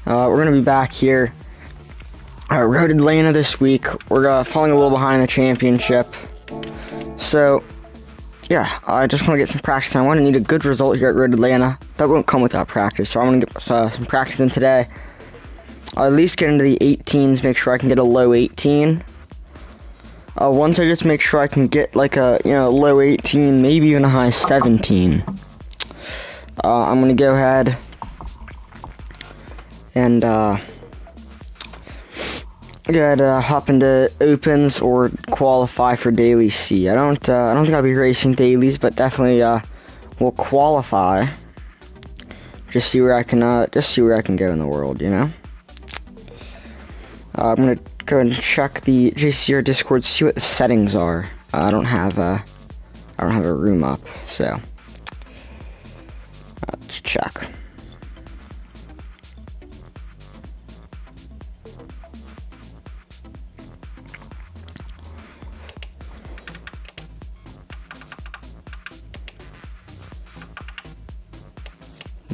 We're going to be back here. Road Atlanta this week. We're falling a little behind in the championship. So, yeah, I just want to get some practice. I want to need a good result here at Road Atlanta. That won't come without practice, so I'm going to get some practice in today. I'll at least get into the 18s, make sure I can get a low 18. Once I just make sure I can get like a, low 18, maybe even a high 17. I'm going to go ahead and hop into opens or qualify for Dailies C. I don't think I'll be racing Dailies, but definitely will qualify. Just see where I can go in the world, I'm gonna go and check the JCCR Discord, see what the settings are. I don't have a room up, so let's check.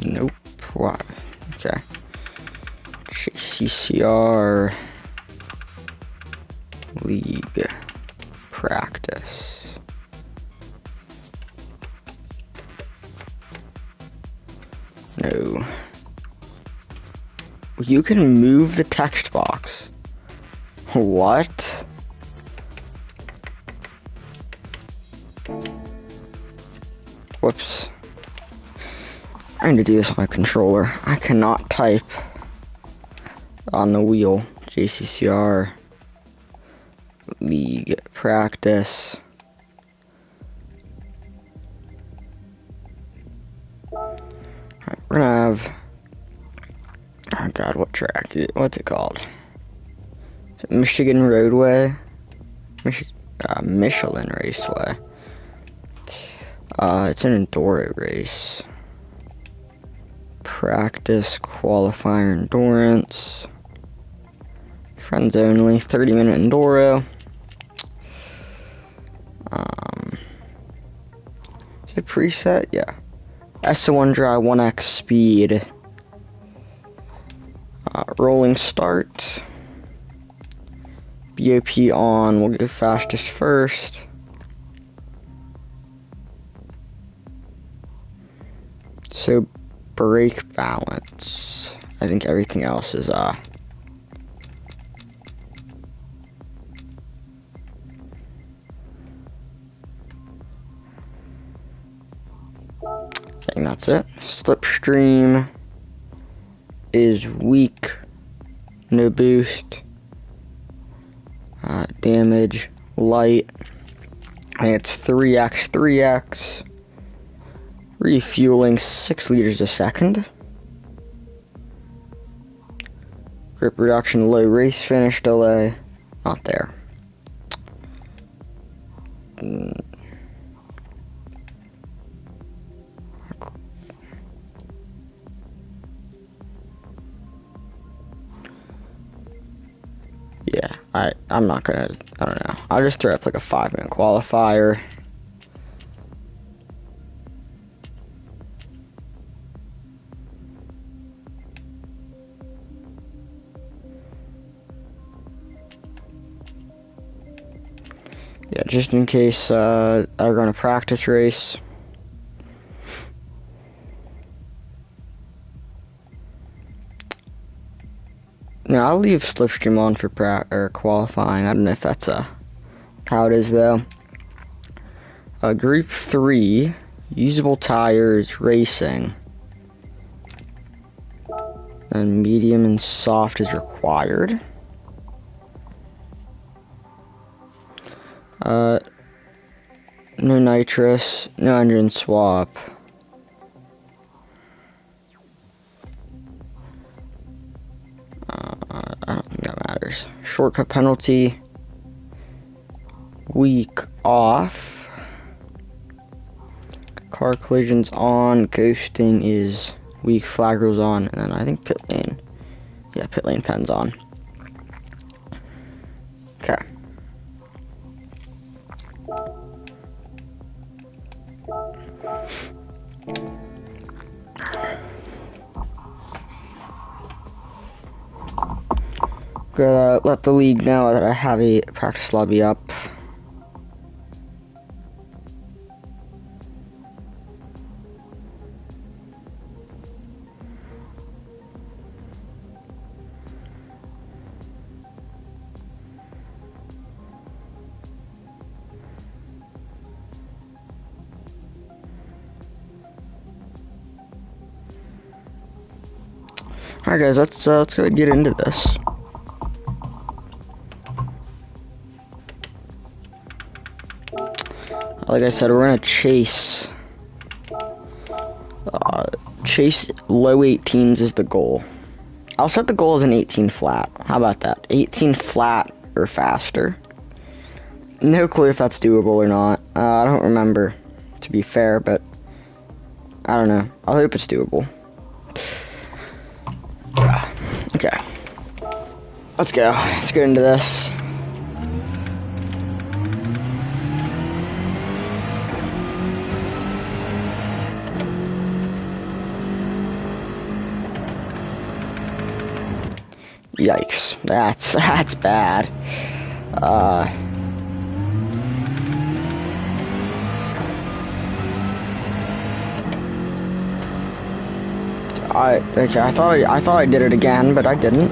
Nope. Why? Okay. JCCR League practice. No. You can move the text box. What? Whoops. I need to do this on my controller. I cannot type on the wheel. JCCR League practice. Alright, we're gonna have, oh god, what track? What's it called? Is it Michigan Roadway? Michelin Raceway. It's an enduro race. Practice, qualifier, endurance. Friends only, 30-minute enduro. Is it preset? Yeah. S1 dry, 1x speed. Rolling start. BOP on, we'll go fastest first. So, brake balance. I think everything else is, I think that's it. Slipstream is weak. No boost. Damage, light. I think it's 3x. Refueling 6 liters a second. Grip reduction, low race finish delay. Not there. Yeah, I'm not gonna, I don't know. I'll just throw up like a 5-minute qualifier. Yeah, just in case I run a practice race. No, I'll leave Slipstream on for qualifying. I don't know if that's how it is though. Group 3, usable tires, racing. And medium and soft is required. No nitrous, no engine swap. I don't think that matters. Shortcut penalty. Week off. Car collisions on. Ghosting is weak. Flag rules on. And then I think pit lane. Yeah, pit lane pen's on. Okay. Gonna let the league know that I have a practice lobby up. Alright guys, let's go ahead and get into this. Like I said, we're gonna chase low 18s is the goal. I'll set the goal as an 18 flat. How about that? 18 flat or faster. No clue if that's doable or not. I don't remember, to be fair, but I don't know. I hope it's doable. Okay. Let's go. Let's get into this. Yikes. That's bad. Okay, I thought I did it again, but I didn't.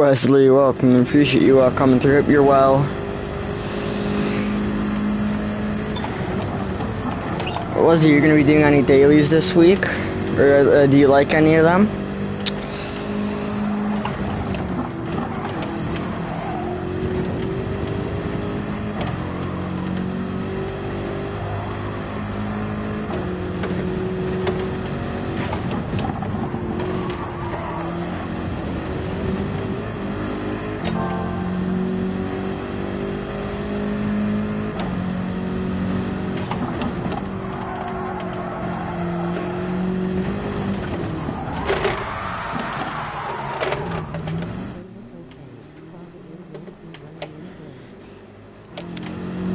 Wesley, welcome. Appreciate you coming through. Hope you're well. Wesley, you're going to be doing any dailies this week? Or do you like any of them?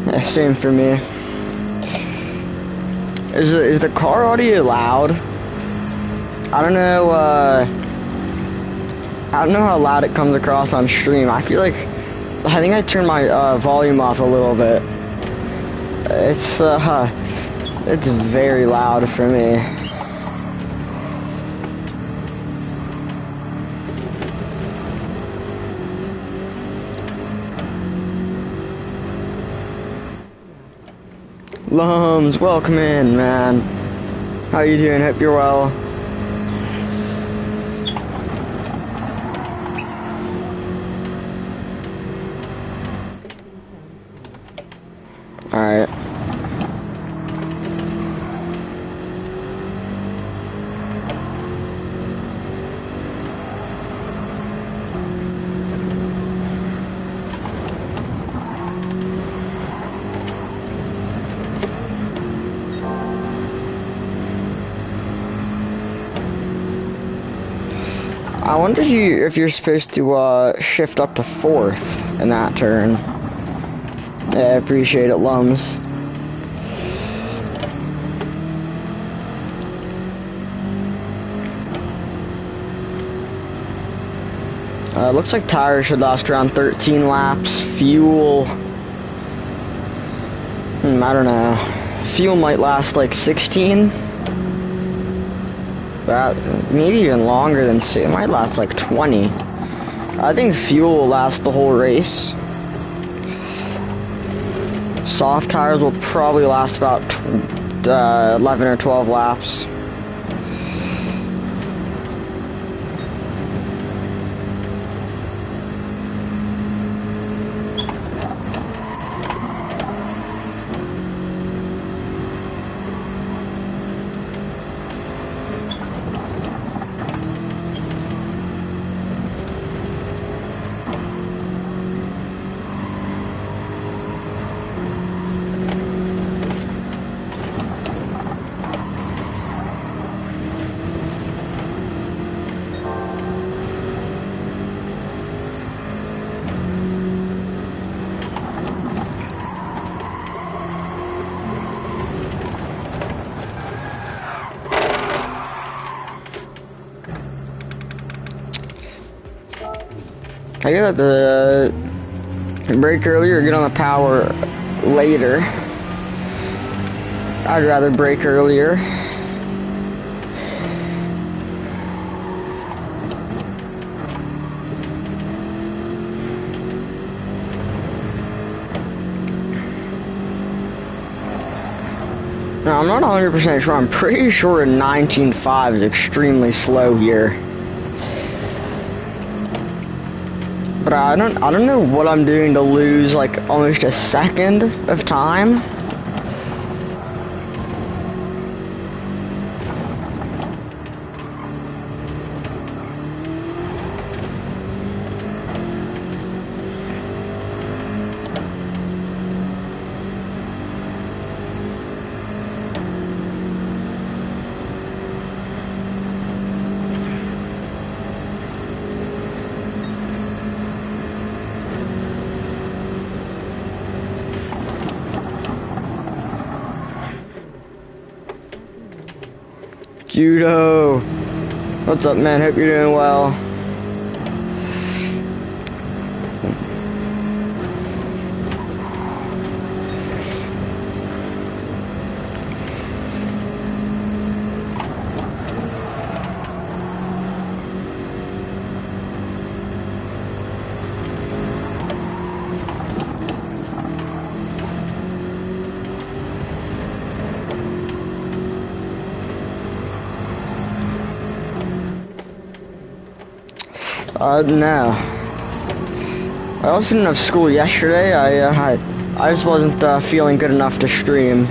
Yeah, same for me. Is the car audio loud? I don't know how loud it comes across on stream. I think I turned my volume off a little bit. It's very loud for me. Lums, welcome in, man. How you doing? Hope you're well. Alright. I wonder if you're supposed to shift up to 4th in that turn. Yeah, I appreciate it, Lums. Looks like tires should last around 13 laps. Fuel, I don't know. Fuel might last like 16. Maybe even longer than 6. It might last like 20. I think fuel will last the whole race. Soft tires will probably last about 11 or 12 laps. I get the brake earlier or get on the power later. I'd rather brake earlier. Now, I'm not 100% sure. I'm pretty sure a 19.5 is extremely slow here. But I don't know what I'm doing to lose like almost a second of time. Judo, what's up, man? Hope you're doing well. No. I also didn't have school yesterday. I just wasn't feeling good enough to stream.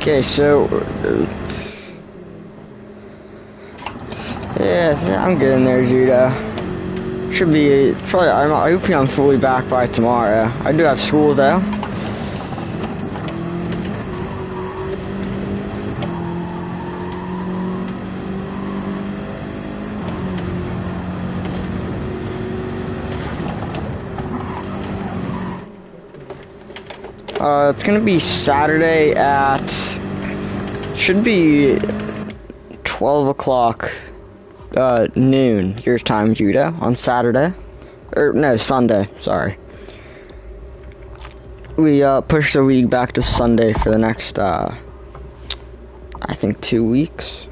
Okay, so yeah, I'm getting there, Judah. Should be probably. I'm hoping I'm fully back by tomorrow. I do have school though. It's gonna be Saturday at, should be 12 o'clock, noon, your time, Judah, on Saturday. Or, no, Sunday, sorry. We, pushed the league back to Sunday for the next, I think 2 weeks.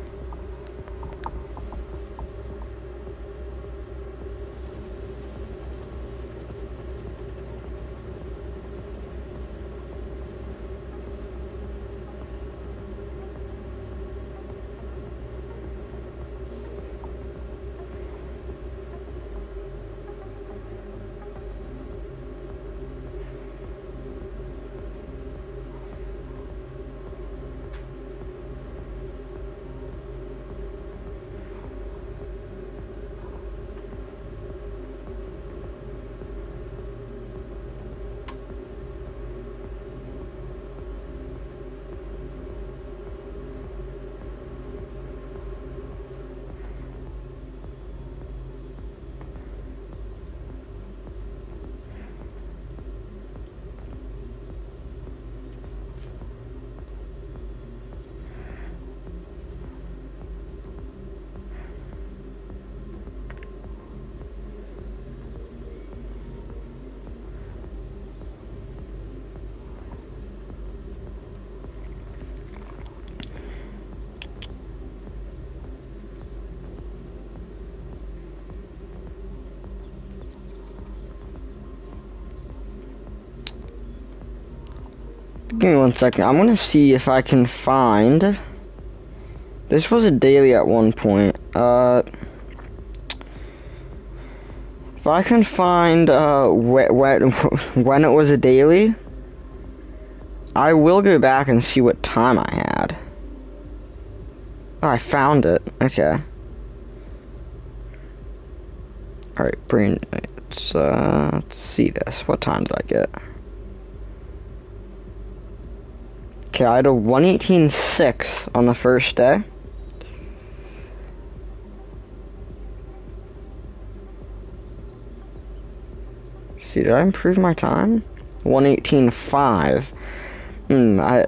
Give me 1 second. I'm gonna see if I can find. This was a daily at one point. If I can find when it was a daily, I will go back and see what time I had. Oh, I found it. Okay. All right, bring. Let's see this. What time did I get? Okay, I had a 118.6 on the first day. See, did I improve my time? 118.5. I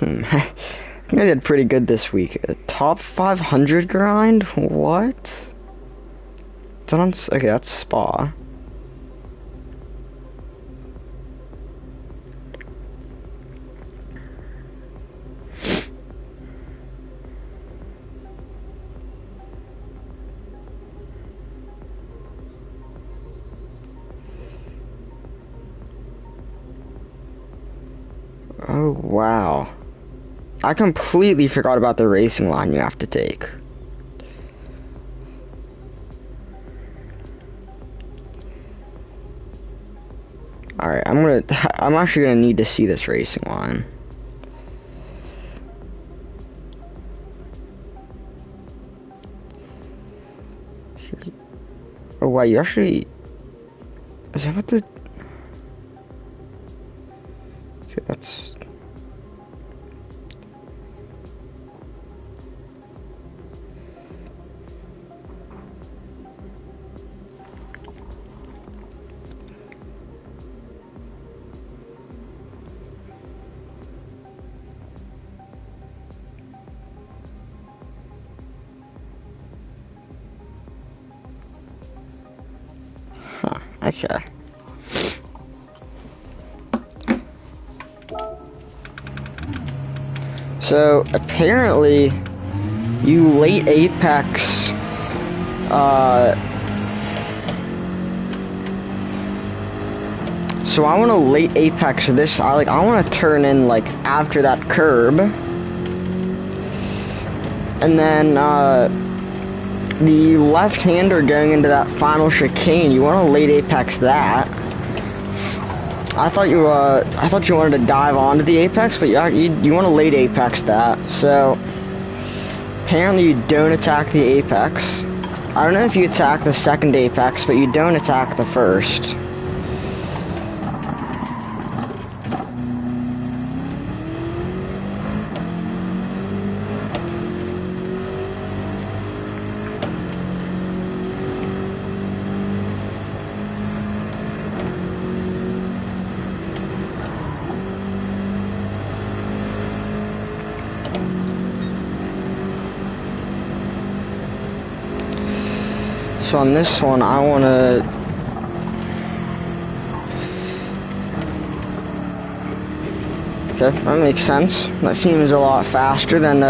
think I did pretty good this week. A top 500 grind? What? Okay, that's spa. Oh, wow. I completely forgot about the racing line you have to take. Alright, I'm actually gonna need to see this racing line. Oh, wow, you actually... Is that what the... Okay, that's... Okay. So apparently you late apex so I want to late apex this. I want to turn in like after that curb, and then the left-hander going into that final chicane. You want to late apex that. I thought you wanted to dive onto the apex, but you want to late apex that. So apparently you don't attack the apex. I don't know if you attack the second apex, but you don't attack the first. So on this one, I want to... Okay, that makes sense. That seems a lot faster than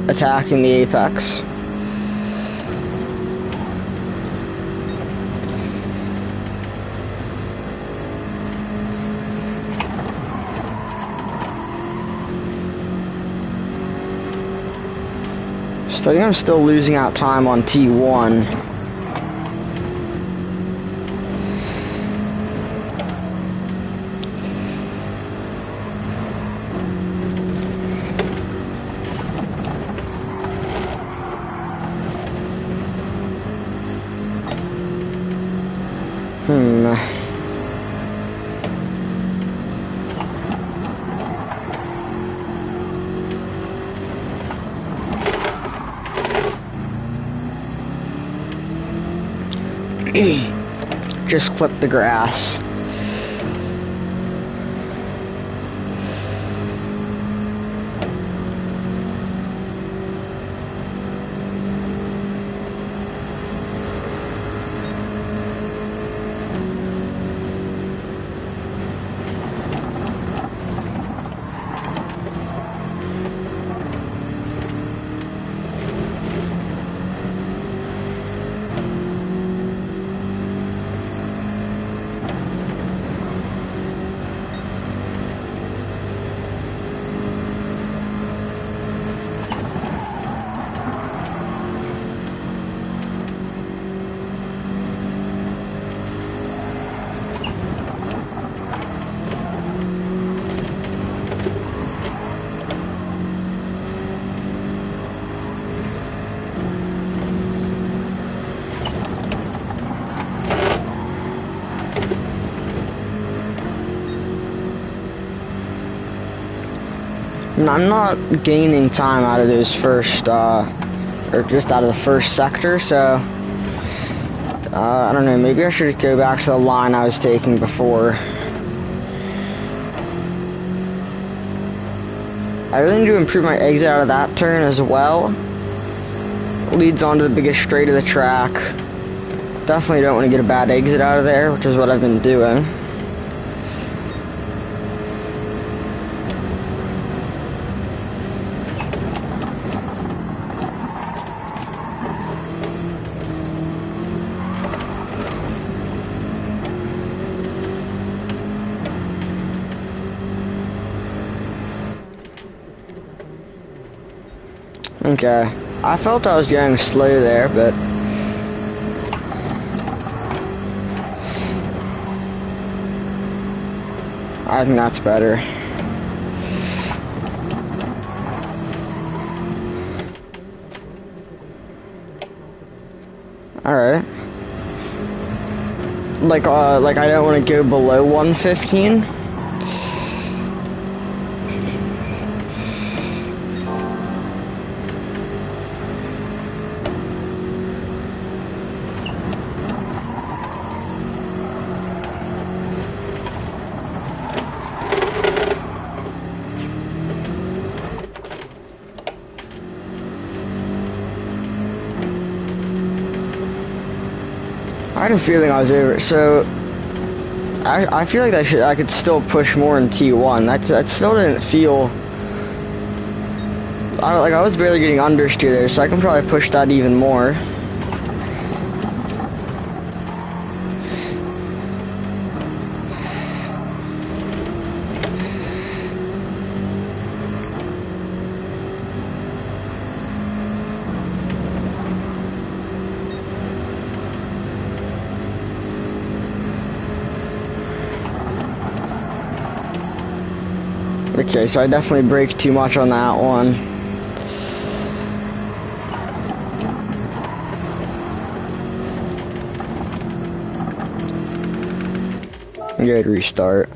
attacking the apex. So I think I'm still losing out time on T1. Just clip the grass. I'm not gaining time out of those first, or just out of the first sector, so, I don't know, maybe I should go back to the line I was taking before. I really need to improve my exit out of that turn as well. Leads onto the biggest straight of the track. Definitely don't want to get a bad exit out of there, which is what I've been doing. Okay, I felt I was going slow there, but I think that's better. Alright. Like I don't want to go below 115. I had a feeling I was over it. So I feel like I could still push more in T1. That still didn't feel. I was barely getting understeer there, so I can probably push that even more. Okay, so I definitely brake too much on that one. Good restart.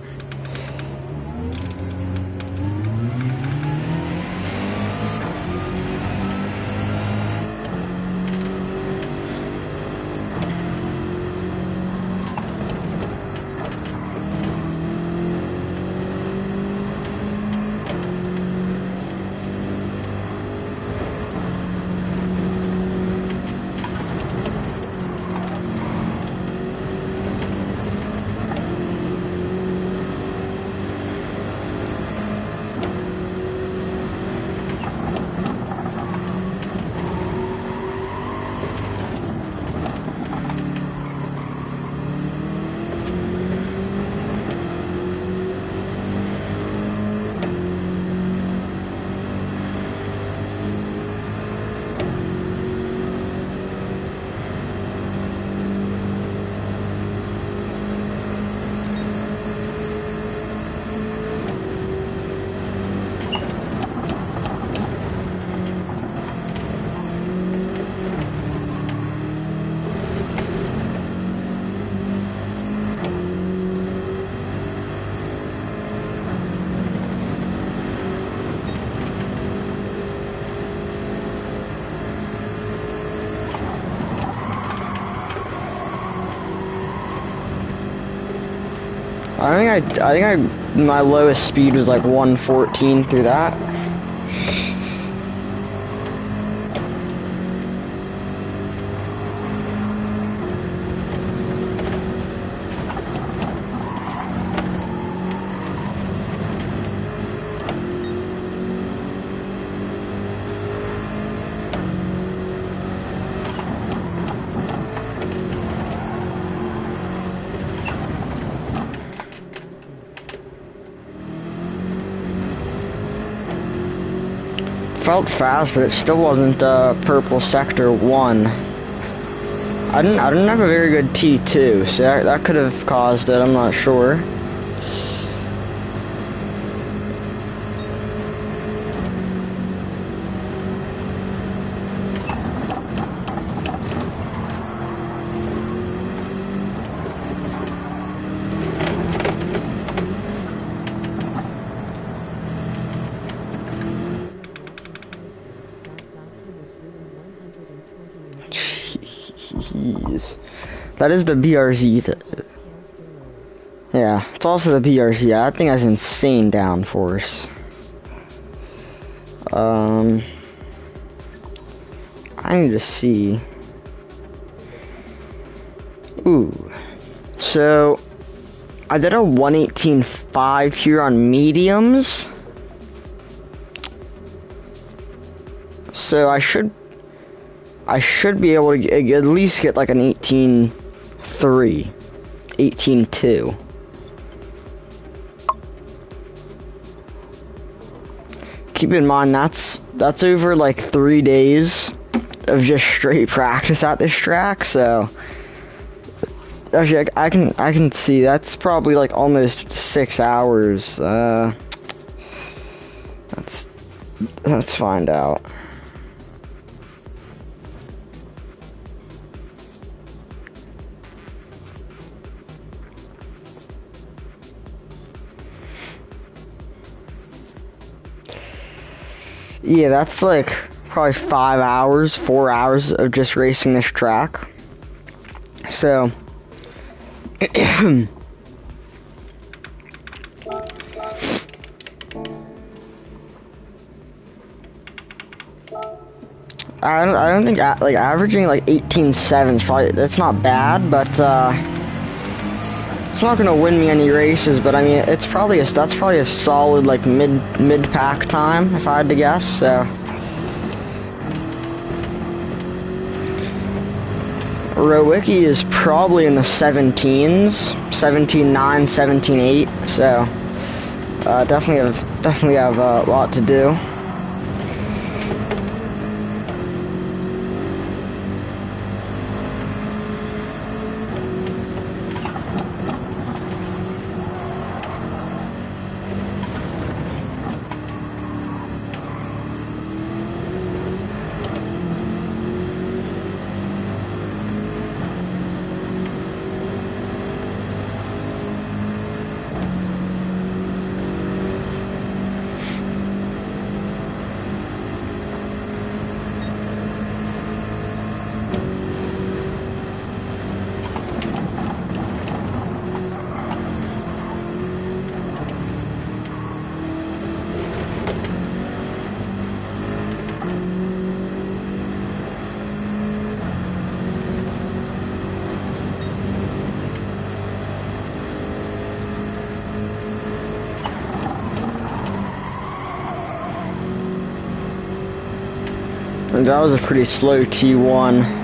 I think my lowest speed was like 114 through that. Felt fast, but it still wasn't purple sector 1. I didn't have a very good T2, so that could have caused it. I'm not sure. Jeez. That is the BRZ. Yeah, it's also the BRZ. That thing has insane downforce. I need to see. Ooh. So, I did a 118.5 here on mediums. So I should be able to at least get like an 18.3, 18.2. Keep in mind that's over like 3 days of just straight practice at this track. So actually, I can see that's probably like almost 6 hours. Let's find out. Yeah, that's like probably 5 hours, 4 hours of just racing this track. So, I don't think like averaging like 18.7 is probably, that's not bad, but It's not gonna win me any races, but I mean, that's probably a solid like mid pack time if I had to guess. So Rowicki is probably in the 17s, 17.9, 17.8. So definitely have a lot to do. And that was a pretty slow T1.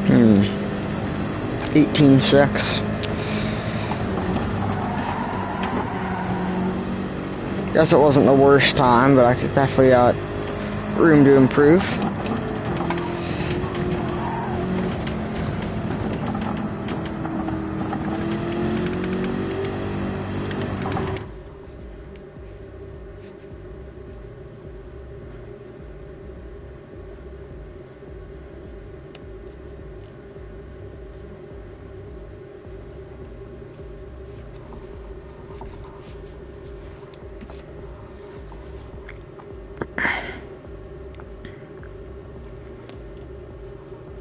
Hmm. 18.6. Guess it wasn't the worst time, but I could definitely got room to improve.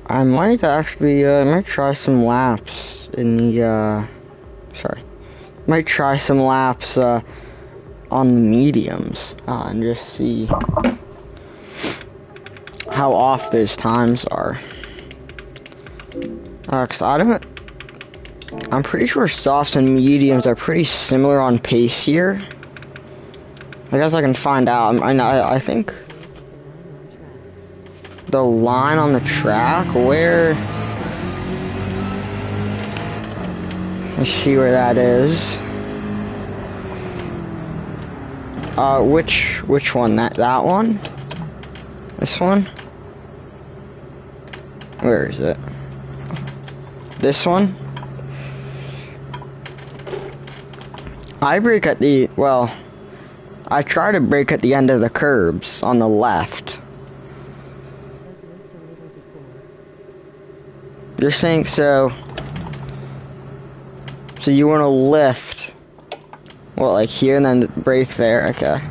I might actually, might try some laps in the, might try some laps, on the mediums, and just see how off those times are. 'Cause I'm pretty sure softs and mediums are pretty similar on pace here. I guess I can find out. I think the line on the track, where... Let's see where that is. Which one? That one? This one? Where is it? This one? I brake at the, well, I try to brake at the end of the curbs on the left. You're saying so you want to lift, well, like here and then brake there, okay.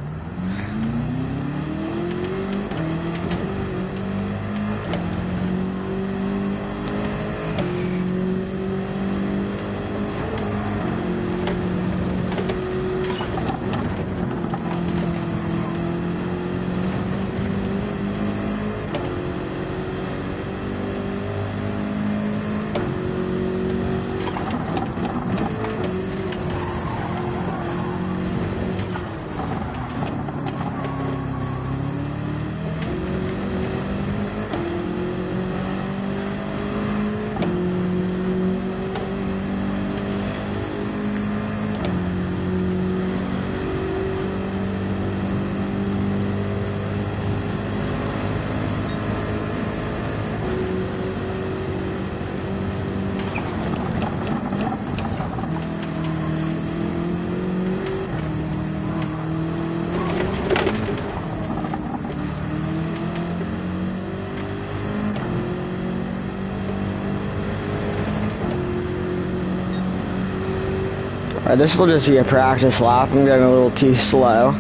This will just be a practice lap. I'm going a little too slow.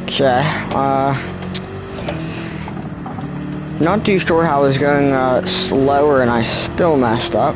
Okay, not too sure how I was going slower and I still messed up.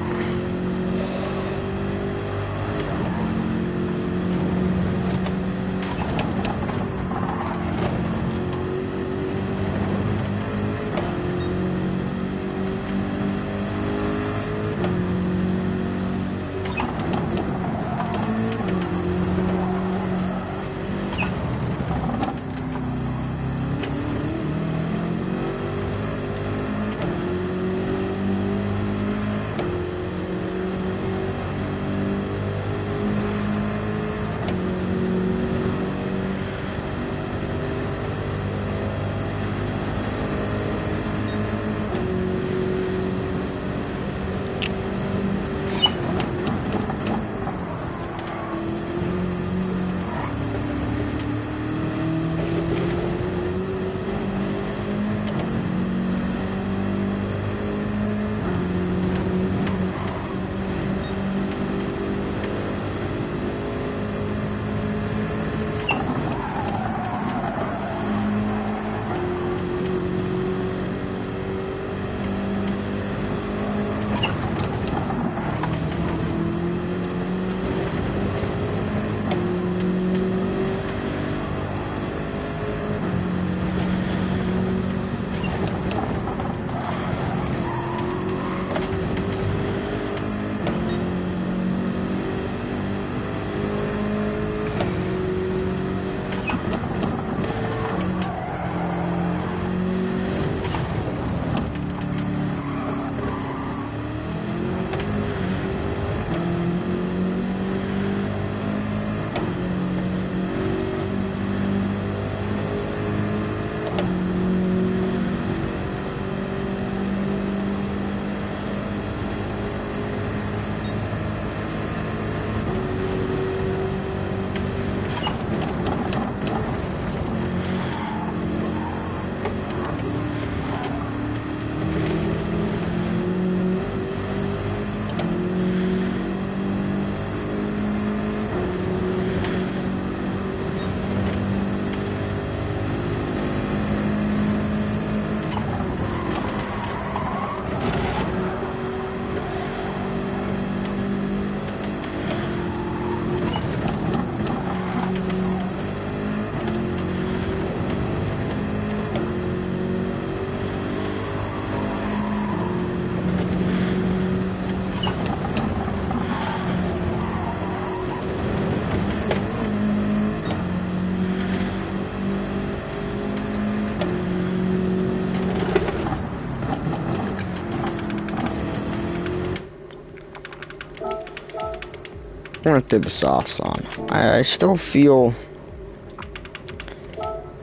I'm gonna throw the softs on. I still feel.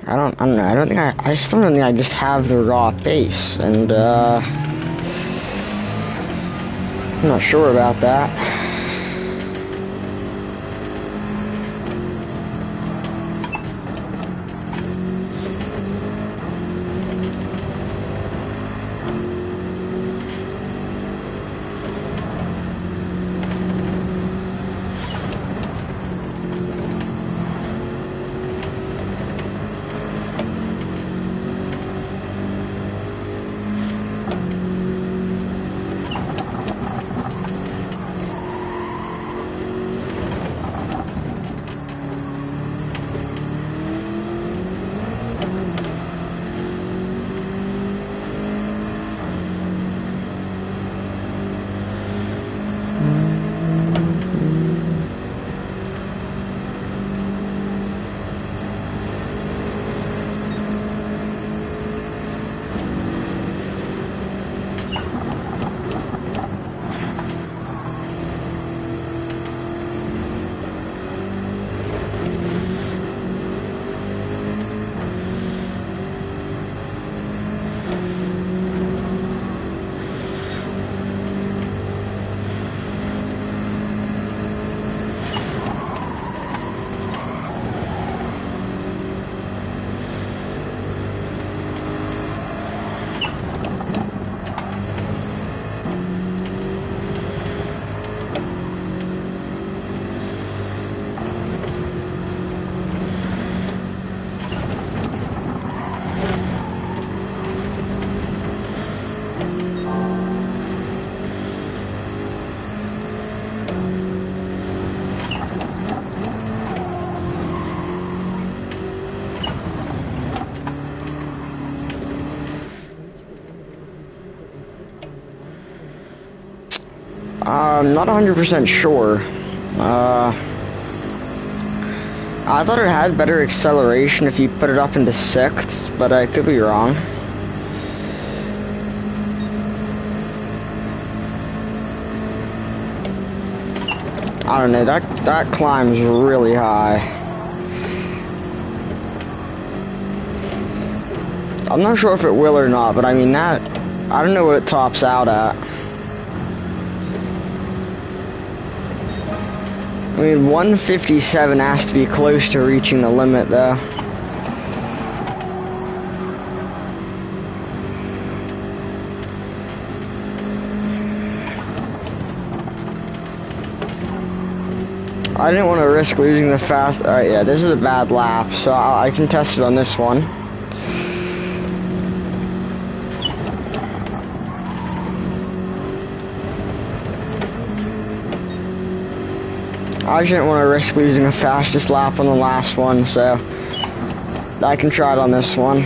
I don't know. I still don't think I just have the raw base, and I'm not sure about that. Not 100% sure. I thought it had better acceleration if you put it up into 6th, but I could be wrong. I don't know, that climbs really high. I'm not sure if it will or not, but I mean I don't know what it tops out at. I mean, 157 has to be close to reaching the limit, though. I didn't want to risk losing the fast. Alright, yeah, this is a bad lap, so I can test it on this one. I just didn't want to risk losing the fastest lap on the last one, so I can try it on this one.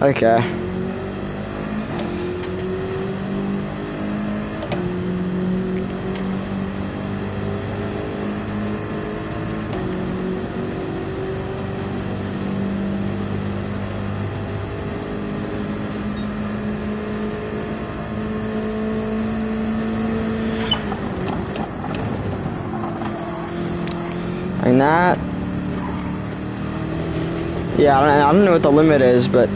Okay. And that, yeah, I don't know what the limit is, but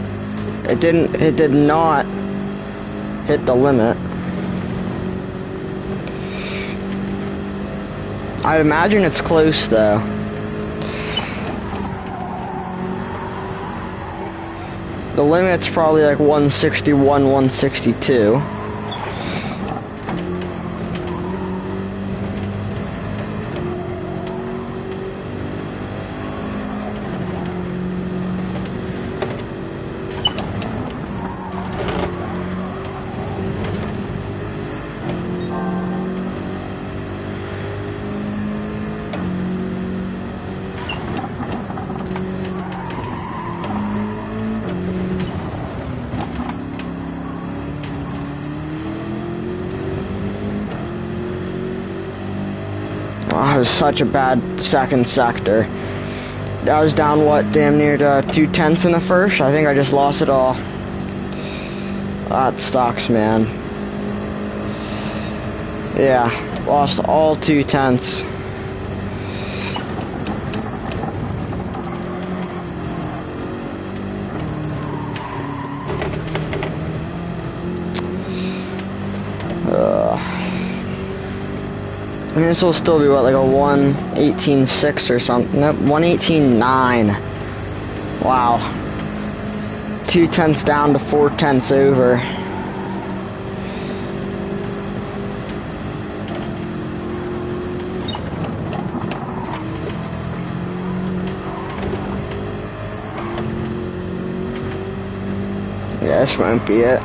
it did not hit the limit. I imagine it's close though. The limit's probably like 161, 162. Oh, it was such a bad second sector. I was down, what, damn near to 2/10 in the first? I think I just lost it all. That sucks, man. Yeah, lost all 2/10. I mean, this will still be, what, like a 1:18.6 or something? Nope, 1:18.9. Wow. 2/10 down to 4/10 over. Yeah, this won't be it.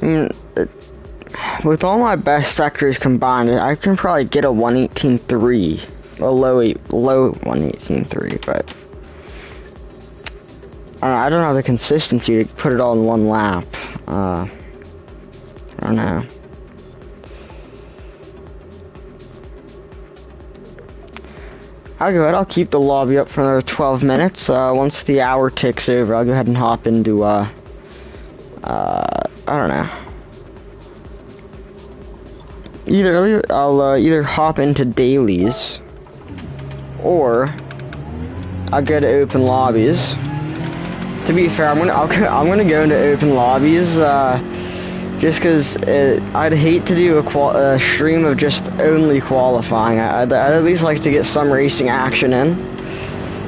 I mean, with all my best sectors combined, I can probably get a 1:18.3, a low 1:18.3, but I don't have the consistency to put it all in one lap. I don't know. I'll go ahead, I'll keep the lobby up for another 12 minutes. Once the hour ticks over, I'll go ahead and hop into, I don't know. I'll either hop into Dailies, or I'll go to open lobbies. To be fair, I'm gonna go into open lobbies, just because I'd hate to do a stream of just only qualifying. I'd at least like to get some racing action in.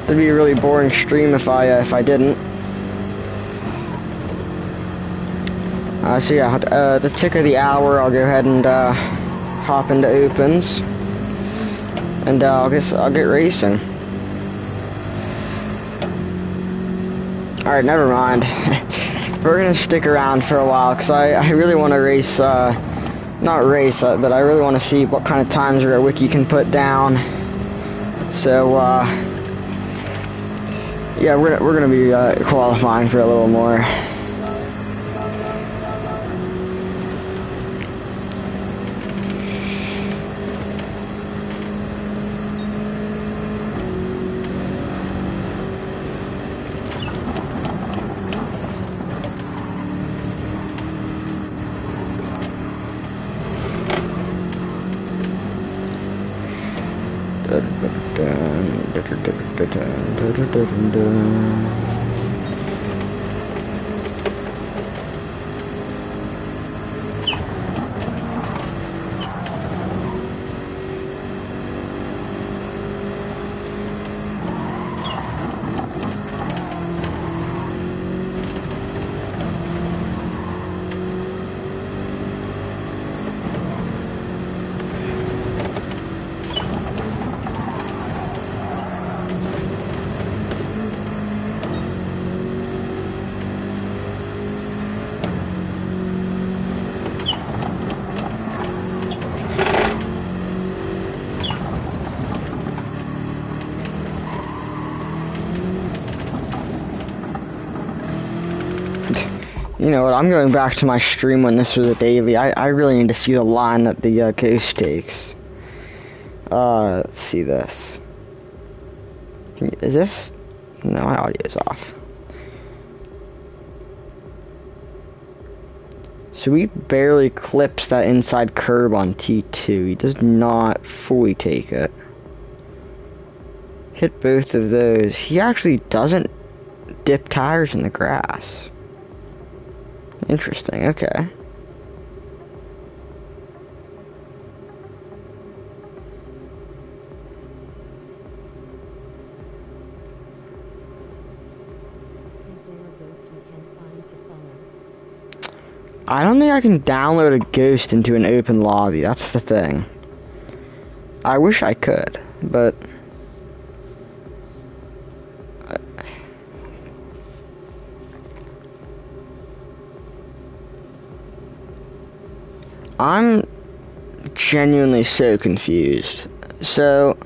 It'd be a really boring stream if I didn't. So yeah, the tick of the hour, I'll go ahead and hop into opens, and I'll get racing. All right, never mind. we're gonna stick around for a while because I really want to race, not race, but I really want to see what kind of times our wiki can put down. So, yeah, we're gonna be qualifying for a little more. You know what, I'm going back to my stream when this was a daily. I really need to see the line that the Ghost takes. Let's see this. Is this? No, my audio is off. So he barely clips that inside curb on T2. He does not fully take it. Hit both of those. He actually doesn't dip tires in the grass. Interesting, okay. I don't think I can download a ghost into an open lobby, that's the thing. I wish I could, but... I'm genuinely so confused. So,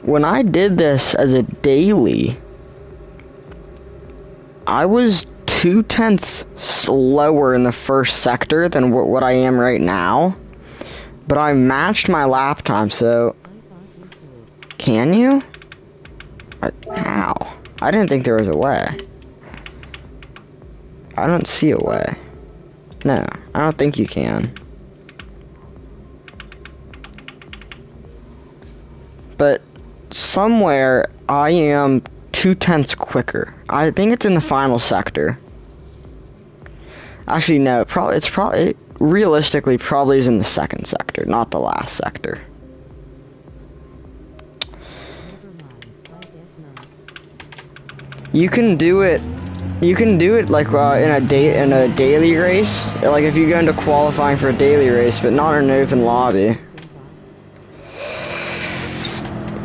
when I did this as a daily, I was 0.2 slower in the first sector than what I am right now, but I matched my lap time, so... Can you? How? I didn't think there was a way. I don't see a way. No, I don't think you can. But somewhere I am 0.2 quicker. I think it's in the final sector. Actually, no, it's probably realistically probably is in the second sector, not the last sector. You can do it. You can do it like in a daily race, like if you go into qualifying for a daily race, but not in an open lobby.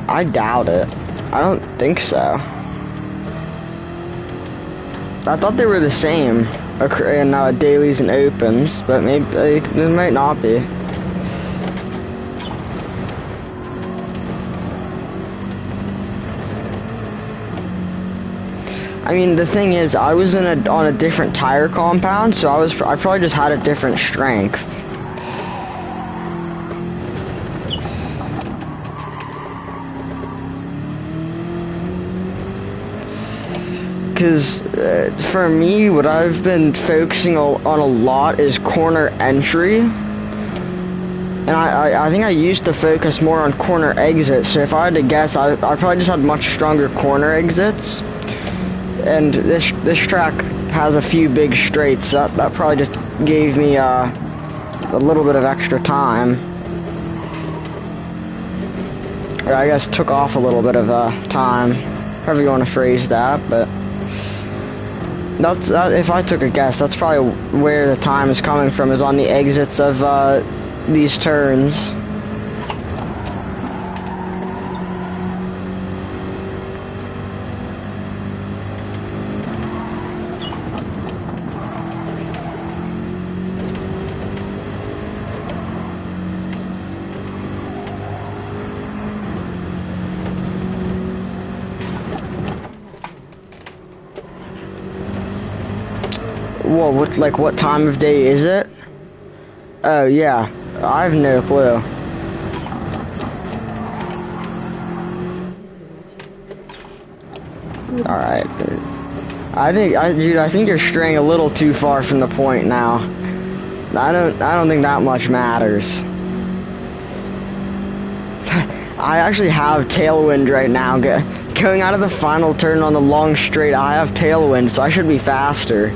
I doubt it. I don't think so. I thought they were the same in dailies and opens, but maybe it might not be. I mean, the thing is, I was on a different tire compound, so I probably just had a different strength. Because for me, what I've been focusing on a lot is corner entry. And I think I used to focus more on corner exits, so if I had to guess, I probably just had much stronger corner exits. And this track has a few big straights, that probably just gave me a little bit of extra time. Or I guess took off a little bit of time, however you want to phrase that, but if I took a guess, that's probably where the time is coming from, is on the exits of these turns. Whoa, what time of day is it? Oh, yeah. I have no clue. Alright. Dude, I think you're straying a little too far from the point now. I don't think that much matters. I actually have tailwind right now. Going out of the final turn on the long straight, I have tailwind, so I should be faster.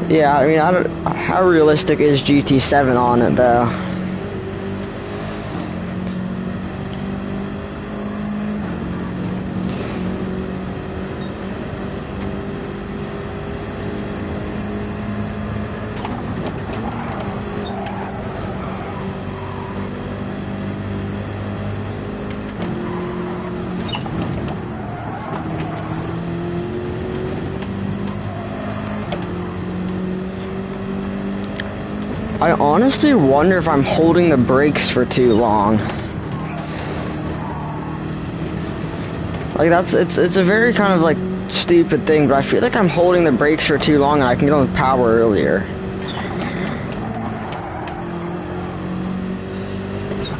Yeah, I mean, how realistic is GT7 on it, though? I honestly wonder if I'm holding the brakes for too long. Like, it's a very kind of, like, stupid thing, but I feel like I'm holding the brakes for too long and I can get on with power earlier.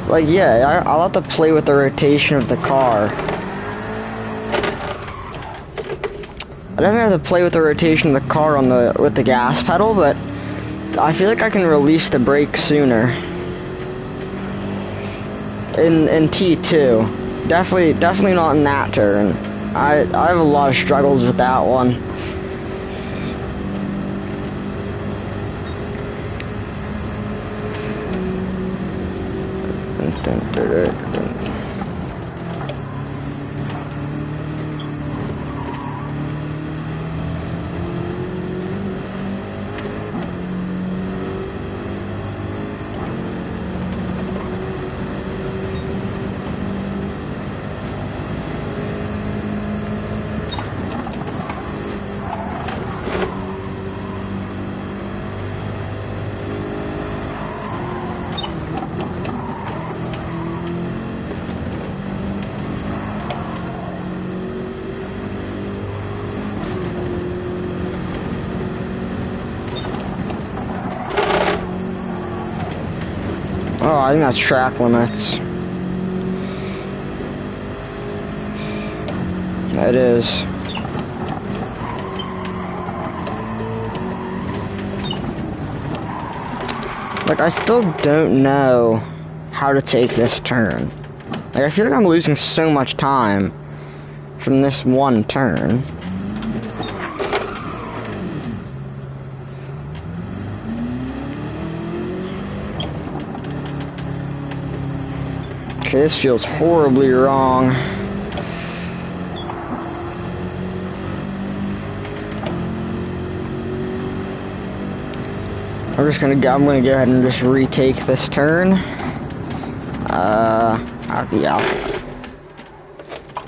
Like, yeah, I'll have to play with the rotation of the car. I definitely have to play with the rotation of the car on with the gas pedal, but I feel like I can release the brake sooner. In T2. Definitely not in that turn. I have a lot of struggles with that one. Oh, I think that's track limits. It is. Like, I still don't know how to take this turn. Like, I feel like I'm losing so much time from this one turn. Okay, this feels horribly wrong. I'm gonna go ahead and just retake this turn. Yeah.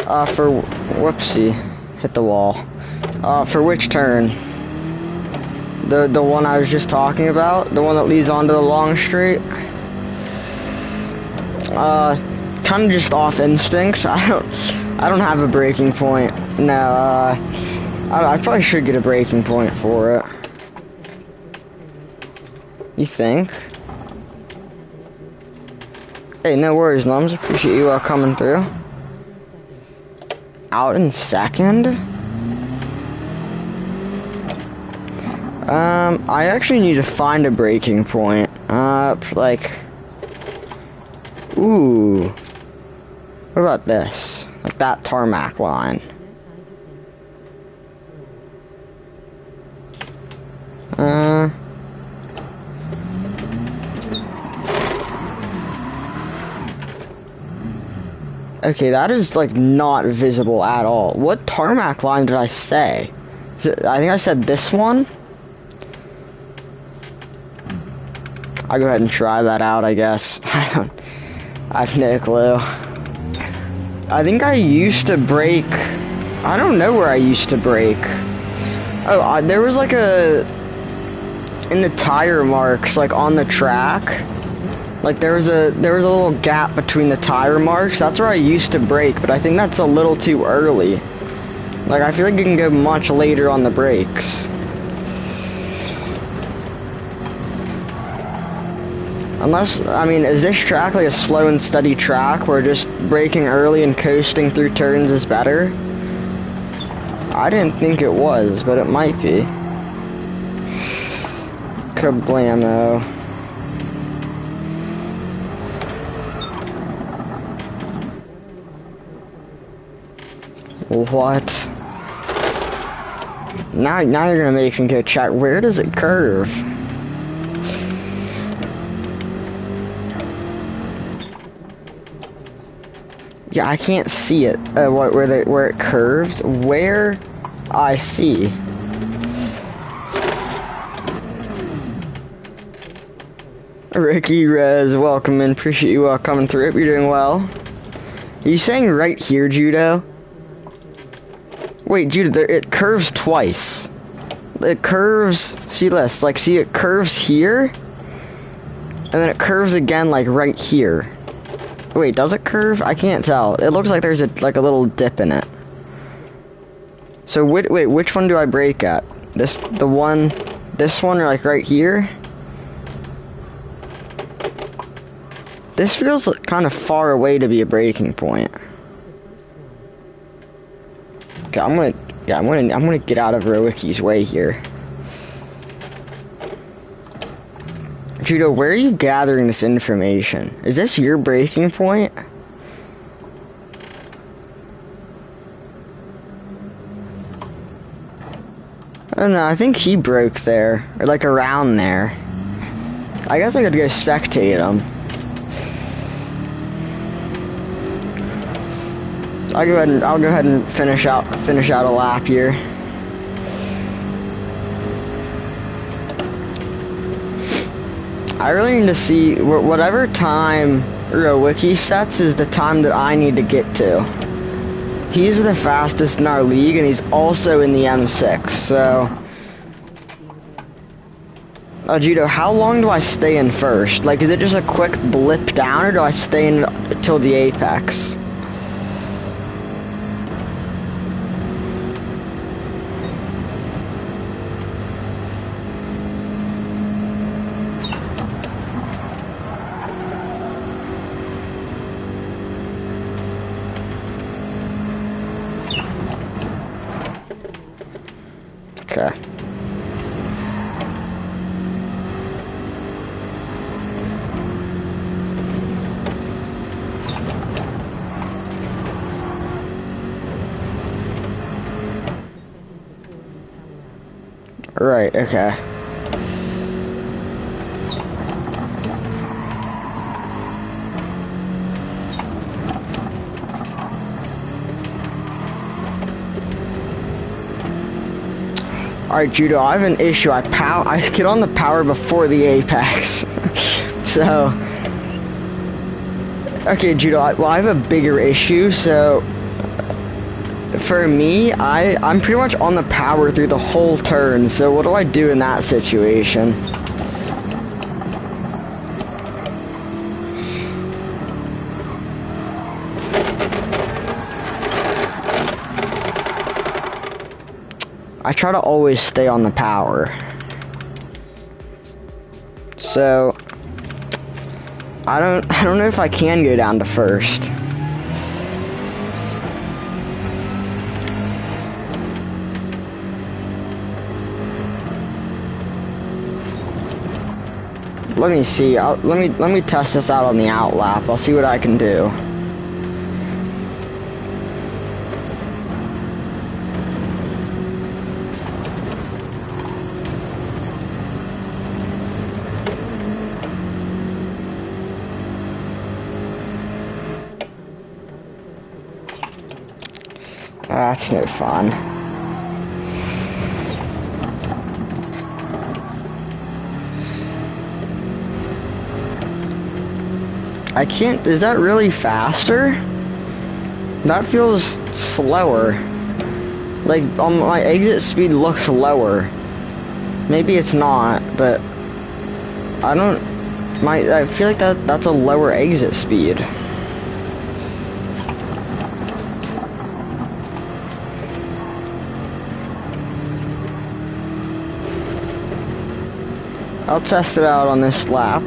Whoopsie, hit the wall. For which turn? The one I was just talking about? The one that leads onto the long straight? Kind of just off instinct. I don't have a breaking point. No, I probably should get a breaking point for it. You think? Hey, no worries, Lums. Appreciate you coming through. Out in second? I actually need to find a breaking point. Like... Ooh. What about this? Like that tarmac line. Okay, that is like not visible at all. What tarmac line did I say? I think I said this one? I'll go ahead and try that out, I guess. I have no clue. I think I used to brake. I don't know where I used to brake. Oh, there was like in the tire marks, like on the track. Like there was a little gap between the tire marks. That's where I used to brake, but I think that's a little too early. Like I feel like you can go much later on the brakes. Unless, I mean, is this track like a slow and steady track where just braking early and coasting through turns is better? I didn't think it was, but it might be. Kablamo. What? Now you're gonna make me go check. Where does it curve? Yeah, I can't see it. Where it curves? Where? I see. Ricky Rez, welcome in. Appreciate you coming through. Hope you're doing well. Are you saying right here, Judo? Wait, Judo, it curves twice. It curves. See this? Like, see, it curves here, and then it curves again, like right here. Wait, does it curve? I can't tell. It looks like there's a little dip in it. So wait, which one do I brake at? This one, or like right here? This feels kind of far away to be a braking point. Okay, I'm gonna get out of Rowicky's way here. Judo, where are you gathering this information? Is this your breaking point? I don't know, I think he broke there, or like around there. I guess I could go spectate him. I'll go ahead and finish out a lap here. I really need to see whatever time Rowicki sets is the time that I need to get to. He's the fastest in our league, and he's also in the M6. So, Judo, how long do I stay in first? Like, is it just a quick blip down, or do I stay in till the apex? Okay. Right, okay. Alright, Judo, I have an issue. I get on the power before the apex. So, okay, Judo, I have a bigger issue. So, for me, I'm pretty much on the power through the whole turn. So, what do I do in that situation? I try to always stay on the power. So I don't know if I can go down to first. Let me see. Let me test this out on the out lap. I'll see what I can do. That's no fun. I can't, is that really faster? That feels slower. Like, my exit speed looks lower. Maybe it's not, but I don't, I feel like that's a lower exit speed. I'll test it out on this lap.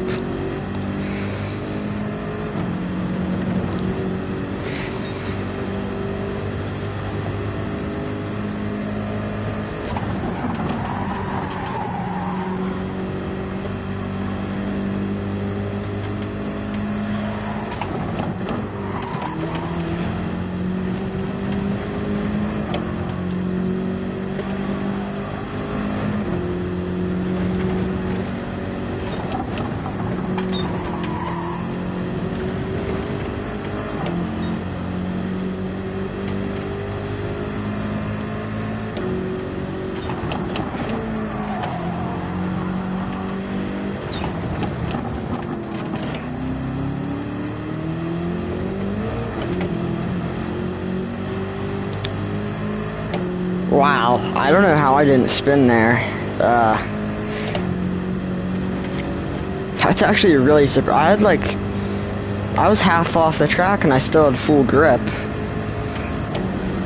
Wow, I don't know how I didn't spin there. That's actually really surprising. I was half off the track and I still had full grip.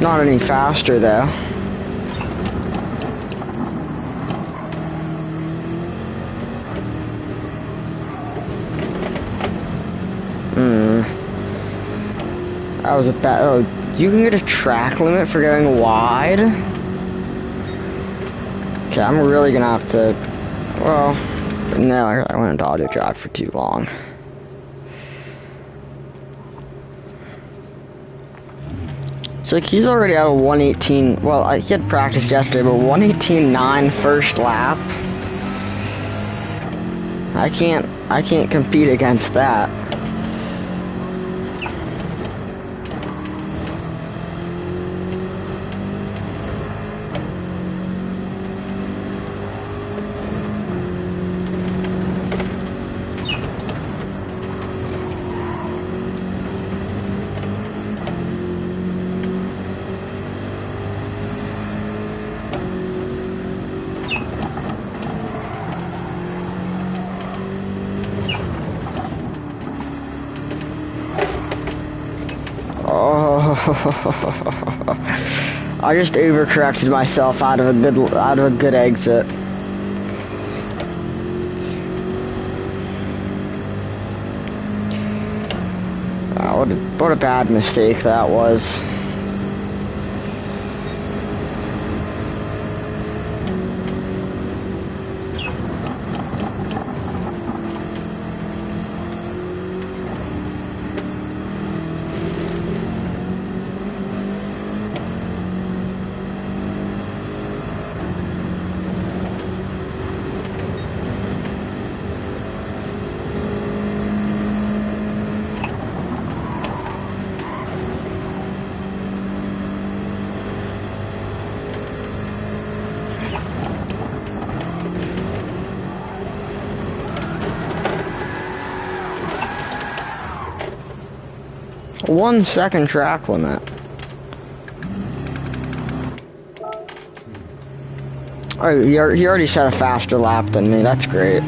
Not any faster though. That was a bad. Oh, you can get a track limit for going wide? Okay, I'm really gonna have to. Well, no, I went into auto drive for too long. So he's already at a 118. Well, he had practiced yesterday, but 118.9 first lap. I can't compete against that. I just overcorrected myself out of a good exit. Wow, what a bad mistake that was. One second track limit. Oh, he already set a faster lap than me. That's great.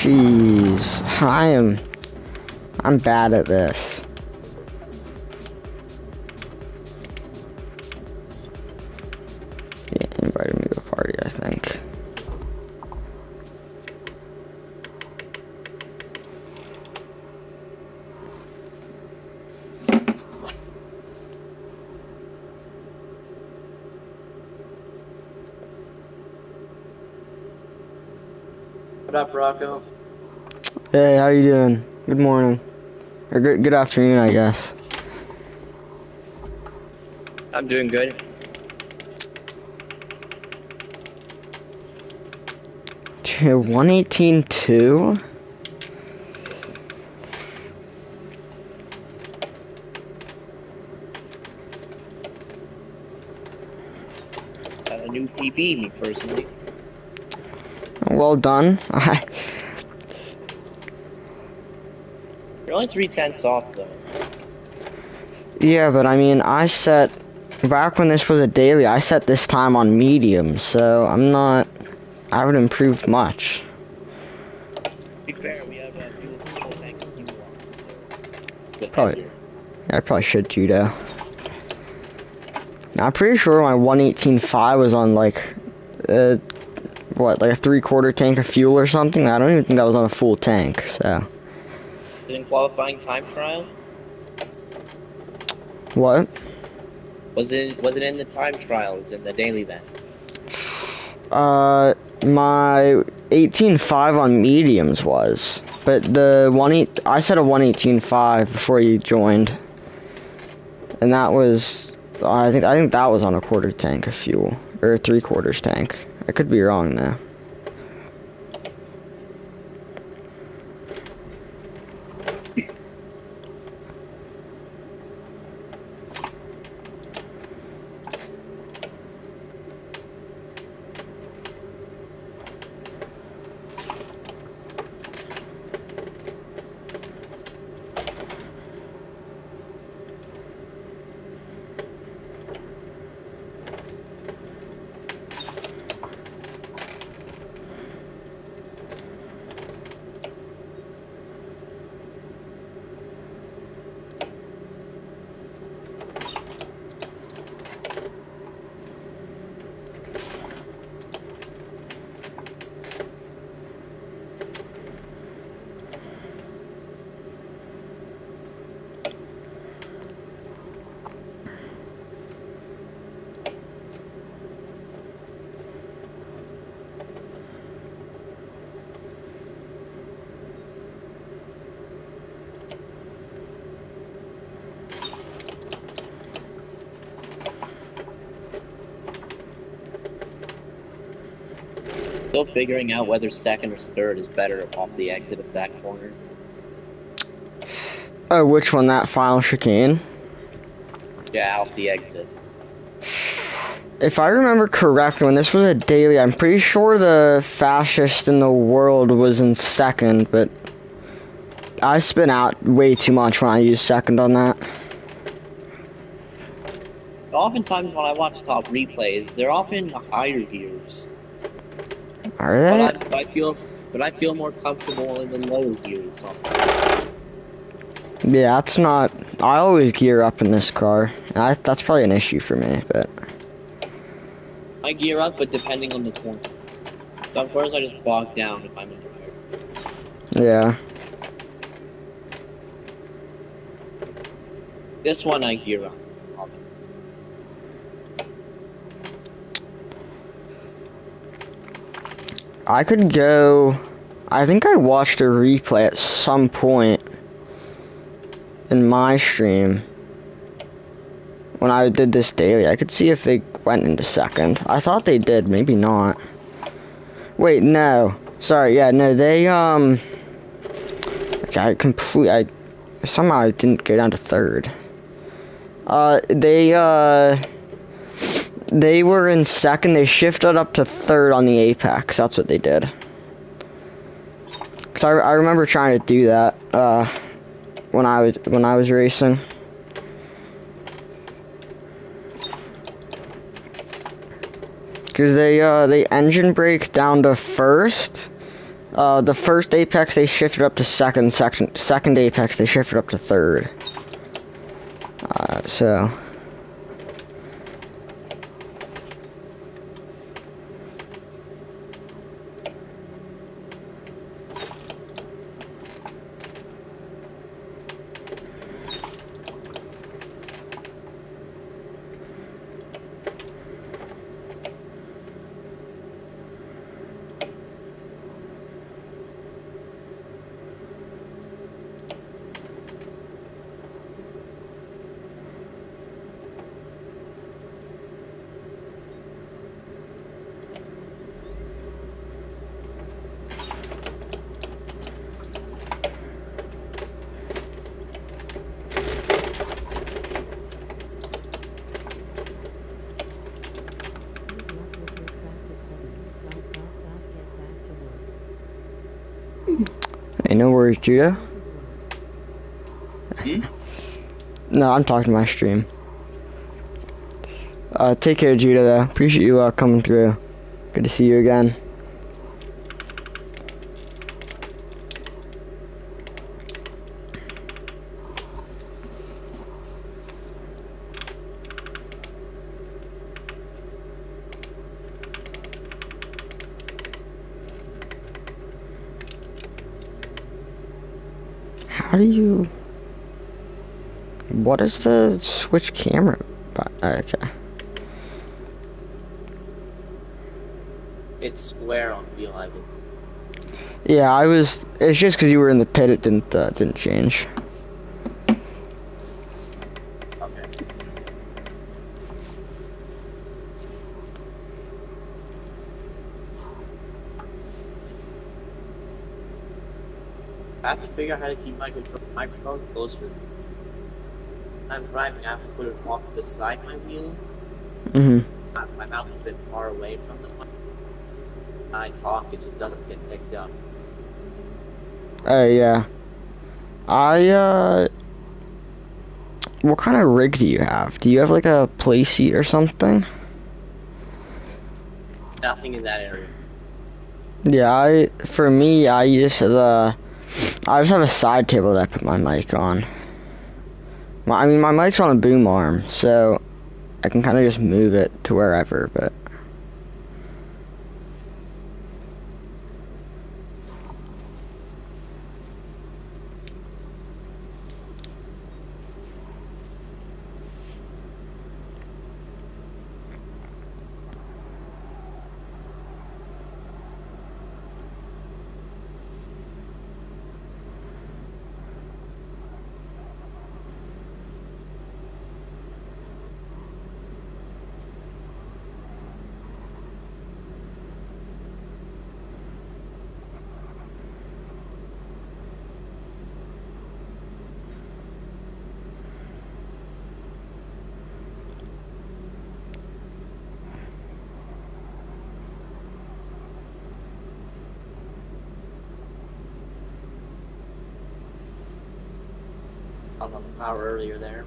Jeez, I'm bad at this. Yeah, he invited me to a party, I think. What up, Rocco? Hey, how you doing? Good morning. Or good afternoon, I guess. I'm doing good. 118.2? Got a new PB, me personally. Well done. You're only 3/10 off, though. Yeah, but I mean, I set, back when this was a daily, I set this time on medium, so I haven't improved much. To be fair, we have fuel to full tank of fuel on, so... But Probably, I probably should judo. I'm pretty sure my 118.5 was on like, what, like a 3/4 tank of fuel or something? I don't even think that was on a full tank, so. in qualifying time trial? What? Was it in the time trials in the daily then? My 18.5 on mediums was, but I set a 118.5 before you joined, and that was, I think that was on a 1/4 tank of fuel, or a 3/4 tank. I could be wrong though. Still figuring out whether second or third is better off the exit of that corner. Oh, which one? That final chicane? Yeah, off the exit. If I remember correctly, when this was a daily, I'm pretty sure the fastest in the world was in second, but I spin out way too much when I use second on that. Oftentimes when I watch top replays, they're often the higher gears. Are they? But I feel more comfortable in the lower gears. Yeah, that's not. I always gear up in this car. That's probably an issue for me, but. I gear up, but depending on the corner. Of course, I just bog down if I'm in the higher. Yeah. This one I gear up. I could go. I think I watched a replay at some point in my stream when I did this daily. I could see if they went into second. I thought they did, maybe not. Wait, no. Sorry, yeah, no, they, okay, somehow I didn't go down to third. They were in second, they shifted up to third on the apex, that's what they did. Cause I remember trying to do that, when I was racing. Cause they engine brake down to first. The first apex they shifted up to second apex they shifted up to third. So. Hey, no worries, Judah. Hmm? No, I'm talking to my stream. Take care, Judah, though. Appreciate you coming through. Good to see you again. How do you... What is the switch camera? Okay. It's square on V11. Yeah, I was... It's just because you were in the pit, it didn't change. Okay. I have to figure out how to keep my microphone closer. I'm driving, I have to put it off beside my wheel. Mm-hmm. My mouth's a bit far away from the mic. When I talk, it just doesn't get picked up. Oh, yeah. What kind of rig do you have? Do you have, like, a play seat or something? Nothing in that area. Yeah, for me, I just have a side table that I put my mic on. I mean, my mic's on a boom arm, so I can kind of just move it to wherever, but... On the power earlier there.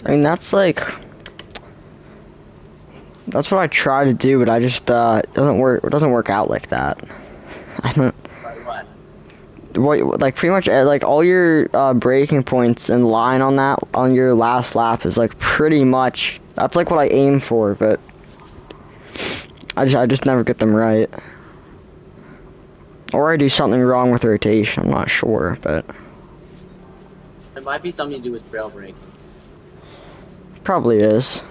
I mean, that's what I try to do, but I just, it doesn't work out like that. I don't... What? Like, pretty much, like, all your, braking points in line on your last lap is, like, pretty much, that's, like, what I aim for, but I just never get them right. Or I do something wrong with rotation, I'm not sure, but... It might be something to do with trail braking. Probably is.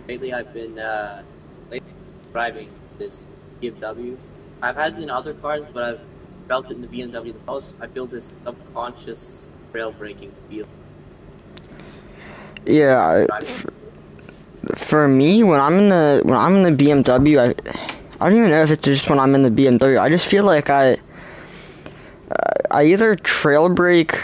Lately I've been driving this BMW. I've had it in other cars, but I've felt it in the BMW the most. I feel this subconscious trail braking feel. Yeah, for me, when I'm in the BMW, I don't even know if it's just when I'm in the BMW. I just feel like I either trail brake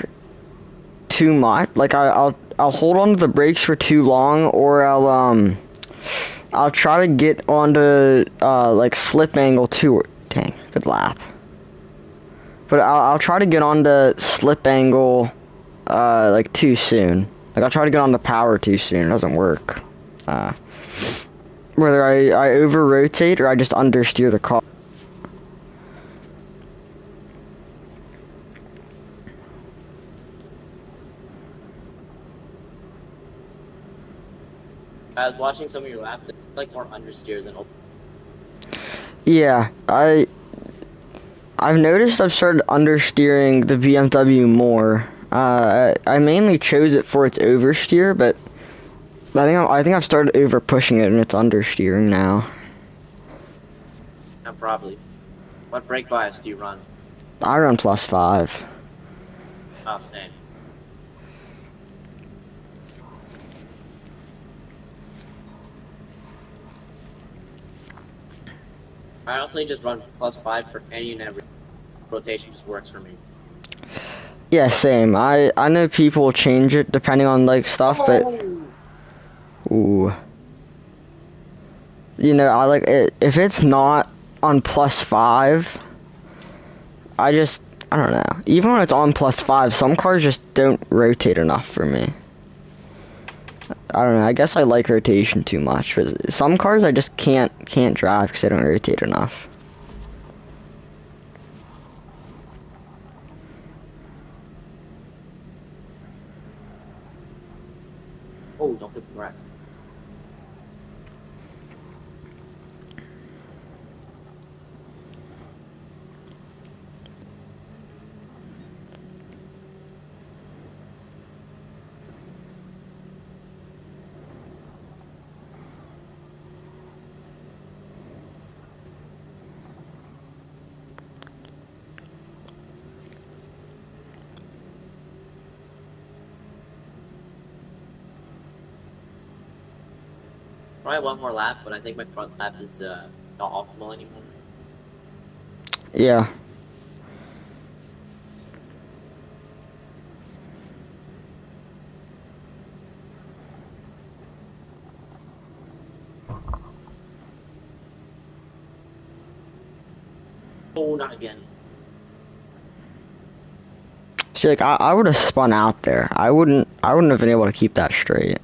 too much, like I'll hold on to the brakes for too long, or I'll try to get onto like slip angle too. Dang, good lap. But I'll try to get onto slip angle like too soon. Like I'll try to get on the power too soon. It doesn't work. Whether I over rotate or I just understeer the car. I was watching some of your laps. It's like more understeer than open. Yeah, I I've noticed I've started understeering the BMW more. I mainly chose it for its oversteer, but I think I've started over pushing it and it's understeering now. Yeah, probably. What brake bias do you run? I run +5. Oh, same. I honestly just run +5 for any and every rotation. Just works for me. Yeah, same. I know people change it depending on like stuff, but ooh. You know, I like it if it's not on +5, I don't know. Even when it's on +5, some cars just don't rotate enough for me. I don't know. I guess I like rotation too much, but some cars I just can't drive because they don't rotate enough. Oh, don't hit the grass. Probably one more lap, but I think my front lap is not optimal anymore. Yeah. Oh, not again. See, like I would have spun out there. I wouldn't have been able to keep that straight.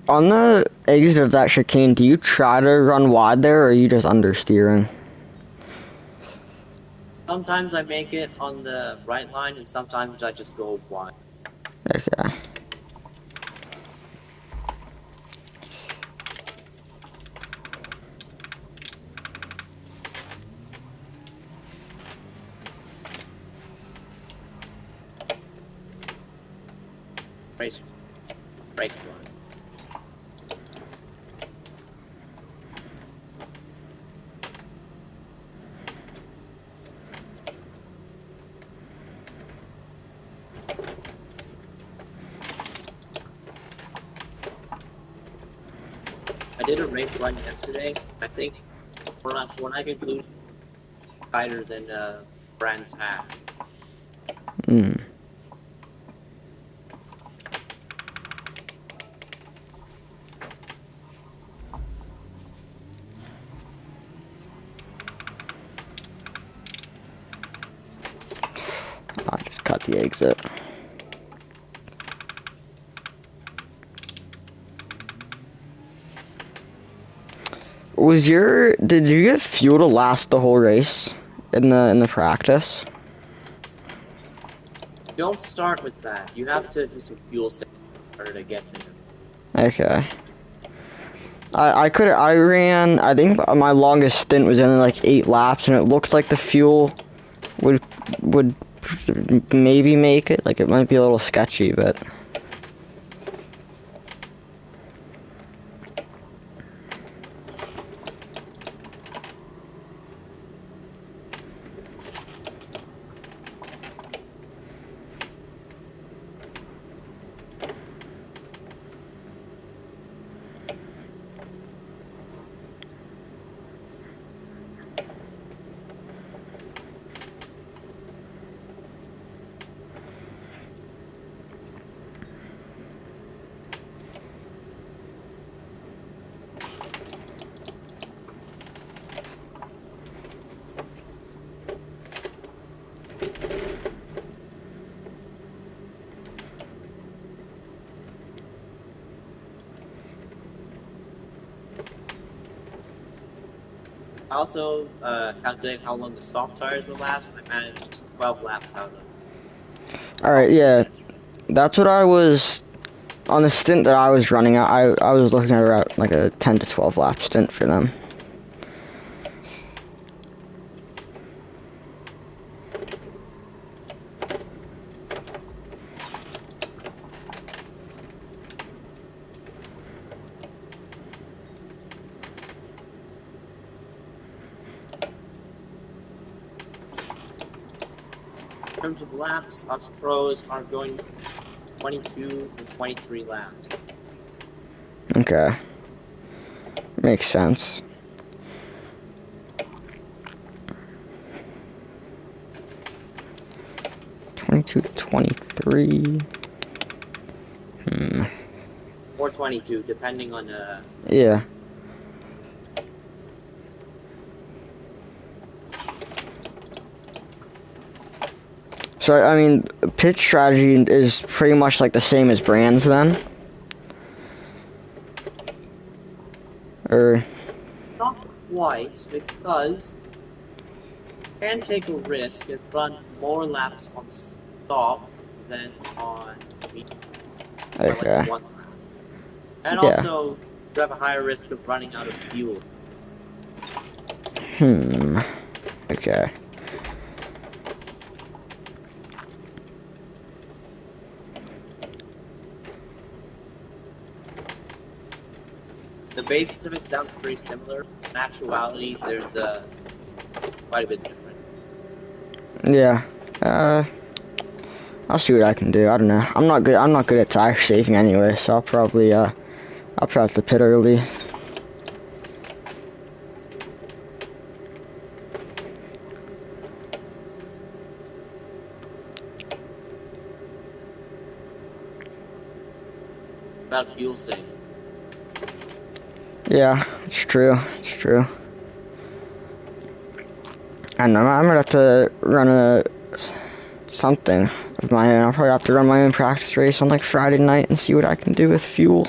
On the exit of that chicane, do you try to run wide there, or are you just understeering? Sometimes I make it on the right line, and sometimes I just go wide. Okay. Race blind. I did a race run yesterday. I think when I concluded tighter than Brand's half. Hmm. I just cut the exit. Did you get fuel to last the whole race in the practice? Don't start with that. You have to do some fuel saving in order to get there. Okay. I ran, I think my longest stint was only like 8 laps, and it looked like the fuel would maybe make it. Like, it might be a little sketchy, but... I also calculated how long the soft tires would last. I managed 12 laps out of them. Alright, yeah. That's what I was... On the stint that I was running, I was looking at about like a 10 to 12 lap stint for them. In terms of laps, us pros are going 22 and 23 laps. Okay. Makes sense. '22 to '23. Or 22, depending on Yeah. So, I mean, pitch strategy is pretty much like the same as brands then? Or... not quite, because you can take a risk and run more laps on soft than on medium, or like Okay. one lap. And Yeah. also, you have a higher risk of running out of fuel. Okay. The basis of it sounds pretty similar. In actuality, there's quite a bit different. Yeah. I'll see what I can do. I don't know. I'm not good at tire saving anyway, so I'll probably have to pit early. About fuel saving. Yeah, it's true. It's true. I don't know. I'm gonna have to run something of my own. I'll probably have to run my own practice race on like Friday night and see what I can do with fuel.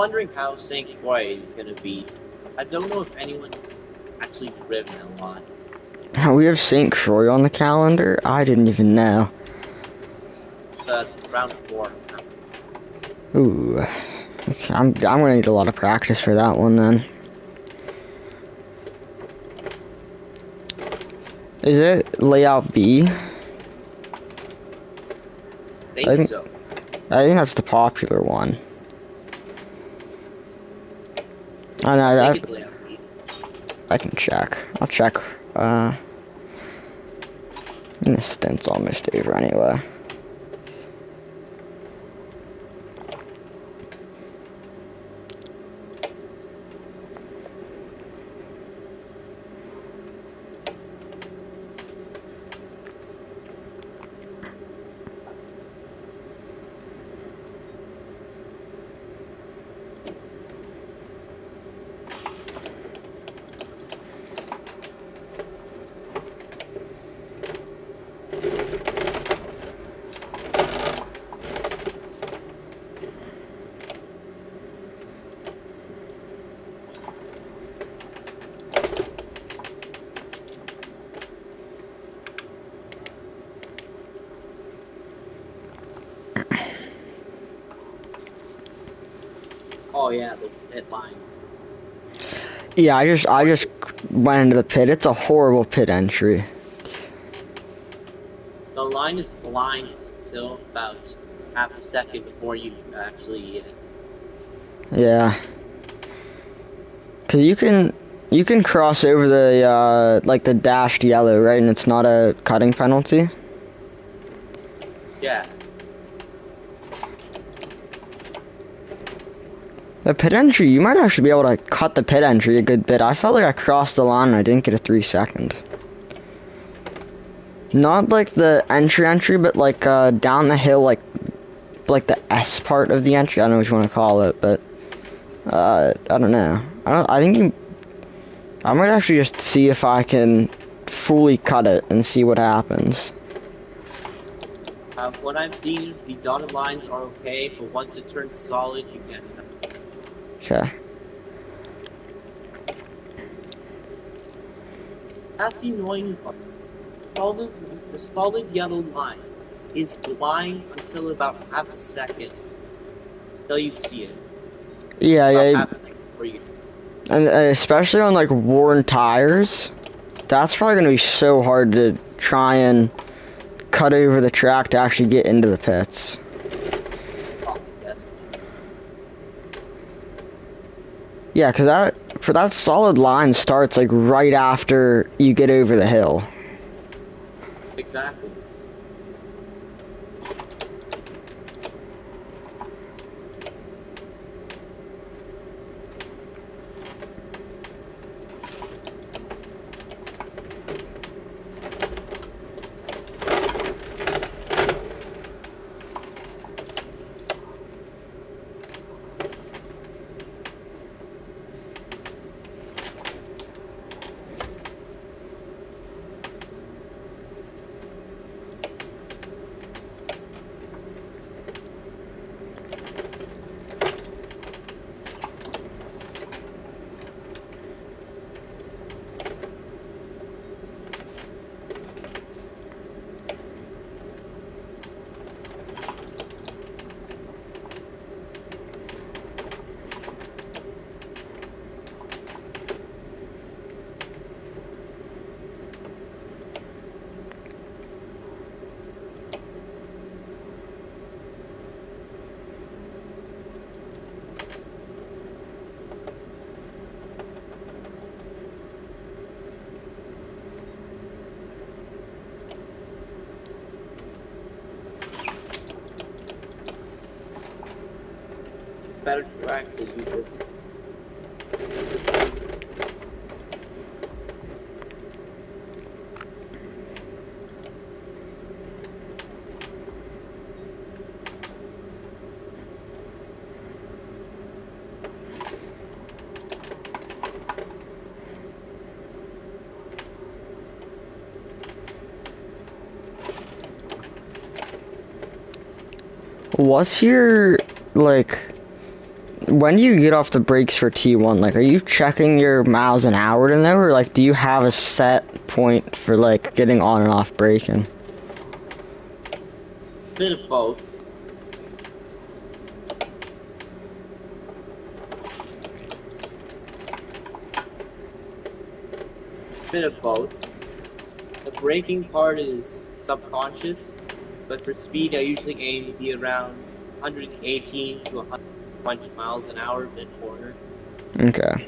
wondering how St. Croix is going to be. I don't know if anyone actually driven a lot. We have St. Croix on the calendar? I didn't even know. It's round 4. Ooh. Okay, I'm gonna need a lot of practice for that one then. Is it layout B? I think so. I think that's the popular one. I know, I think it's layout B. I can check. I'll check. The stint's almost over anyway. Oh yeah, the pit lines. Yeah, I just went into the pit. It's a horrible pit entry. The line is blind until about half a second before you actually. Yeah. Cause you can cross over the like the dashed yellow, right? And it's not a cutting penalty. Yeah. The pit entry, you might actually be able to cut the pit entry a good bit. I felt like I crossed the line and I didn't get a 3-second. Not like the entry, but like down the hill, like the S part of the entry. I don't know what you want to call it, but I don't know. I might actually just see if I can fully cut it and see what happens. What I've seen, the dotted lines are okay, but once it turns solid, you can. Okay. That's the annoying part. The solid yellow line is blind until about half a second until you see it. Yeah, About yeah. half a second before you. And especially on like worn tires, that's probably gonna be so hard to try and cut over the track to actually get into the pits. Oh, yes. Yeah, cause that solid line starts like right after you get over the hill. Exactly. Better track to use this. What's your like When do you get off the brakes for T1? Like, are you checking your miles an hour to know, or like, do you have a set point for like getting on and off braking? Bit of both. Bit of both. The braking part is subconscious, but for speed, I usually aim to be around 118 to 120 miles an hour mid corner. Okay.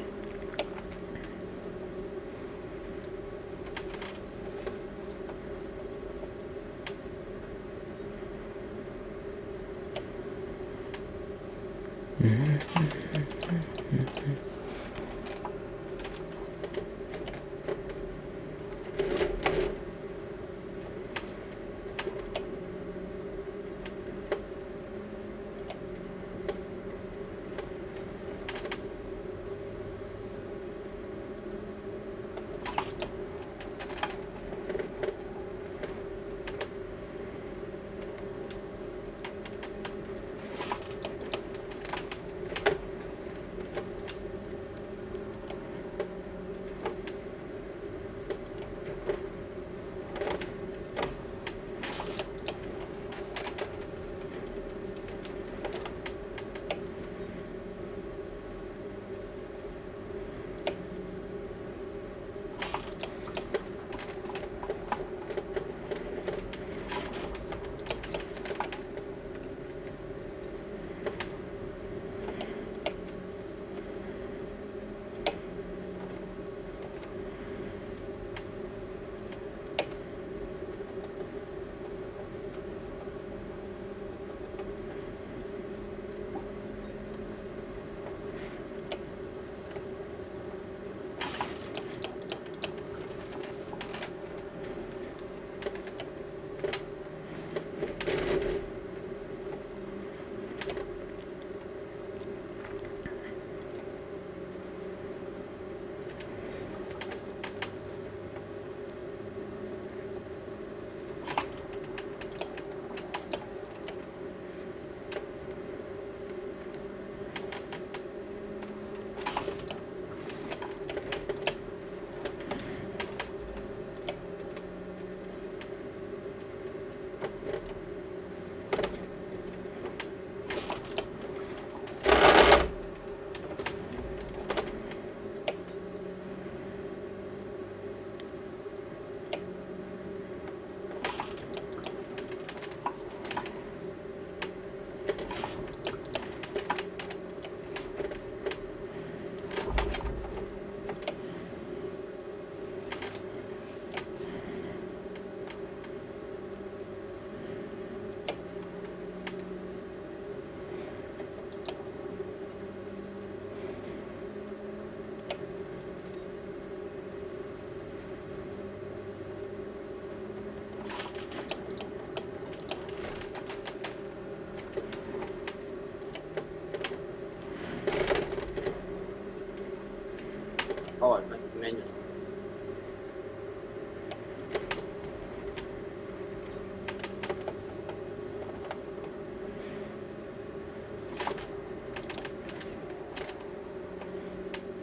Oh, I meant to menus.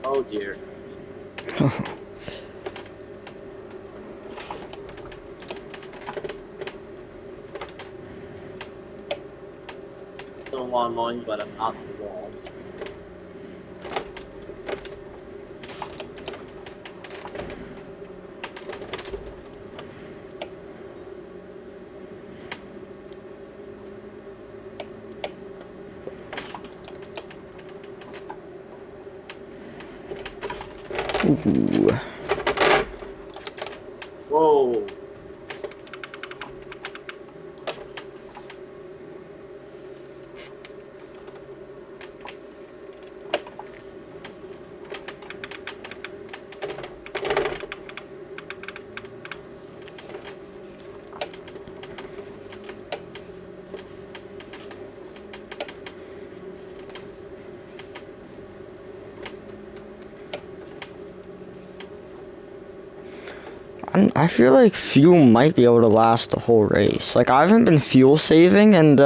Oh dear. Still long mowing, but I'm out the walls. Ooh. Whoa. I feel like fuel might be able to last the whole race. Like, I haven't been fuel saving, and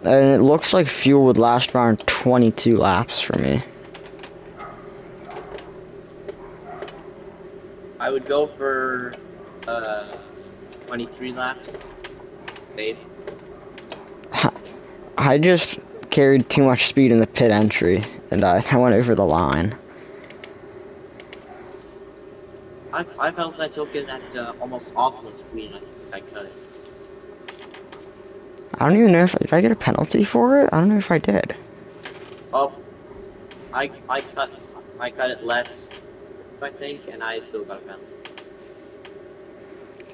And it looks like fuel would last around 22 laps for me. I would go for 23 laps. Babe. I just carried too much speed in the pit entry, and I went over the line. I felt I took it at almost optimal speed. I cut it. I don't even know if did I get a penalty for it. I don't know if I did. Oh, I cut it less, I think, and I still got a penalty.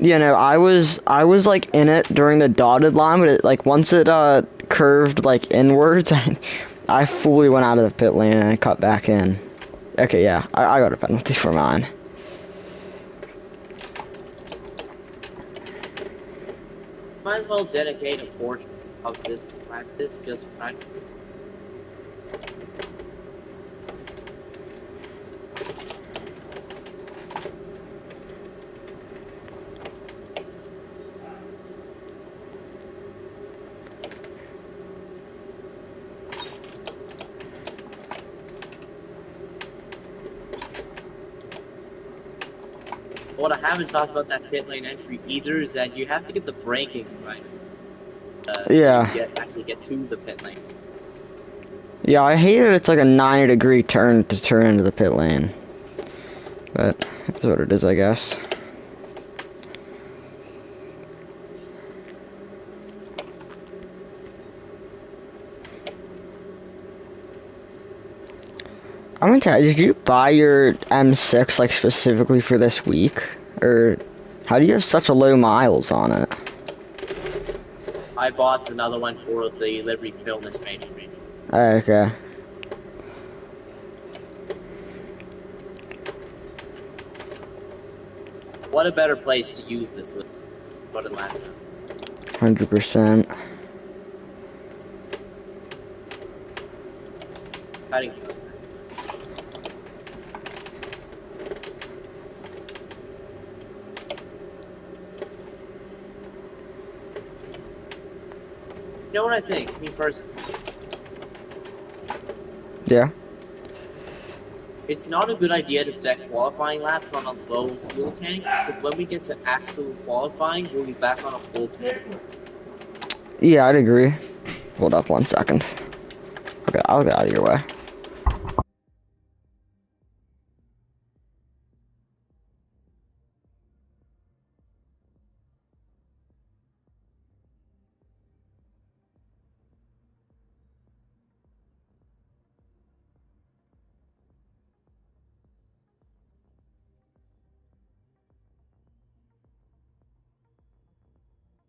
Yeah, no, I was like in it during the dotted line, but it, like once it curved like inwards, I fully went out of the pit lane and I cut back in. Okay, yeah, I got a penalty for mine. Might as well dedicate a portion of this practice just practice. What I haven't talked about that pit lane entry either is that you have to get the braking right. Yeah. Actually get to the pit lane. Yeah, I hate it. It's like a 90-degree turn to turn into the pit lane. But that's what it is, I guess. I'm gonna tell you, did you buy your M6 like specifically for this week? Or how do you have such a low miles on it? I bought another one for the livery film this made for me. Oh, okay. What a better place to use this but Atlanta. 100%. Cutting. You know what I think? Me personally, Yeah. it's not a good idea to set qualifying laps on a low fuel tank, because when we get to actual qualifying, we'll be back on a full tank. Yeah, I'd agree. Hold up 1 second. Okay, I'll get out of your way.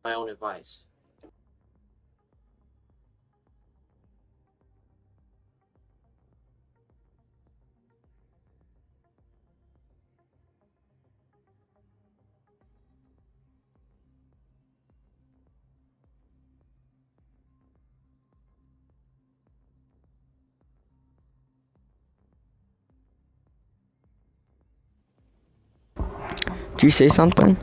My own advice. Did you say something?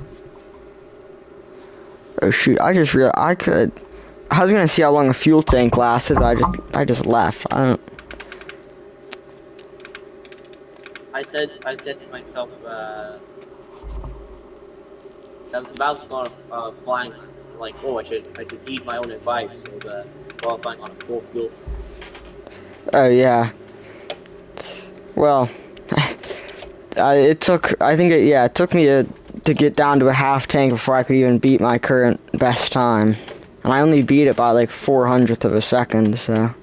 Oh shoot, I just realized I was gonna see how long a fuel tank lasted, but I just left. I don't. I said to myself, I was about to go on flying, like, oh, I should heed my own advice, so the qualifying on a full fuel. Oh yeah. Well, it took. I think it took me to get down to a half tank before I could even beat my current best time, and I only beat it by like 400th of a second. So.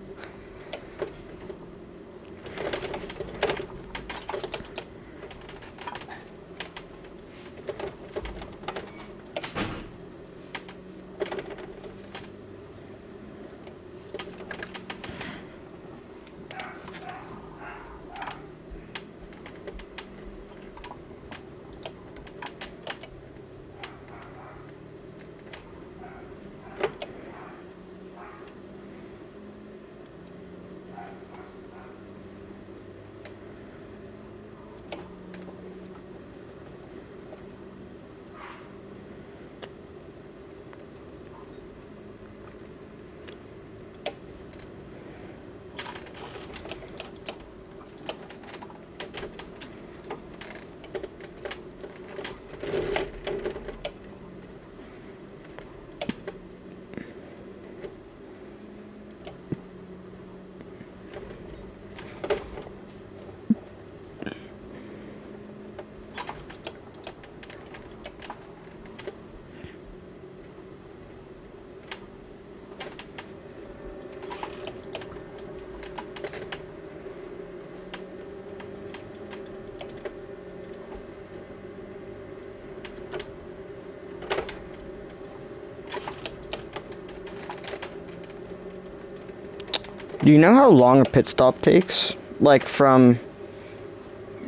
Do you know how long a pit stop takes? Like from,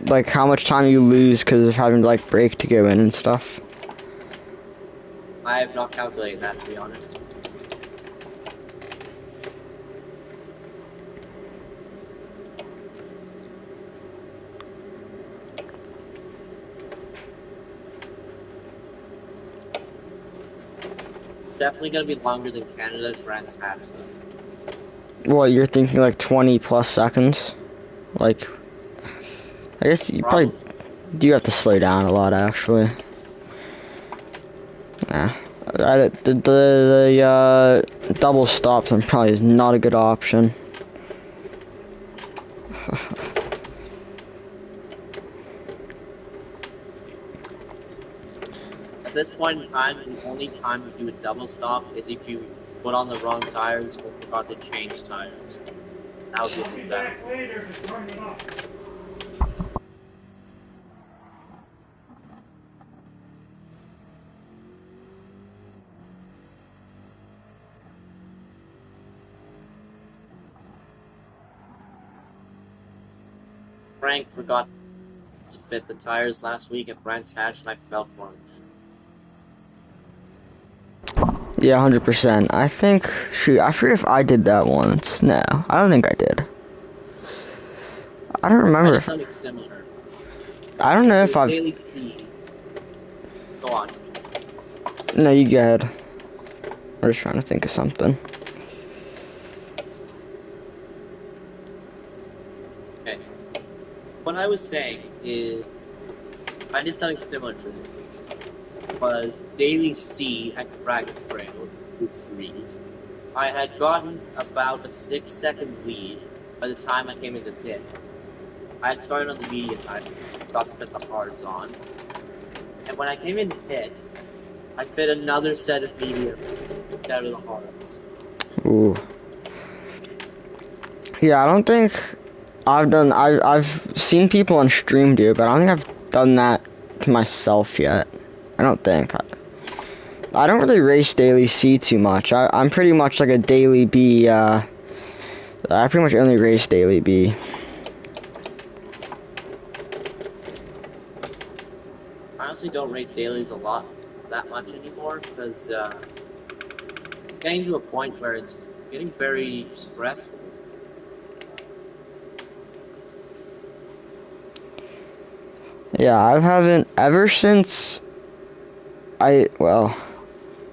like how much time you lose because of having to like brake to go in and stuff? I have not calculated that, to be honest. Definitely gonna be longer than Canada and Brands Hatch, though. What, you're thinking like 20 plus seconds? Like, I guess you probably do have to slow down a lot, actually. Nah. The double stops probably is not a good option. At this point in time, the only time you do a double stop is if you put on the wrong tires or forgot to change tires. That would be a disaster. Frank forgot to fit the tires last week at Brands Hatch, and I felt for him. Yeah, 100%. I think, shoot, I forget if I did that once. No, I don't think I did. I don't remember. I did something similar. I don't know if I've... Daily C. Go on. No, you go ahead. I'm just trying to think of something. Okay. What I was saying is, I did something similar to this. Was Daily C at Dragon Trail, Group 3s. I had gotten about a 6-second lead by the time I came into pit. I had started on the medium, I got to put the hards on. And when I came into pit, I fit another set of mediums instead of the hards. Ooh. Yeah, I don't think I've seen people on stream do it, but I don't think I've done that to myself yet. I don't think. I don't really race Daily C too much. I'm pretty much like a Daily B, I pretty much only race Daily B. I honestly don't race dailies that much anymore, because getting to a point where it's getting very stressful. Yeah, I haven't ever since I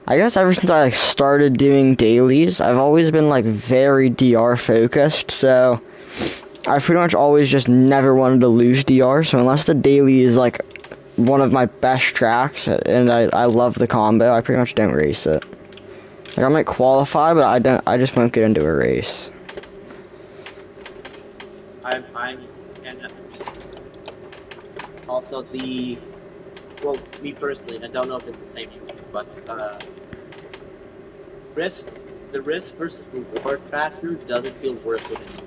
guess ever since I like started doing dailies, I've always been like very DR focused, so I've pretty much always just never wanted to lose DR, so unless the daily is like one of my best tracks and I love the combo, I pretty much don't race it. Like I might qualify, but I just won't get into a race. And also well, me personally, I don't know if it's the same for you, but the risk versus reward factor doesn't feel worth it anymore.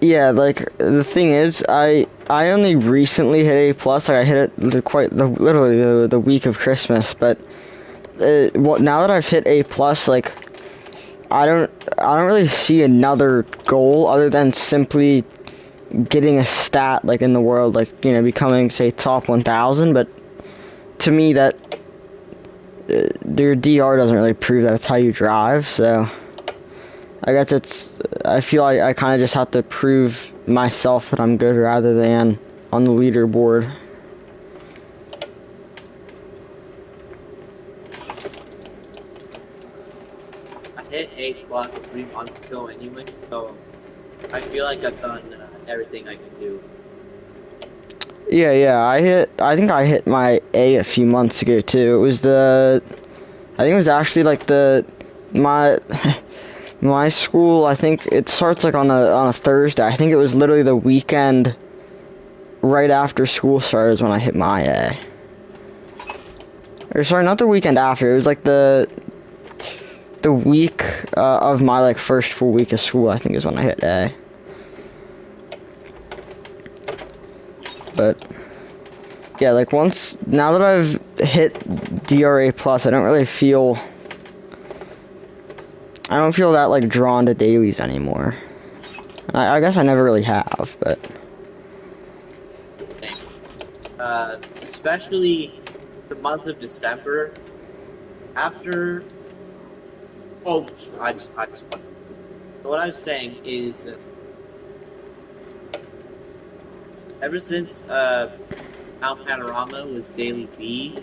Yeah, like the thing is, I only recently hit A+, like I hit it literally the week of Christmas, but now that I've hit A+, like I don't really see another goal other than simply getting a stat like in the world, like, you know, becoming say top 1,000, but to me that your DR doesn't really prove that it's how you drive, so I guess I feel like I kind of just have to prove myself that I'm good rather than on the leaderboard. I hit A+ 3 months ago anyway, so I feel like I've done everything I can do. Yeah, I think I hit my A a few months ago too. It was I think it was actually like my school, I think it starts like on a Thursday. I think it was literally the weekend right after school started when I hit my A. Or sorry, not the weekend after. It was like the week of my like first full week of school, I think is when I hit A. But yeah, like now that I've hit DRA+, I don't really feel I don't feel that like drawn to dailies anymore. I guess I never really have, but Especially the month of December. After, oh, I just. What I was saying is, ever since Mount Panorama was Daily B,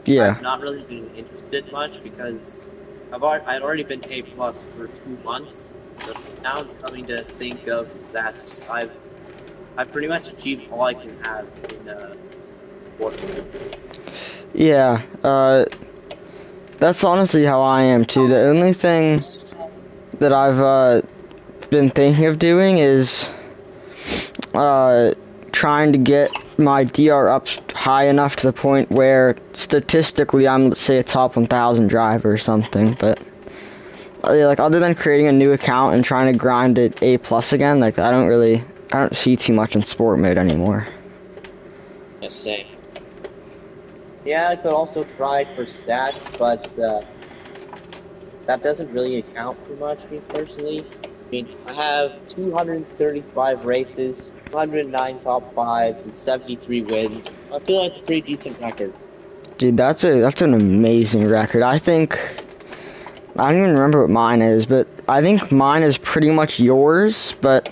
yeah. I've not really been interested much because I'd already been A plus for 2 months. So now I'm coming to think of that I've pretty much achieved all I can have in sport. Yeah, that's honestly how I am too. The only thing that I've been thinking of doing is trying to get my DR up high enough to the point where statistically I'm, let's say, a top 1,000 driver or something. But like, other than creating a new account and trying to grind it A plus again, like I don't see too much in sport mode anymore. Yeah, same. Yeah, I could also try for stats, but that doesn't really account for much, me personally. I mean, I have 235 races, 109 top fives, and 73 wins. I feel like it's a pretty decent record. Dude, that's an amazing record. I don't even remember what mine is, but I think mine is pretty much yours, but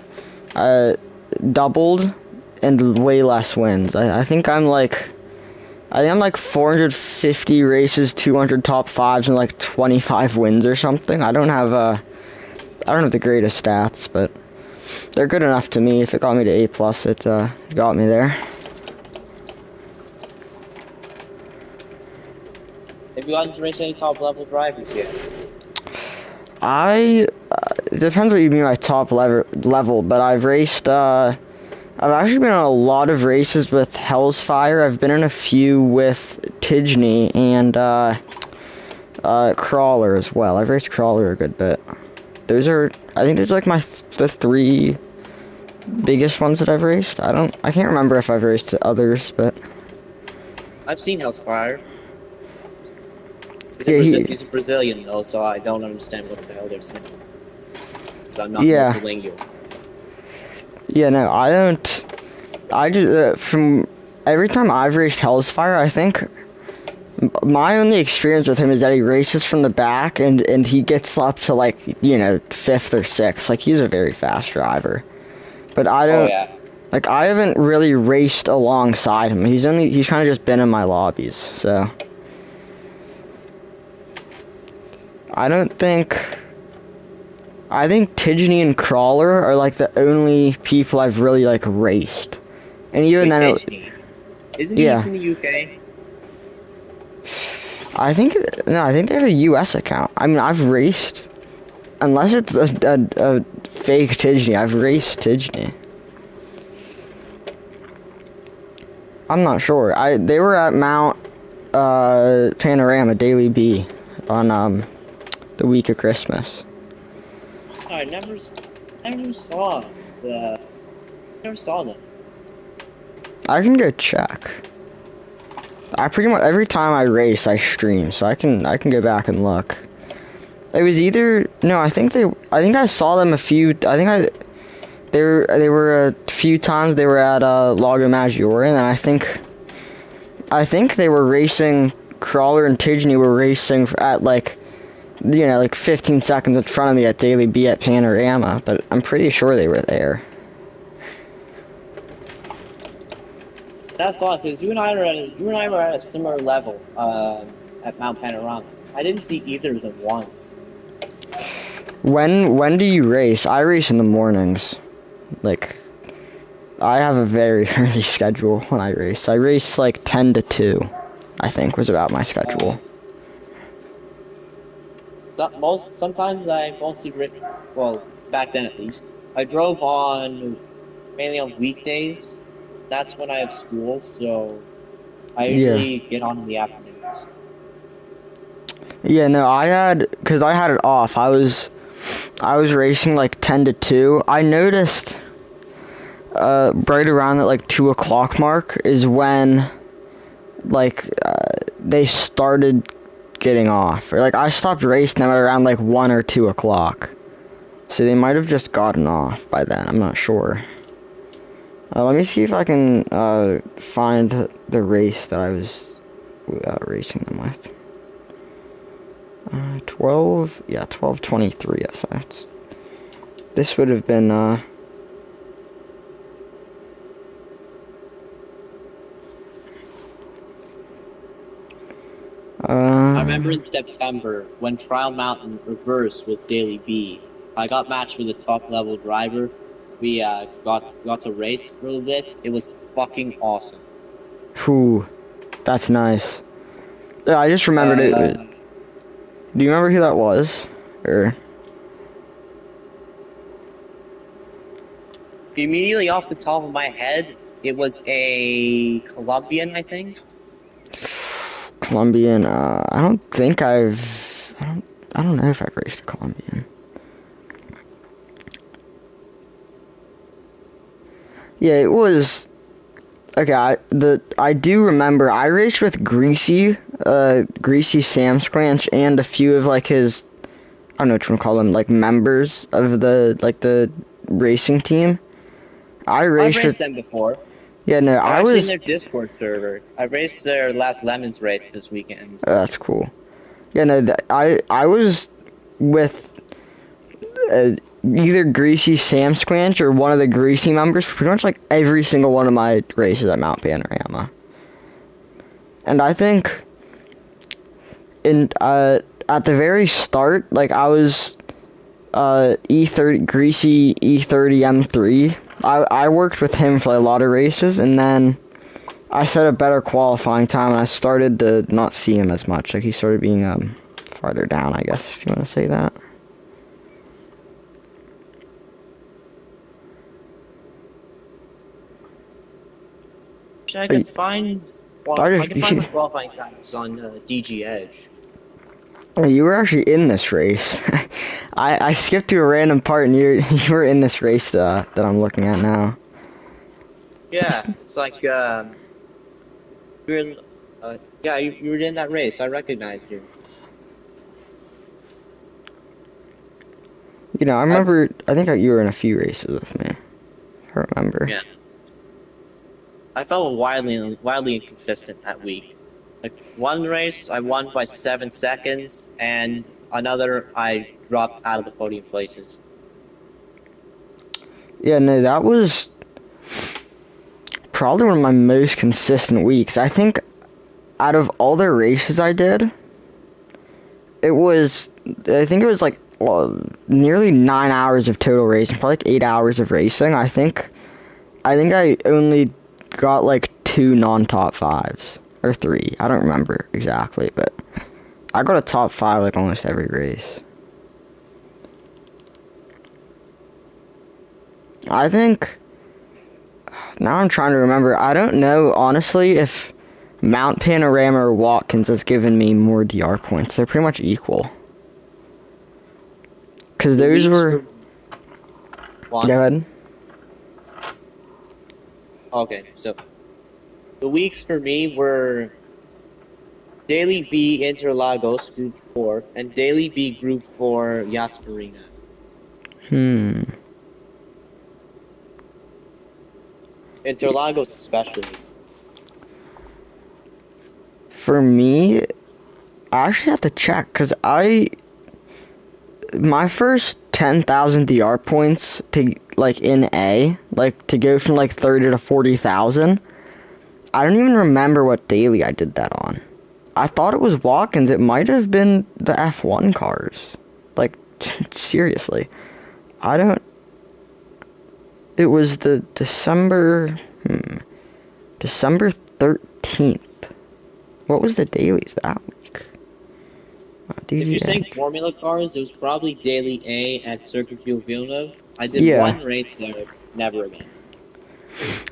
doubled and way less wins. I think I'm like 450 races, 200 top fives, and like 25 wins or something. I don't have the greatest stats, but they're good enough to me. If it got me to A plus, it got me there. Have you gotten to race any top level drivers yet? It depends what you mean by top level, but I've raced, I've actually been on a lot of races with Hell's Fire. I've been in a few with Tidney and, Crawler as well. I've raced Crawler a good bit. I think those are like the 3 biggest ones that I've raced. I can't remember if I've raced others, but I've seen Hellfire. He's a Brazilian though, so I don't understand what the hell they're saying. 'Cause I'm not multilingual. Yeah, no, I don't. I just from every time I've raced Hell's Fire, I think my only experience with him is that he races from the back and he gets up to like 5th or 6th. Like he's a very fast driver, but I don't. Oh, yeah. Like I haven't really raced alongside him. He's kind of just been in my lobbies, so. I think Tidney and Crawler are like the only people I've really like raced. And even then isn't he from the UK? I think they have a US account. I mean, I've raced, unless it's a fake Tidney, I've raced Tidney. I'm not sure. They were at Mount Panorama Daily B on the week of Christmas. I never saw them. I can go check. I pretty much every time I race, I stream, so I can go back and look. It was either I think I saw them a few. They were a few times. They were at Lago Maggiore, and I think they were racing. Crawler and Tidney were racing at like 15 seconds in front of me at Daily B at Panorama, but I'm pretty sure they were there. That's odd, because you and I were at a similar level at Mount Panorama. I didn't see either of them once. When do you race? I race in the mornings. Like, I have a very early schedule when I race. I race like 10 to 2, I think, was about my schedule. Sometimes I mostly back then at least, I drove mainly on weekdays. That's when I have school, so I usually get on in the afternoons. Yeah, no, because I had it off. I was racing like 10 to 2. I noticed right around that like 2 o'clock mark is when they started getting off. Or, like, I stopped racing them at around, like, 1 or 2 o'clock. So they might have just gotten off by then. I'm not sure. Let me see if I can find the race that I was racing them with. 12, yeah, 12:23. Yes, that's. This would have been. I remember in September when Trial Mountain Reverse was Daily B. I got matched with a top level driver. We got to race a little bit. It was fucking awesome. Whew, that's nice. Yeah, I just remembered it. Uh, Do you remember who that was? Or Immediately off the top of my head, it was a Colombian, I think. Colombian? I don't think I've. I don't know if I've raced a Colombian. Yeah, it was. Okay, I do remember I raced with Greasy Sam Scranch and a few of like his, I don't know what you want to call them, like members of the racing team. I've Raced raced with, them before. yeah, no, I'm I actually in was, their Discord server. I raced their last Lemons race this weekend. that's cool. Yeah, no, I was with either Greasy Sam Scranch or one of the Greasy members for pretty much like every single one of my races at Mount Panorama. And I think in at the very start, like I was E30 Greasy E30 M3. I worked with him for a lot of races, and then I set a better qualifying time, and I started to not see him as much. Like he started being farther down, I guess, if you want to say that. I can find. Well, I can find my qualifying times on DG Edge. You were actually in this race. I skipped to a random part, and you were in this race that I'm looking at now. Yeah, it's like you're in. Yeah, you were in that race. I recognized you. You know, I remember. I think you were in a few races with me. I remember. Yeah. I felt wildly inconsistent that week. Like one race, I won by 7 seconds, and another, I dropped out of the podium places. Yeah, no, that was probably one of my most consistent weeks. I think out of all the races I did, I think it was like nearly 9 hours of total racing, probably like 8 hours of racing. I think I only got like 2 non-top 5s or 3. I don't remember exactly, but I got a top 5 like almost every race. I think now I'm trying to remember. I don't know honestly if Mount Panorama or Watkins has given me more DR points. They're pretty much equal. Because those were. Go ahead. Okay, so the weeks for me were Daily B Interlagos Group 4 and Daily B Group 4 Yas Marina. Interlagos especially. For me, I actually have to check because my first 10,000 DR points to like in A, like to go from like 30 to 40,000. I don't even remember what daily I did that on. I thought it was Watkins. It might have been the F1 cars. Like seriously, I don't. It was the December 13th. What was the dailies that week? If you're saying Formula cars, it was probably Daily A at Circuit Gilles Villeneuve. I did Yeah. one race there, never again.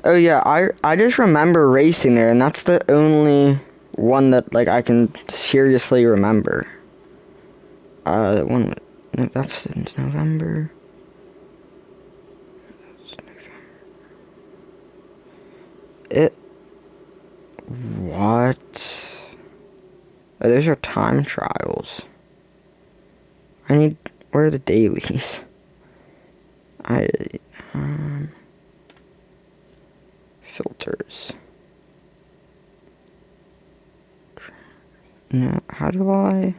Oh yeah, I just remember racing there, and that's the only one that like I can seriously remember. That one, no, that's in November. It what? Oh, those are time trials. Where are the dailies? Filters. No, how do I?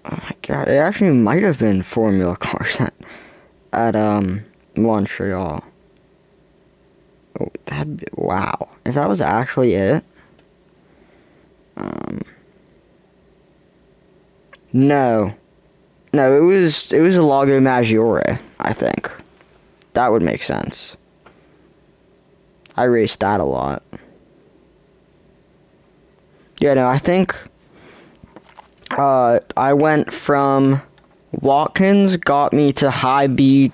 Oh my god, it actually might have been Formula Cars at Montreal. Oh, wow. If that was actually it. No. No, it was a Lago Maggiore, I think. That would make sense. I raced that a lot. Yeah, no, I think I went from Watkins got me to high B.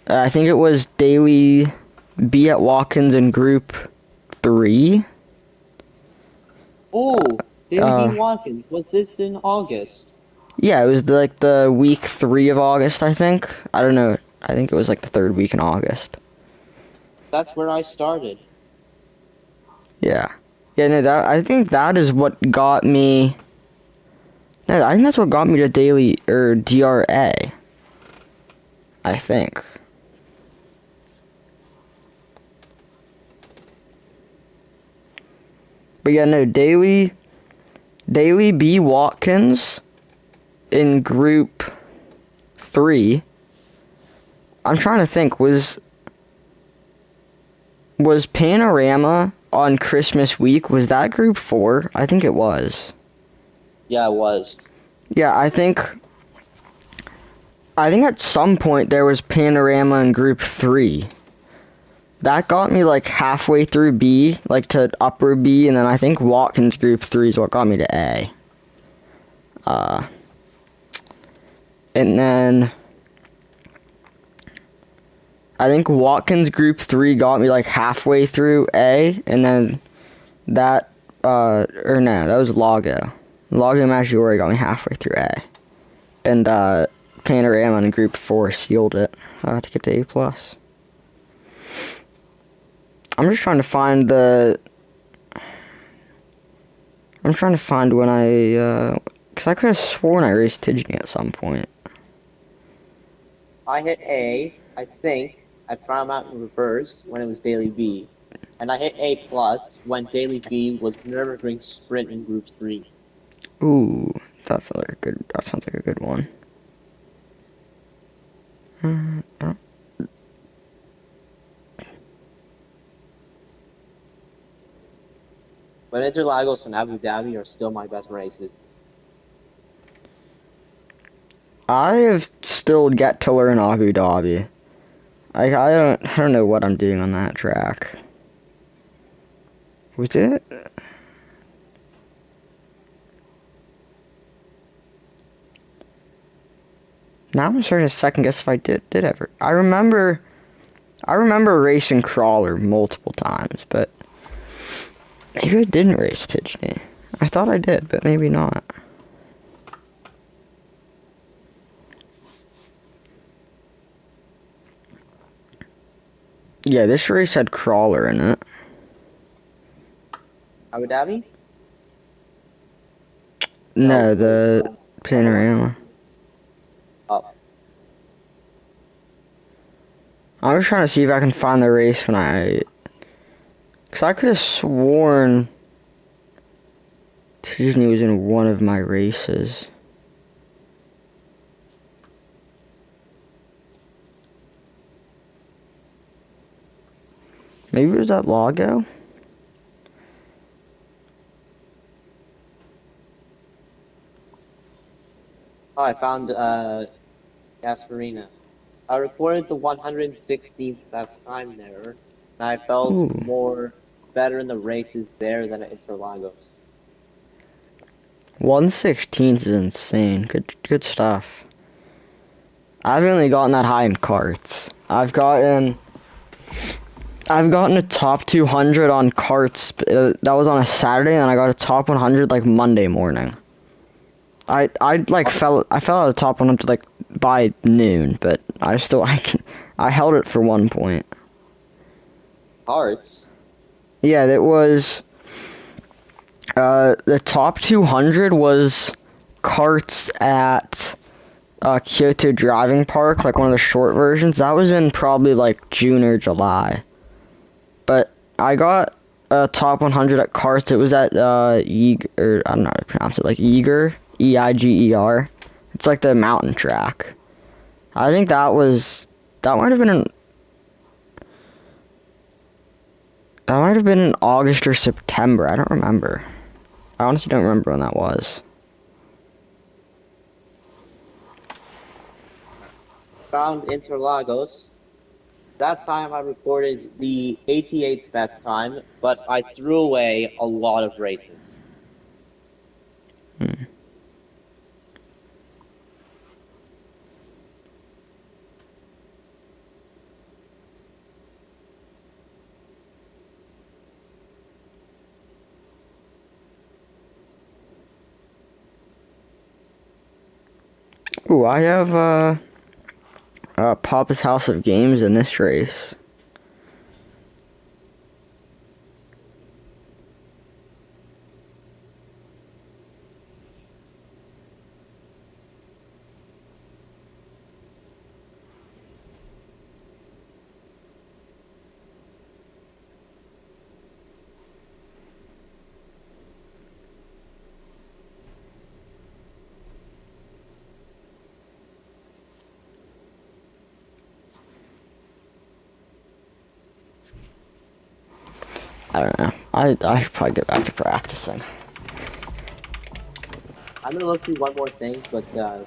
I think it was daily B at Watkins in group 3. Oh, Daily B. Uh, Watkins. Was this in August? yeah, it was like the week 3 of August, I think. I don't know. I think it was like the 3rd week in August. That's where I started. Yeah. Yeah, no, I think that is what got me. No, I think that's what got me to daily or DRA. I think. But yeah, no, daily B Watkins in group 3. I'm trying to think, was Panorama on Christmas week, was that group 4? I think it was. Yeah, it was. Yeah, I think at some point there was Panorama in group 3. That got me like halfway through B, like to upper B, and then I think Watkins group 3 is what got me to A. And then I think Watkins group 3 got me like halfway through A, and then that, or no, that was Lago. Lago Maggiore got me halfway through A. And, Panorama in group 4 sealed it, to get to A+. I'm just trying to find when because I could have sworn I raced Tidgeny at some point. I hit A, I think, at Trial Mountain Reverse when it was Daily B. And I hit A plus when Daily B was Nürburgring Sprint in Group 3. Ooh, that sounds like a good one. But Interlagos and Abu Dhabi are still my best races. I have still yet to learn Abu Dhabi. I don't know what I'm doing on that track. Was it? Now I'm starting to second guess if I did ever. I remember racing Crawler multiple times, but maybe I didn't race Tidgeny. I thought I did, but maybe not. Yeah, this race had Crawler in it. Abu Dhabi? No, the Panorama. Oh. I was trying to see if I can find the race because I could have sworn Tidgeny was in one of my races. Maybe it was at Lago? Oh, I found Gasparina. I recorded the 116th best time there, and I felt Ooh. better in the races there than at Interlagos. 116 is insane. Good stuff. I've only gotten that high in carts. I've gotten a top 200 on carts. That was on a Saturday, and I got a top 100 like Monday morning. I like I fell out of the top 100 like by noon, but I held it for 1 point. Hearts. Yeah, that was the top 200 was carts at Kyoto Driving Park, like one of the short versions. That was in probably like June or July. But I got top 100 at carts. It was at or I don't know how to pronounce it, like Eiger, Eiger. It's like the mountain track. I think that might have been in August or September. I don't remember. I honestly don't remember when that was. Found Interlagos. That time I recorded the 88th best time, but I threw away a lot of races. Ooh, I have Papa's House of Games in this race. I don't know. I should probably get back to practicing. I'm gonna look through one more thing, but I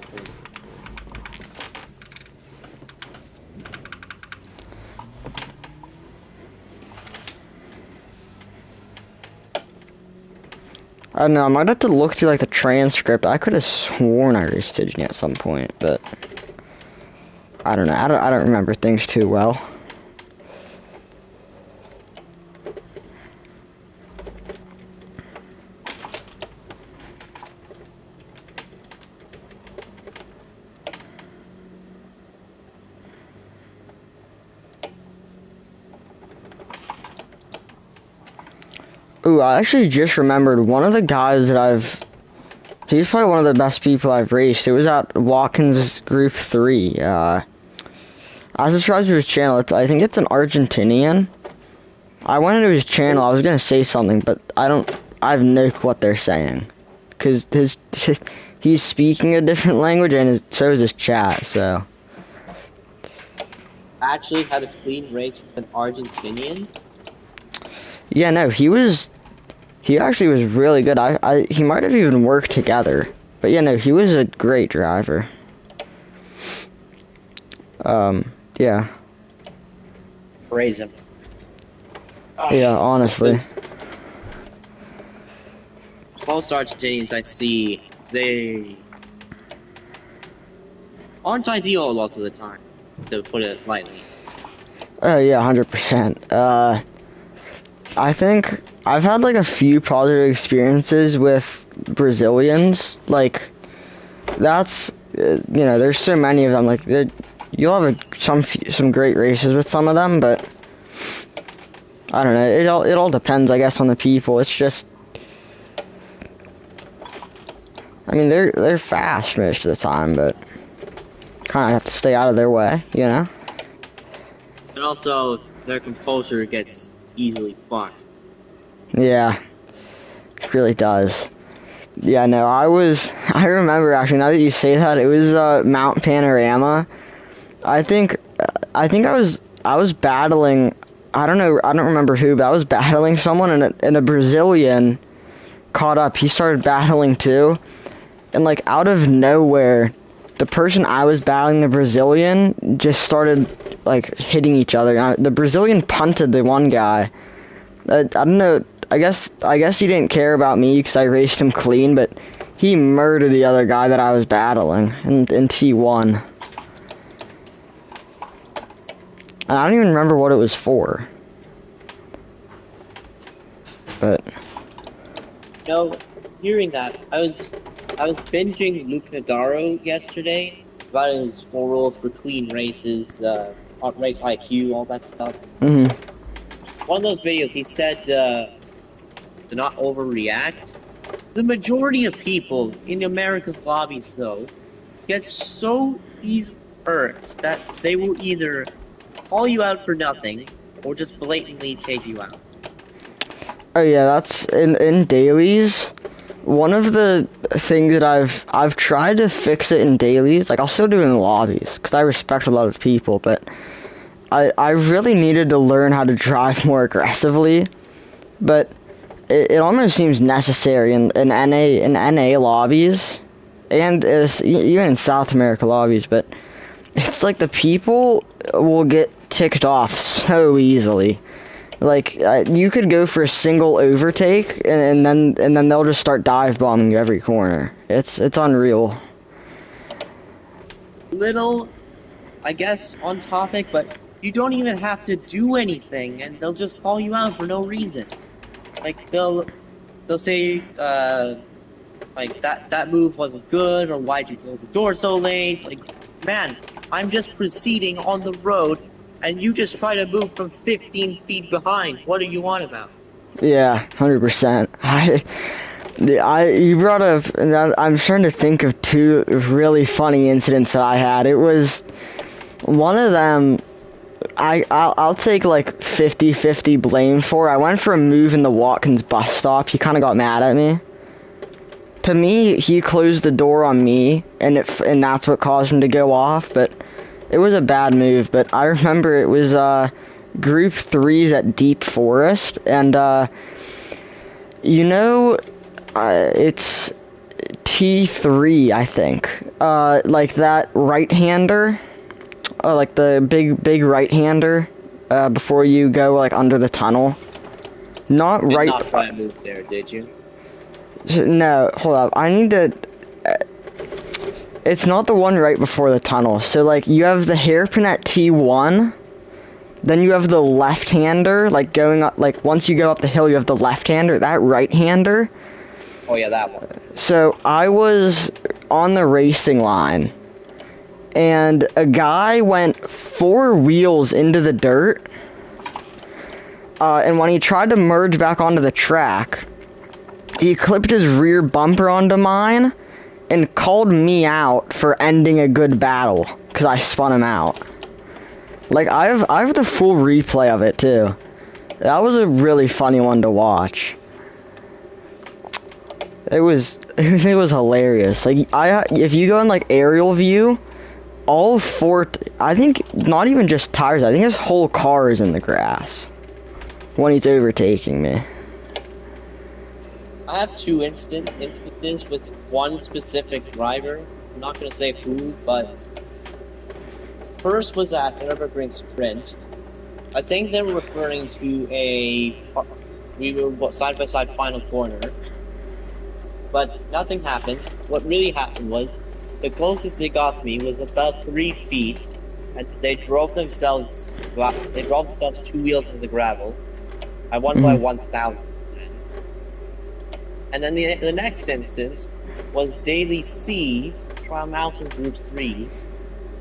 don't know. I might have to look through like the transcript. I could have sworn I raced Disney at some point, but I don't know. I don't remember things too well. Ooh, I actually just remembered one of the guys that he's probably one of the best people I've raced. It was at Watkins Group 3. I subscribed to his channel. I think it's an Argentinian. I went into his channel. I was gonna say something, but I have no clue what they're saying. Cause he's speaking a different language, and so is his chat, so. actually had a clean race with an Argentinian. Yeah, no, he actually was really good. He might have even worked together. But yeah, no, he was a great driver. Yeah. Praise him. Yeah, honestly. Most Argentinians I see, they aren't ideal a lot of the time, to put it lightly. Oh, yeah, 100%. I think I've had like a few positive experiences with Brazilians. Like, that's, there's so many of them. Like, you'll have some great races with some of them, but I don't know. It all depends, I guess, on the people. It's just, I mean, they're fast most of the time, but kind of have to stay out of their way, you know? And also, their composure gets easily fucked. Yeah, it really does. Yeah, no, I remember actually, now that you say that, it was Mount Panorama. I think I was battling, I don't know, I don't remember who, but I was battling someone, and a Brazilian caught up. He started battling too, and like out of nowhere, the person I was battling, the Brazilian, just started like hitting each other. The Brazilian punted the one guy. I don't know. I guess he didn't care about me because I raced him clean, but he murdered the other guy that I was battling in T1. And I don't even remember what it was for. But No, hearing that, I was I was binging Luke Nadaro yesterday about his 4 rules for clean races, race IQ, all that stuff. Mm-hmm. One of those videos, he said to not overreact. The majority of people in America's lobbies, though, get so easily irked that they will either call you out for nothing or just blatantly take you out. Oh yeah, that's in dailies. One of the things that I've tried to fix it in dailies, like I'll still do it in lobbies because I respect a lot of people, but I really needed to learn how to drive more aggressively, but it almost seems necessary in NA lobbies, and even in South America lobbies. But it's like the people will get ticked off so easily. Like you could go for a single overtake, and then they'll just start dive bombing you every corner. It's unreal. Little, I guess, on topic, but you don't even have to do anything, and they'll just call you out for no reason. Like they'll say like that move wasn't good, or why'd you close the door so late? Like, man, I'm just proceeding on the road, and you just try to move from 15 feet behind. What are you on about? Yeah, 100%. You brought up, and I'm starting to think of two really funny incidents that I had. It was one of them. I'll take like 50-50 blame for. I went for a move in the Watkins bus stop. He kind of got mad at me. To me, he closed the door on me, and that's what caused him to go off. But it was a bad move. But I remember it was Group 3's at Deep Forest, and it's T3, I think. Like that right-hander, like the big right-hander, before you go like under the tunnel. Not Did right. not try to move there, did you? No, hold up. I need to. It's not the one right before the tunnel. So like you have the hairpin at T1. Then you have the left-hander, like going up, like once you go up the hill, you have the left-hander, that right-hander. Oh yeah, that one. So I was on the racing line, and a guy went 4 wheels into the dirt, and when he tried to merge back onto the track, he clipped his rear bumper onto mine, and called me out for ending a good battle, because I spun him out. Like, I have the full replay of it, too. That was a really funny one to watch. It was hilarious. Like, if you go in, like, aerial view, all 4, I think, not even just tires, I think his whole car is in the grass when he's overtaking me. I have 2 instances with one specific driver. I'm not gonna say who, but first was at Evergreen Sprint. I think they were referring to we were side-by-side final corner, but nothing happened. What really happened was, the closest they got to me was about 3 feet, and they drove themselves 2 wheels into the gravel. I won by 1,000. And then the next instance was Daily C, Trial Mountain Group 3s.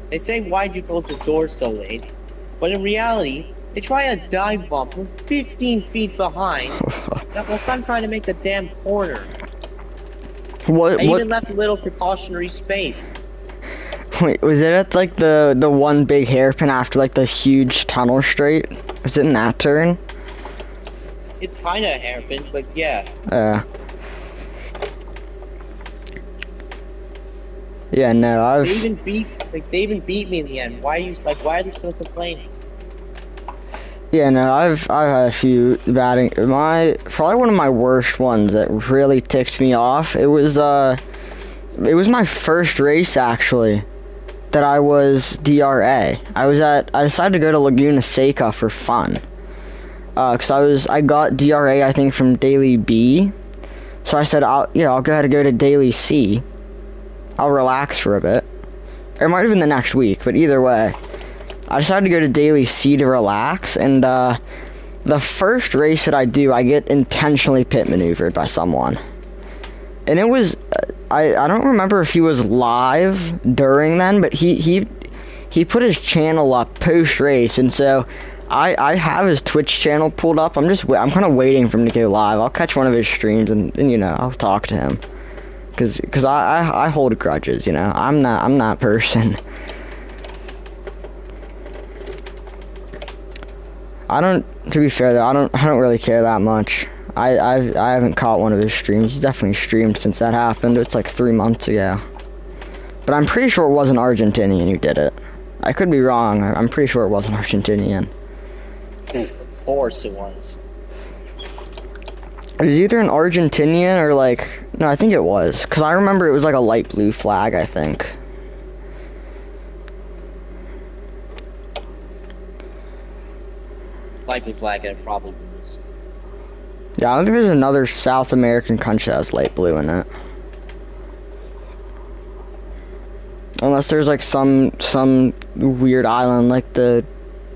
They say, why'd you close the door so late? But in reality, they try a dive bomb from 15 feet behind, whilst I'm trying to make the damn corner. I even left a little precautionary space. Wait, was it at like the one big hairpin after like the huge tunnel straight? Was it in that turn? It's kinda a hairpin, but yeah. Yeah, no, They even beat me in the end. Why are they still complaining? Yeah, no, I've had a few probably one of my worst ones that really ticked me off. It was my first race actually that I was DRA. I decided to go to Laguna Seca for fun. Cause I got DRA I think from Daily B. So I said I'll go ahead and go to Daily C. I'll relax for a bit. Or it might have been the next week, but either way. I decided to go to Daily C to relax, and the first race that I do, I get intentionally pit maneuvered by someone. And it was I don't remember if he was live during then, but he put his channel up post race, and so I have his Twitch channel pulled up. I'm kind of waiting for him to go live. I'll catch one of his streams and you know, I'll talk to him, cause I hold grudges, you know. I'm that person. To be fair though, I don't really care that much. I haven't caught one of his streams. He's definitely streamed since that happened. It's like 3 months ago. But I'm pretty sure it was an Argentinian who did it. I could be wrong. I'm pretty sure it was an Argentinian. Of course it was. It was either an Argentinian or like... No, I think it was. Because I remember it was like a light blue flag, I think. Light blue flag, it probably was. Yeah, I don't think there's another South American country that has light blue in it. Unless there's like some weird island like the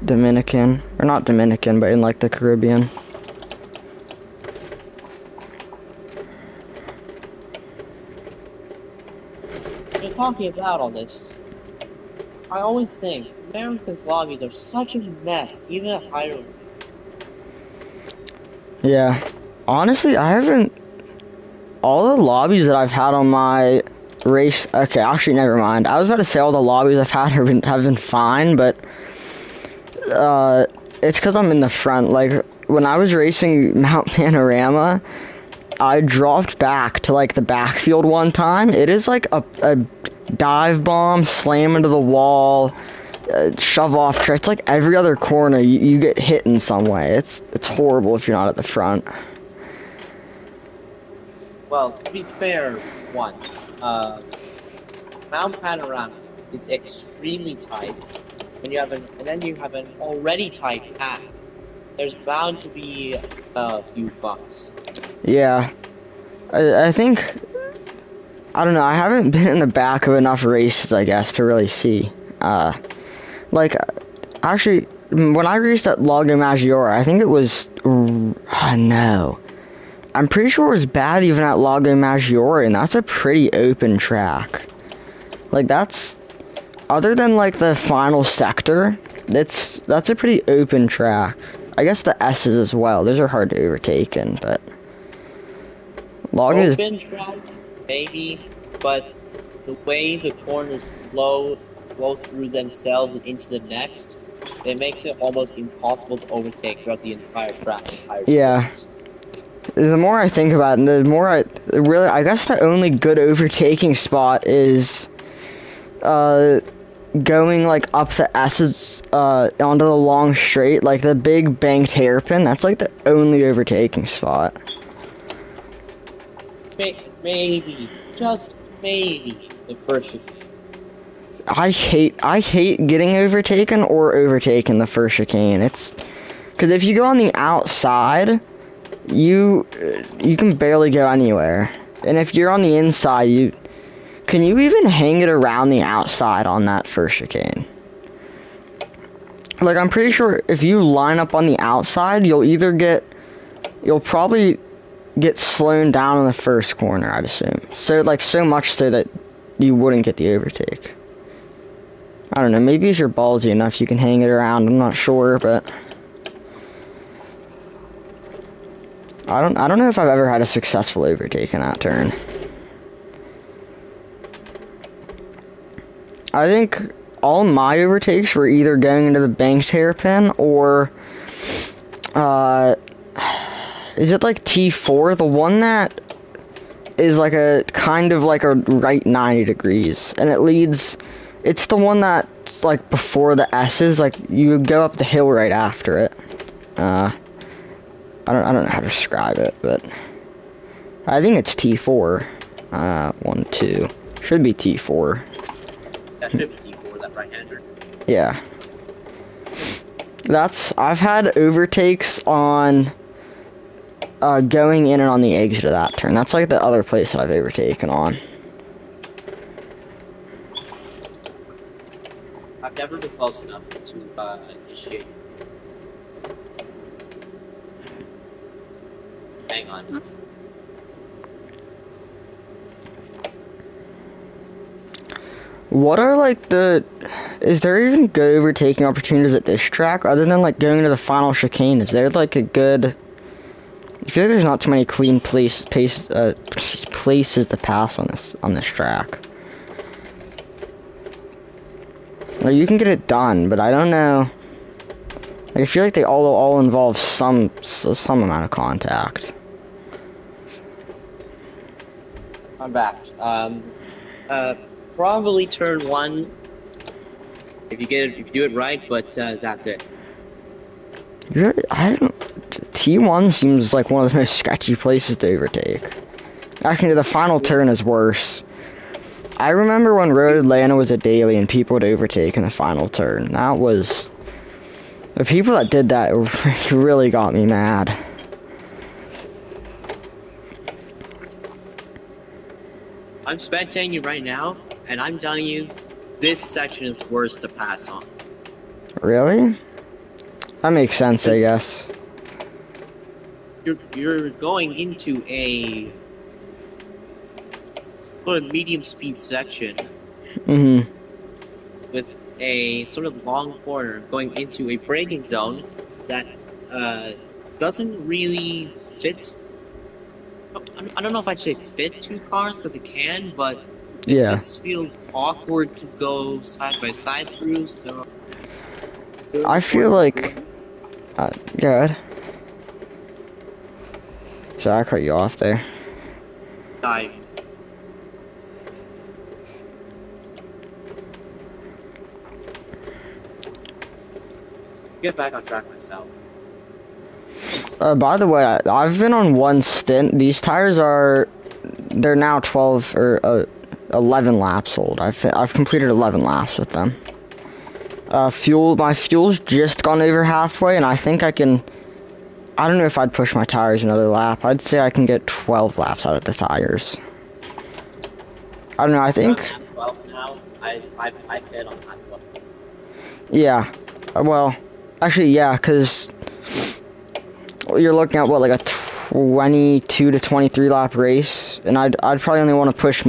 Dominican, or not Dominican, but in like the Caribbean. You're talking about all this. I always think America's lobbies are such a mess, even at higher levels. Yeah. Honestly, I haven't... All the lobbies that I've had on my race... Okay, actually, never mind. I was about to say all the lobbies I've had have been fine, but... it's because I'm in the front. Like, when I was racing Mount Panorama, I dropped back to, like, the backfield one time. It is, like, a dive bomb, slam into the wall, shove off track. It's like every other corner you get hit in some way. It's horrible if you're not at the front. Well, to be fair, once Mount Panorama is extremely tight. When you have and then you have an already tight path. There's bound to be a few bumps. Yeah, I think, I don't know, I haven't been in the back of enough races, I guess, to really see. Like, actually, when I raced at Lago Maggiore, I think it was, no. I'm pretty sure it was bad even at Lago Maggiore, and that's a pretty open track. Like, that's, other than, like, the final sector, that's a pretty open track. I guess the S's as well, those are hard to overtake in, but... Lago Open track, maybe, but the way the corners flows through themselves and into the next, it makes it almost impossible to overtake throughout the entire track. Yeah. The more I think about it, the more I guess the only good overtaking spot is going like up the S's onto the long straight, like the big banked hairpin. That's like the only overtaking spot. Maybe, just maybe, the first chicane. I hate getting overtaken or overtaken the first chicane. It's because if you go on the outside, you can barely go anywhere, and if you're on the inside, can you even hang it around the outside on that first chicane? Like, I'm pretty sure if you line up on the outside, you'll probably get slowed down in the first corner, I'd assume. So, like, so much so that you wouldn't get the overtake. I don't know, maybe if you're ballsy enough, you can hang it around, I'm not sure, but... I don't know if I've ever had a successful overtake in that turn. I think all my overtakes were either going into the banked hairpin or, is it like T4? The one that is like a kind of like a right 90 degrees, and it's the one that's like before the S's, like you go up the hill right after it. I don't know how to describe it, but I think it's T4. 1, 2, should be T4. That should be T4, that right-hander. Yeah. I've had overtakes on going in and on the exit of that turn. That's like the other place that I've overtaken on. I've never been close enough to initiate. Hang on. What are like is there even good overtaking opportunities at this track other than like going to the final chicane? Is there like a good? I feel like there's not too many clean places to pass on this track. Like you can get it done, but I don't know. Like, I feel like they all involve some amount of contact. I'm back. Probably turn 1 if you do it right, but that's it. Really, T1 seems like one of the most sketchy places to overtake. Actually, the final turn is worse. I remember when Road Atlanta was a daily and people would overtake in the final turn. That was... The people that did that really got me mad. I'm spectating you right now, and I'm telling you, this section is worse to pass on. Really? That makes sense, I guess. You're going into a sort of medium speed section. Mm-hmm. With a sort of long corner going into a braking zone that doesn't really fit. I don't know if I'd say fit 2 cars because it can, but it just feels awkward to go side by side through. So I feel like, good. So I cut you off there. Get back on track myself. By the way, I've been on one stint. These tires they're now 12 or 11 laps old. I've completed 11 laps with them. My fuel's just gone over halfway, and I think I don't know if I'd push my tires another lap. I'd say I can get 12 laps out of the tires. I don't know, I think... I'm on 12 now. I hit on lap 12. Yeah. Well, actually, yeah, because... You're looking at, what, like a 22 to 23 lap race? And I'd probably only want to push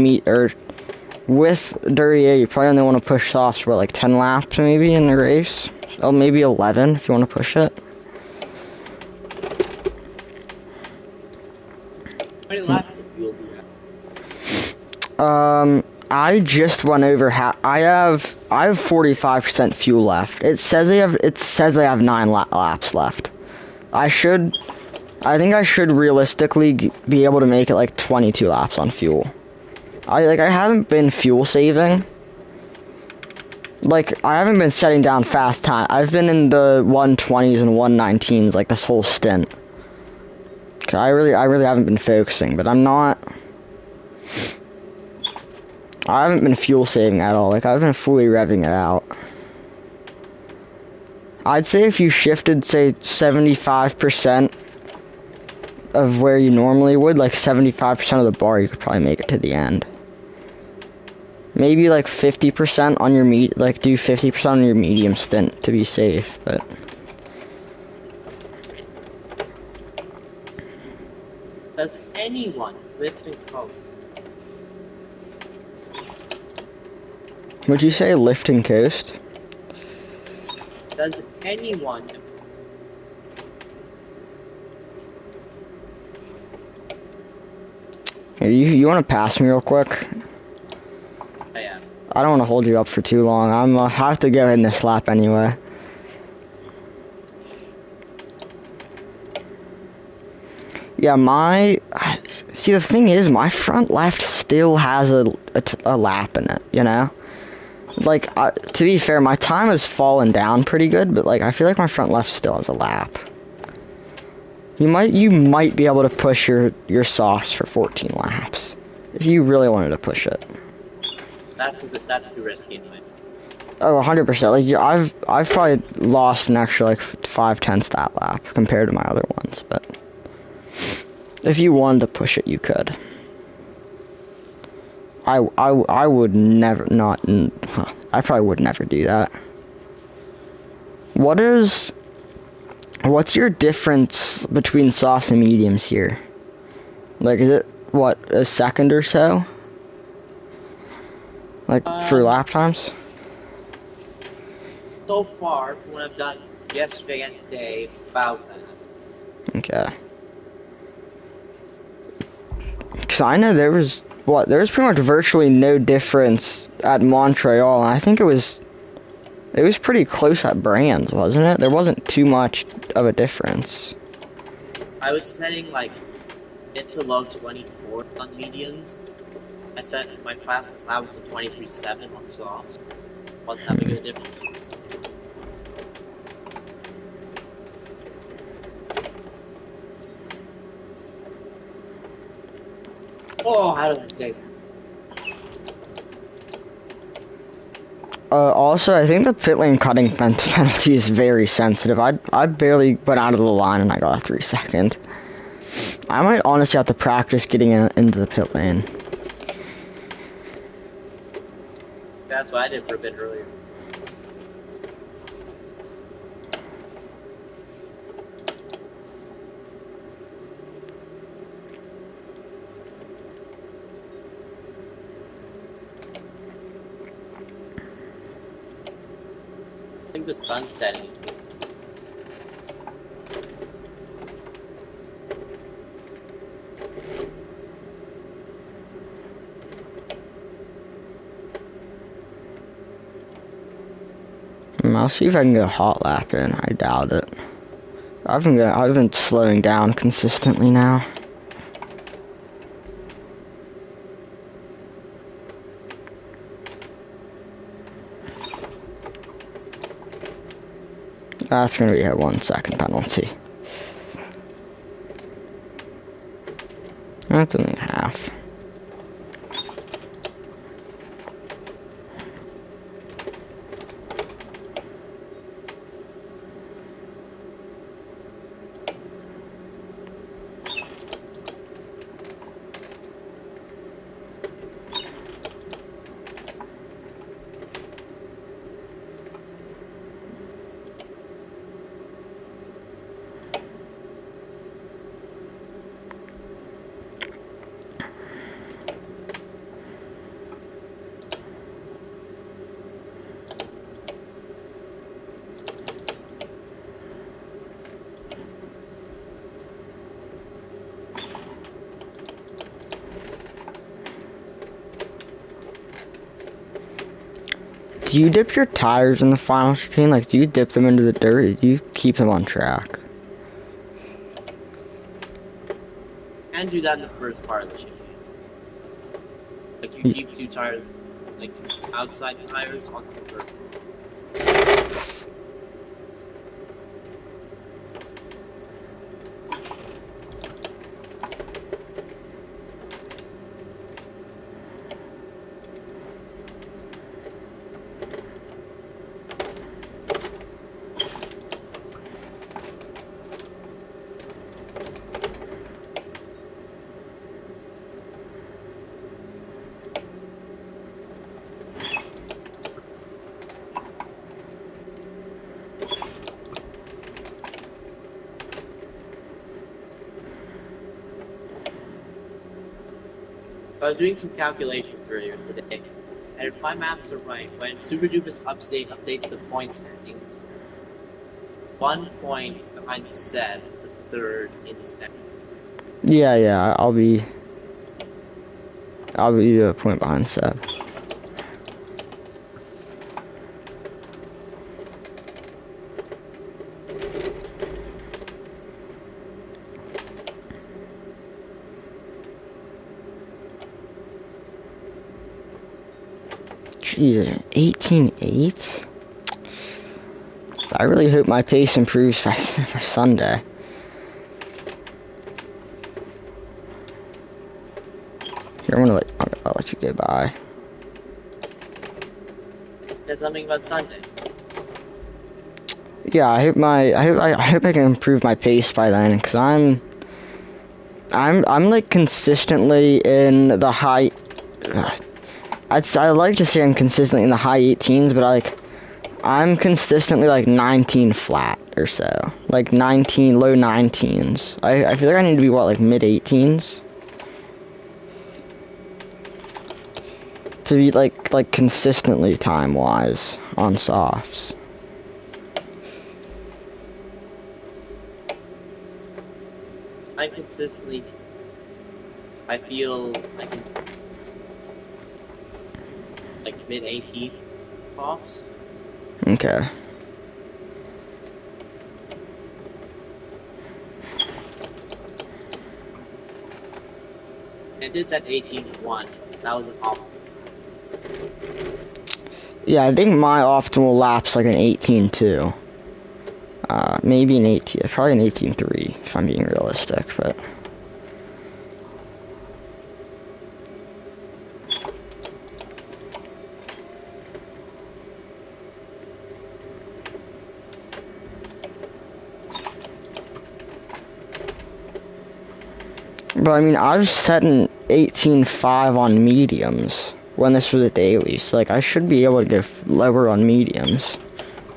with Dirty A, you probably only want to push softs for, like, 10 laps, maybe, in the race? Oh, maybe 11, if you want to push it. How many laps of fuel do you have? I just went over I have 45% fuel left. It says I have 9 laps left. I think I should realistically be able to make it like 22 laps on fuel. I haven't been fuel saving. Like, I haven't been setting down fast time. I've been in the 120s and 119s like this whole stint. I really haven't been focusing, but I haven't been fuel saving at all. Like, I've been fully revving it out. I'd say if you shifted, say, 75% of where you normally would, like 75% of the bar, you could probably make it to the end. Maybe like 50% on your do 50% on your medium stint to be safe, but... Does anyone lift and coast? Would you say lift and coast? Does anyone... Here, you want to pass me real quick? I am. I don't want to hold you up for too long. I have to go in this lap anyway. Yeah, see, the thing is, my front left still has a lap in it, you know? Like, to be fair, my time has fallen down pretty good, but, like, I feel like my front left still has a lap. You might be able to push your sauce for 14 laps. If you really wanted to push it. That's too risky anyway. Oh, 100%. Like, I've probably lost an extra, like, 5/10 that lap compared to my other ones, but... If you wanted to push it, you could. I would never I probably would never do that. What's your difference between softs and mediums here? Like, is it, what, a second or so? Like, for lap times? So far, from what I've done yesterday and today, about that. Okay. Because I know there was pretty much virtually no difference at Montreal, and I think it was pretty close at Brands, wasn't it? There wasn't too much of a difference. I was setting like mid to low 24 on mediums. I set my fastest lap was a 23.7 on softs. Wasn't that big of a difference. Oh, how did I say that? Also, I think the pit lane cutting penalty is very sensitive. I barely went out of the line and I got a 3-second. I might honestly have to practice getting into the pit lane. That's what I did for a bit earlier. I think the sun's setting. I'll see if I can get a hot lap in. I doubt it. I've been slowing down consistently now. That's gonna be a 1-second penalty. That's only half. Do you dip your tires in the final chicane? Like, do you dip them into the dirt, or do you keep them on track? And do that in the first part of the chicane. Like, you keep two tires, like, outside tires on the dirt. I was doing some calculations earlier today, and if my maths are right, when Super Duper's updates the point standing, 1 point behind Seb, the third in the standing. Yeah, I'll be a point behind Seb. Jeez, 18.8? I really hope my pace improves by Sunday. Here, I'll let you get by. There's something about Sunday. Yeah, I hope I can improve my pace by then, because I'm like consistently in the high. I like to say I'm consistently in the high 18s, but I'm consistently like 19 flat or so, like 19, low 19s. I feel like I need to be mid 18s to be like consistently time-wise on softs? I consistently, I feel like mid 18 tops. Okay. I did that 18-1. That was an optimal. Yeah, I think my optimal lap's like an 18.2. Maybe an 18, probably an 18.3 if I'm being realistic, but. But I mean, I've set an 18.5 on mediums when this was a dailies. Like, I should be able to go lower on mediums.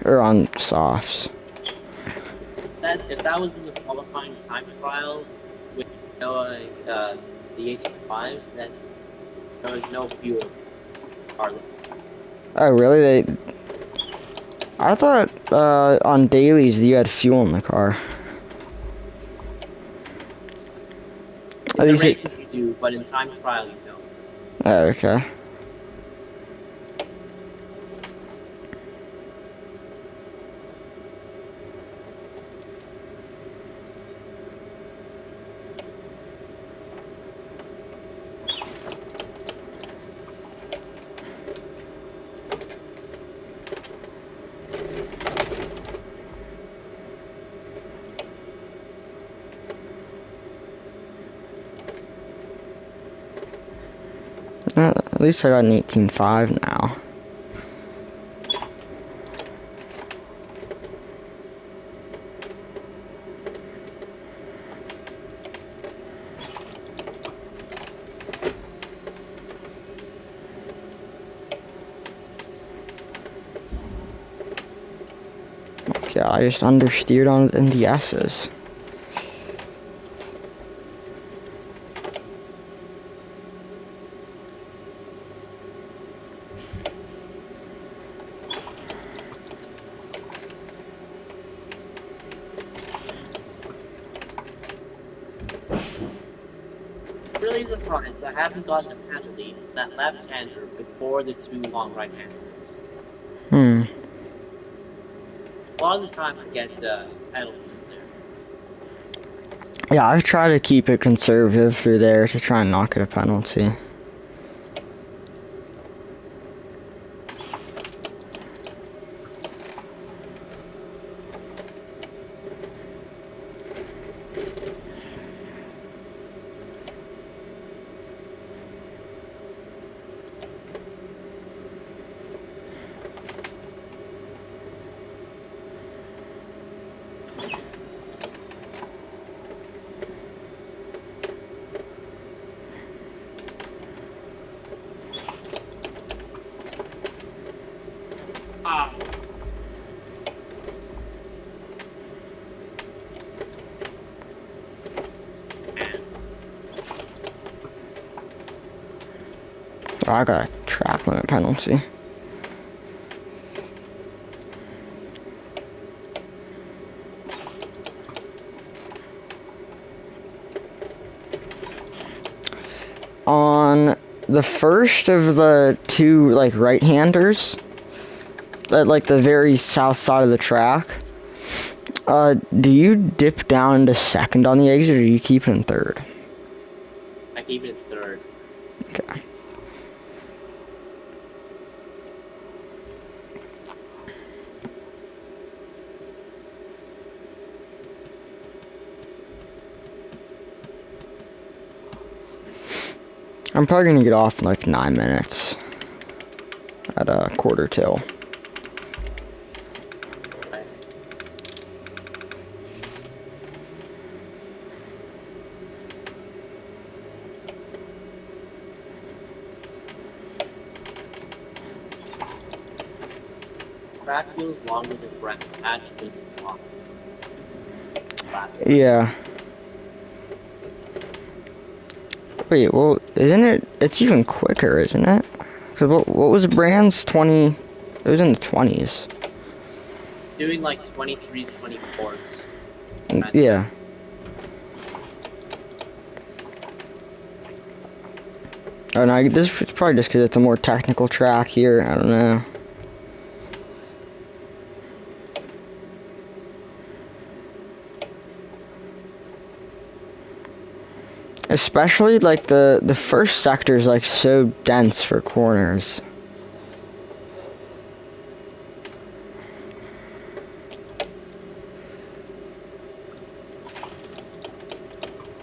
Or on softs. If that was in the qualifying time trial with Noah, the 18.5, then there was no fuel hardly. Oh, really? I thought on dailies you had fuel in the car. In the races you do, but in time trial you don't. Oh, okay. At least I got an 18.5 now. Yeah, I just understeered on in the S's. Really surprised I haven't gotten a penalty from that left-hander before the two long right-handers. A lot of the time I get penalties there. Yeah, I've tried to keep it conservative through there to try and not get a penalty. I got a track limit penalty. On the first of the two, like, right-handers, at, like, the very south side of the track, do you dip down into second on the exit, or do you keep it in third? I keep it in third. Okay. I'm probably gonna get off in like 9 minutes at a quarter till. Okay. Track feels longer than Brent's attributes long. Yeah. Wait, well, isn't it? It's even quicker, isn't it? Cause what was Brand's 20? It was in the 20s. Doing like 23s, 24s. Yeah. Oh no, this is probably just because it's a more technical track here. I don't know. Especially like the first sector is like so dense for corners.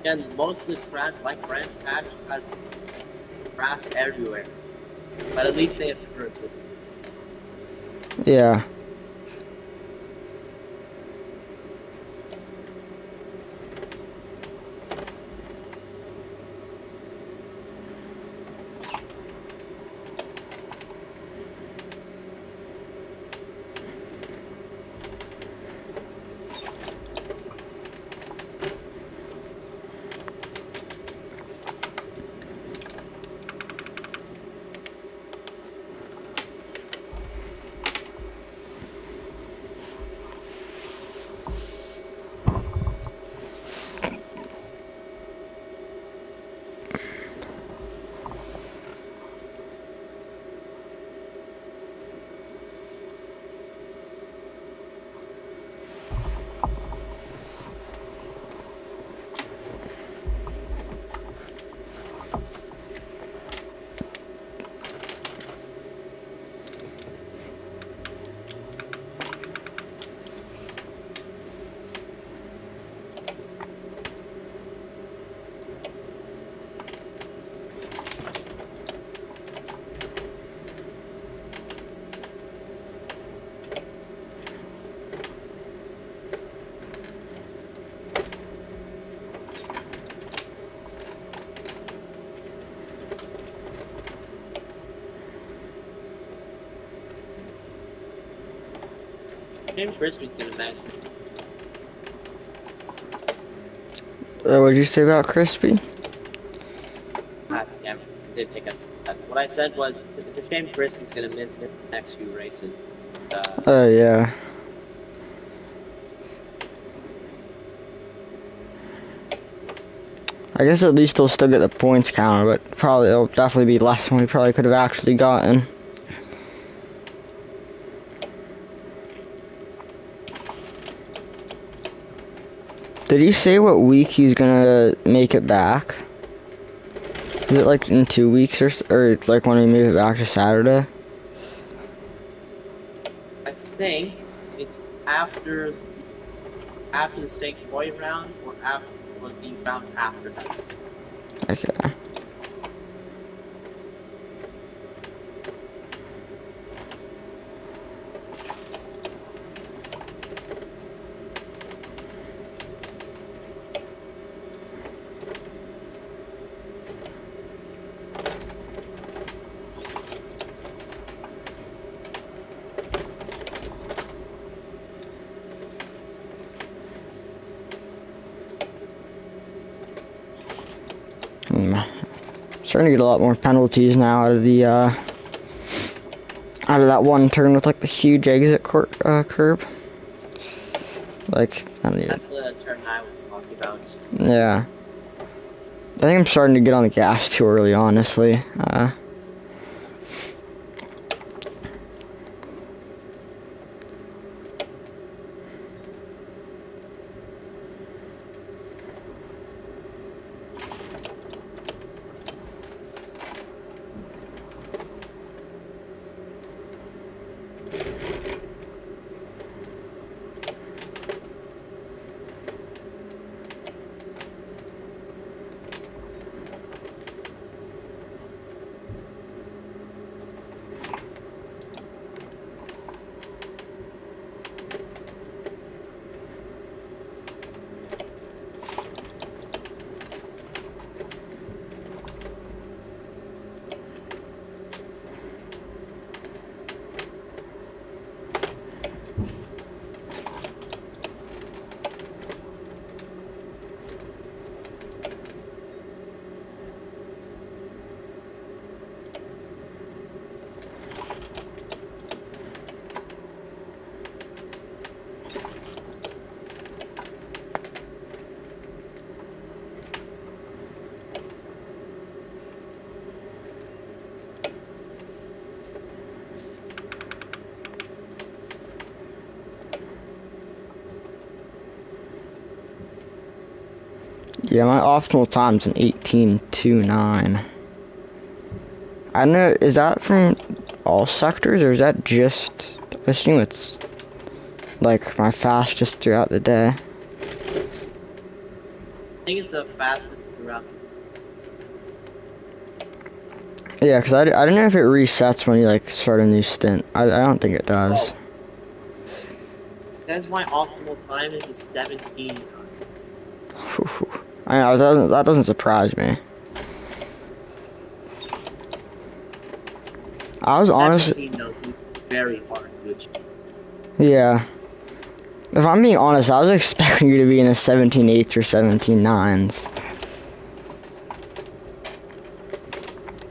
And most of the track, like Brands Hatch, has grass everywhere. But at least they have curbs. Yeah. Maybe Crispy's gonna make. What'd you say about Crispy? Yeah, did pick up. What I said was, it's a shame Crispy's gonna miss the next few races. Oh yeah. I guess at least he'll still get the points counter, but probably it'll definitely be less than we probably could have actually gotten. Did he say what week he's gonna make it back? Is it like in 2 weeks or like when we move it back to Saturday? I think it's after the St. Croix round or the round after that. Okay. Starting to get a lot more penalties now out of the out of that one turn with like the huge exit curb. Like I don't even. That's the turn I was talking about. Yeah. I think I'm starting to get on the gas too early, honestly. Yeah, my optimal time's an 18:29. I don't know, is that from all sectors, or is that just, I assume it's, like, my fastest throughout the day. I think it's the fastest throughout. Yeah, because I don't know if it resets when you, like, start a new stint. I don't think it does. Oh. That's my optimal time is a 17. I know, that doesn't surprise me. I was honestly... 17 knows very hard to achieve. Yeah. If I'm being honest, I was expecting you to be in the 17.8s or 17.9s.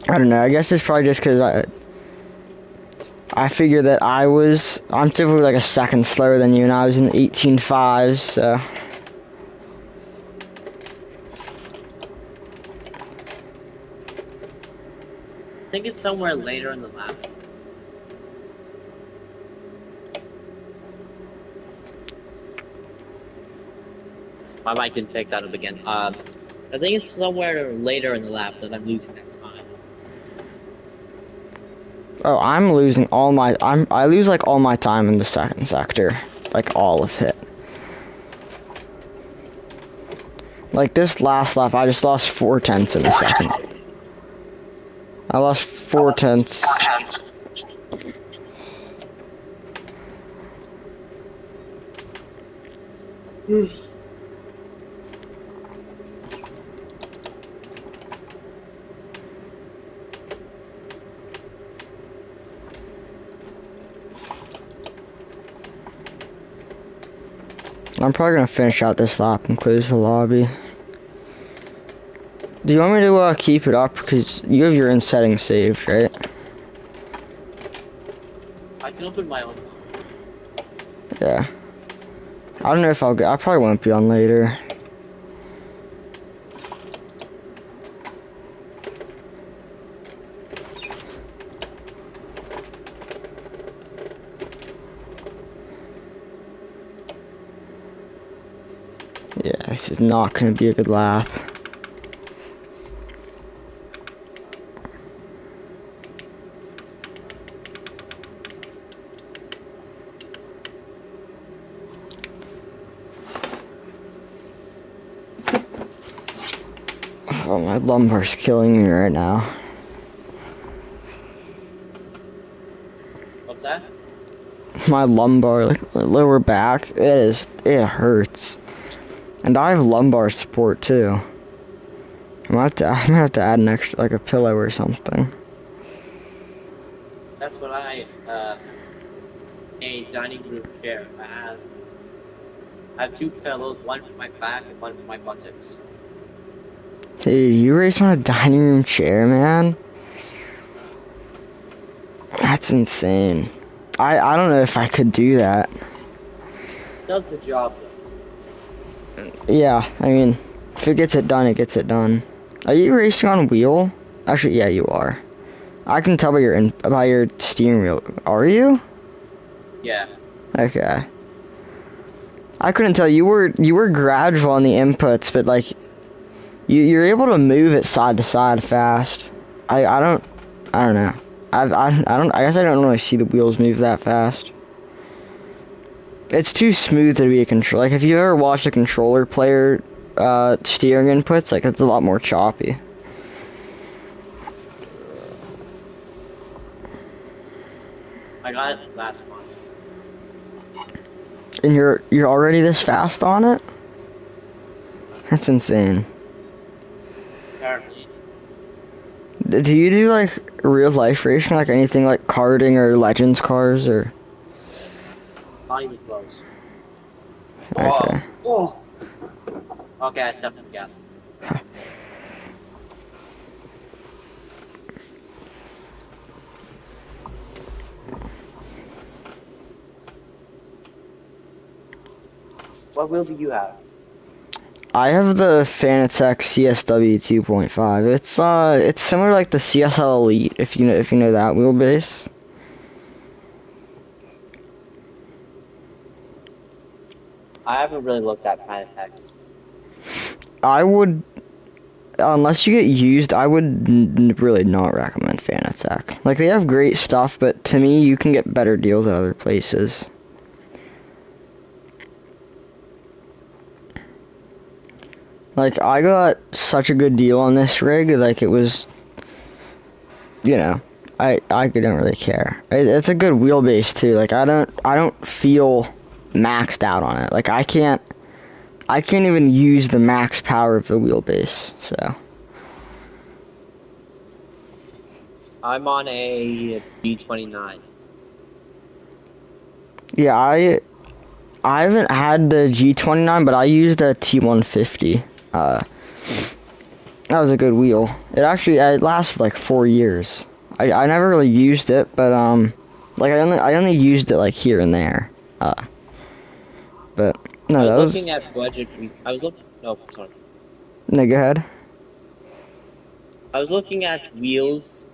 I don't know, I guess it's probably just because I figured that I'm typically like a second slower than you, and I was in the 18.5s, so... I think it's somewhere later in the lap. My mic didn't pick that up again. I think it's somewhere later in the lap that I'm losing that time. Oh, I'm losing all my... I lose, like, all my time in the second sector. Like, all of it. Like, this last lap, I just lost 4/10 in the second. I lost 4/10. I'm probably gonna finish out this lap and close the lobby. Do you want me to keep it up? Because you have your in settings saved, right? I can open my own. Yeah. I don't know if I probably won't be on later. Yeah, this is not gonna be a good lap. Oh, my lumbar's killing me right now. What's that? My lumbar, like lower back, it hurts. And I have lumbar support too. I'm gonna have to add an extra, like a pillow or something. That's what a dining room chair. I have 2 pillows, one for my back and one for my buttocks. Dude, you raced on a dining room chair, man? That's insane. I don't know if I could do that. Does the job though. Yeah, I mean, if it gets it done, it gets it done. Are you racing on wheel? Actually, yeah, you are. I can tell by your steering wheel. Are you? Yeah. Okay. I couldn't tell. You were gradual on the inputs, but like you're able to move it side to side fast. I don't know. I guess I don't really see the wheels move that fast. It's too smooth to be a control. Like if you ever watched a controller player steering inputs, like it's a lot more choppy. I got it last month. And you're already this fast on it? That's insane. Apparently. Do you do like real life racing, like anything like karting or Legends cars or? Not even close. Okay. Oh. Okay, I stepped on the gas. What wheel do you have? I have the Fanatec CSW 2.5. It's similar like the CSL Elite if you know that wheelbase. I haven't really looked at Panatex. I would, unless you get used, I would really not recommend Fanatec. Like, they have great stuff, but to me, you can get better deals at other places. Like, I got such a good deal on this rig, like, it was, you know, I don't really care. It's a good wheelbase, too. Like, I don't feel maxed out on it. Like, I can't even use the max power of the wheelbase, so. I'm on a G29. Yeah, I haven't had the G29, but I used a T150. That was a good wheel. It lasted like 4 years. I never really used it, but like I only used it like here and there. But no, I was that was looking at budget. I was looking. No, sorry. no, go ahead. I was looking at wheels.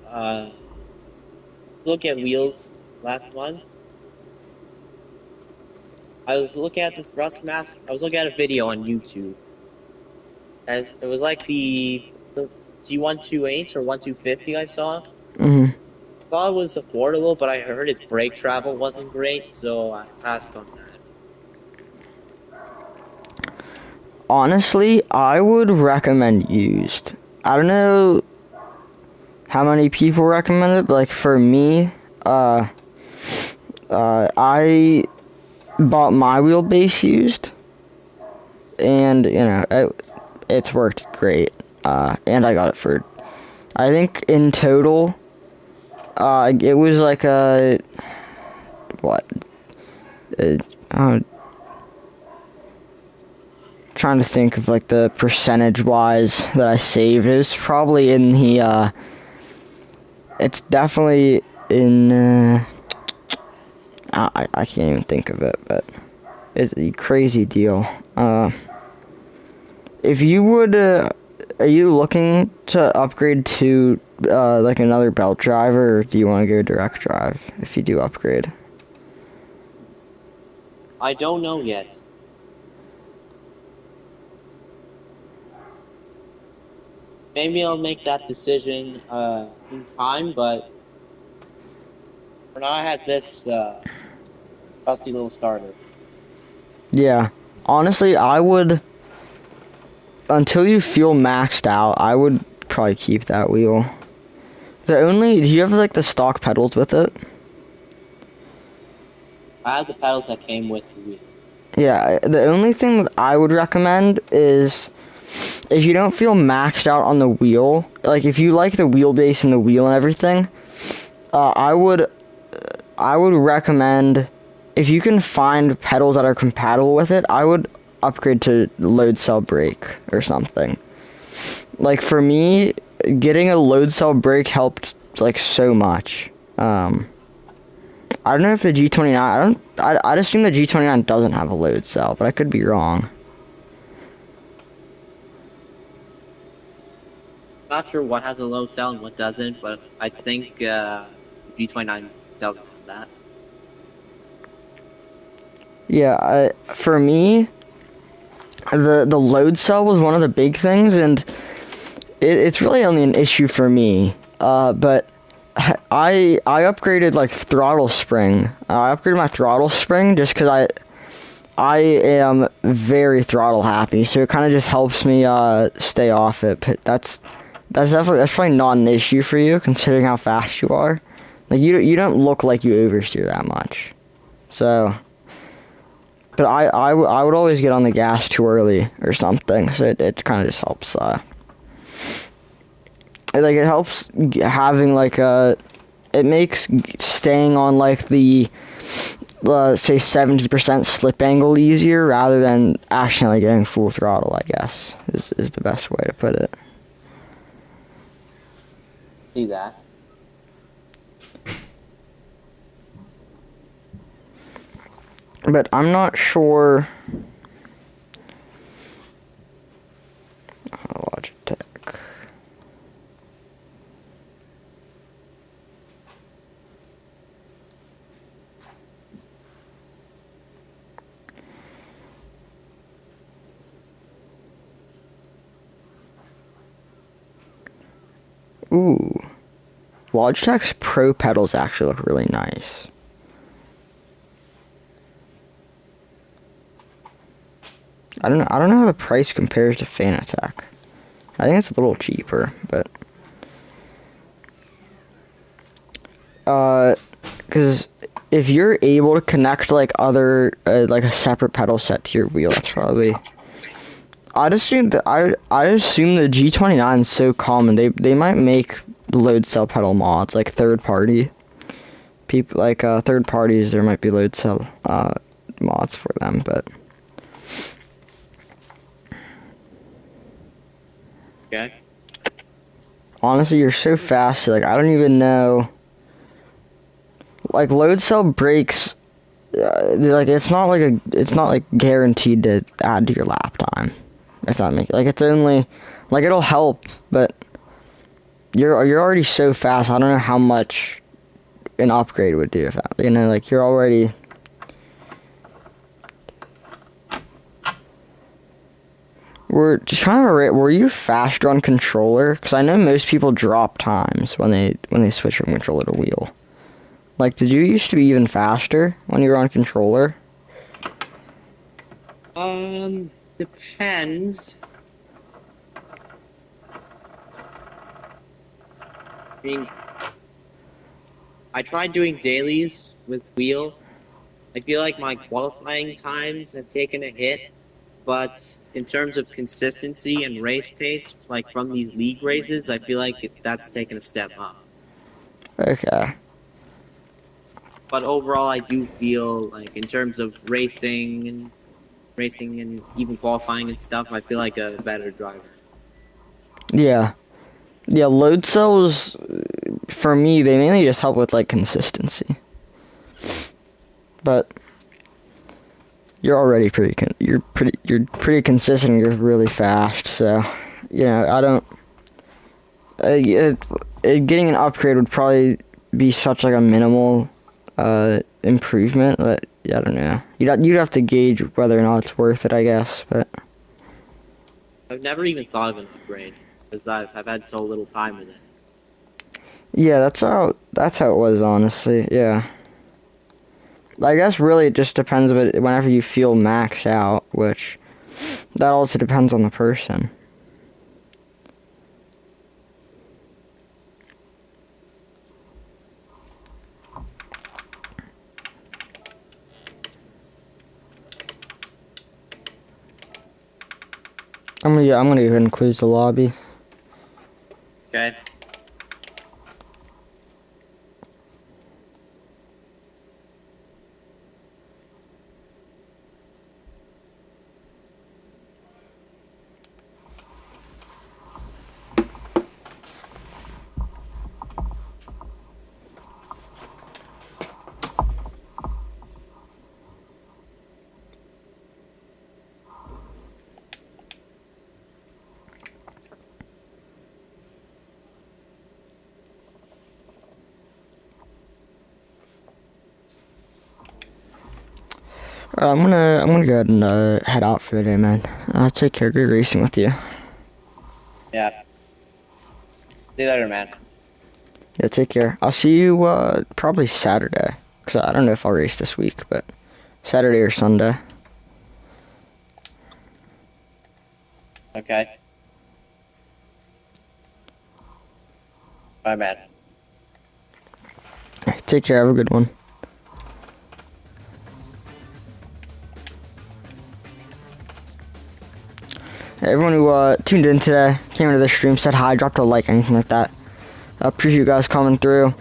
Look at wheels last month. I was looking at this Rust Master. I was looking at a video on YouTube. As it was like the G128 or 1250 I saw. hmm Thought it was affordable, but I heard its brake travel wasn't great, so I passed on that. Honestly, I would recommend used. I don't know how many people recommend it, but like for me, I bought my wheelbase used, and you know it's worked great. And I got it for, I think in total, it was like a what? I'm trying to think of like the percentage wise that I saved. It was probably in the. It's definitely in. I can't even think of it, but it's a crazy deal. If you would, are you looking to upgrade to like another belt driver, or do you want to go direct drive if you do upgrade? I don't know yet. Maybe I'll make that decision in time, but for now I had this rusty little starter. Yeah, honestly, I would, until you feel maxed out, I would probably keep that wheel. Do you have like the stock pedals with it? I had the pedals that came with the wheel. Yeah, the only thing that I would recommend is if you don't feel maxed out on the wheel, like if you like the wheelbase and the wheel and everything, I would recommend, if you can find pedals that are compatible with it, I would upgrade to load cell brake or something. Like for me, getting a load cell brake helped like so much. I don't know if the G29, I'd assume the G29 doesn't have a load cell, but I could be wrong. Not sure what has a low cell and what doesn't, but I think G29 doesn't have that. Yeah, for me, the load cell was one of the big things, and it's really only an issue for me. But I upgraded like throttle spring. I upgraded my throttle spring just because I am very throttle happy, so it kind of just helps me stay off it. But that's probably not an issue for you considering how fast you are. Like you don't look like you oversteer that much. So, but I would always get on the gas too early or something. So it kind of just helps. Like it helps having like it makes staying on like the say 70% slip angle easier rather than actually getting full throttle, I guess is the best way to put it. See that? But I'm not sure. Logitech. Ooh. Logitech's Pro pedals actually look really nice. I don't know how the price compares to Fanatec. I think it's a little cheaper, but because if you're able to connect like other like a separate pedal set to your wheel, that's probably. I'd assume the G29 is so common. They might make load cell pedal mods like third party people, like third parties. There might be load cell mods for them, but. Okay. Honestly, you're so fast. Like I don't even know. Like load cell brakes, like it's not like guaranteed to add to your lap time. If that makes like it's only like it'll help, but you're already so fast. I don't know how much an upgrade would do if that, you know, like you're already. Were you faster on controller? Because I know most people drop times when they switch from controller to wheel. Like, did you used to be even faster when you were on controller? Depends. I mean, I tried doing dailies with wheel. I feel like my qualifying times have taken a hit, but in terms of consistency and race pace, like from these league races, I feel like that's taken a step up. Okay. But overall, I do feel like in terms of racing and even qualifying and stuff, I feel like a better driver. Yeah. Yeah, load cells, for me, they mainly just help with, like, consistency. But you're already you're pretty consistent, you're really fast, so, you know, I don't, getting an upgrade would probably be such, like, a minimal, improvement that, yeah, I don't know. You'd have to gauge whether or not it's worth it, I guess, but. I've never even thought of an upgrade because I've had so little time with it. Yeah, that's how it was, honestly. Yeah. I guess really it just depends a bit whenever you feel maxed out, which that also depends on the person. I'm gonna go ahead and close the lobby. Okay. I'm gonna go ahead and head out for the day, man. Take care. Good racing with you. Yeah. See you later, man. Yeah, take care. I'll see you probably Saturday, cause I don't know if I'll race this week, but Saturday or Sunday. Okay. Bye, man. Take care. Have a good one. Everyone who tuned in today, came into the stream, said hi, dropped a like, anything like that. I appreciate you guys coming through.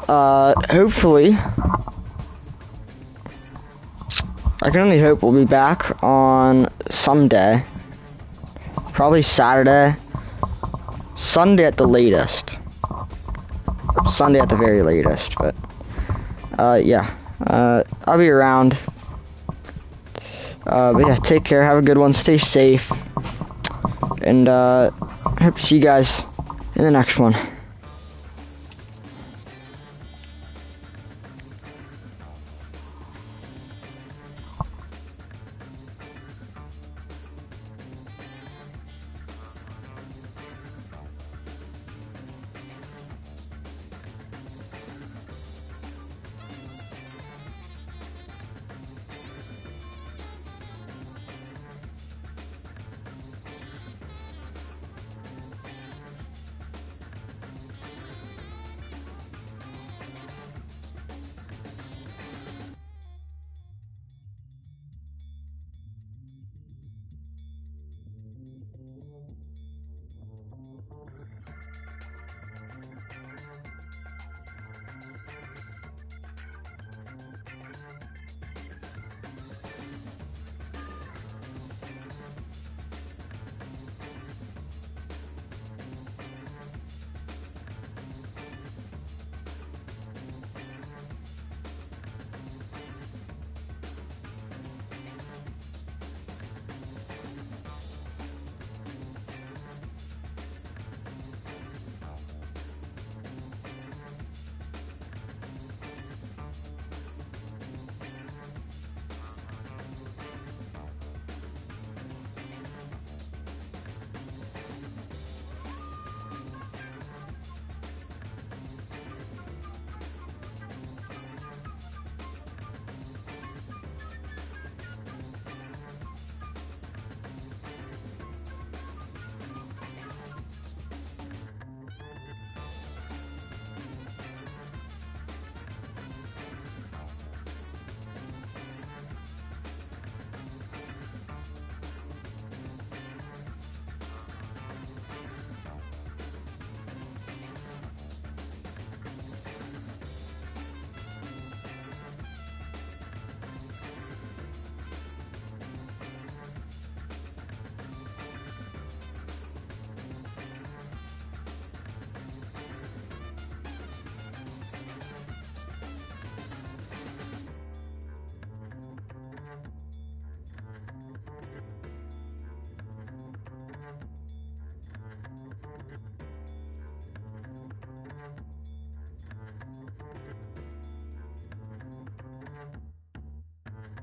Hopefully, I can only hope we'll be back on someday. Probably Saturday. Sunday at the latest. Sunday at the very latest, but, yeah. I'll be around. But yeah, take care, have a good one, stay safe. And, hope to see you guys in the next one.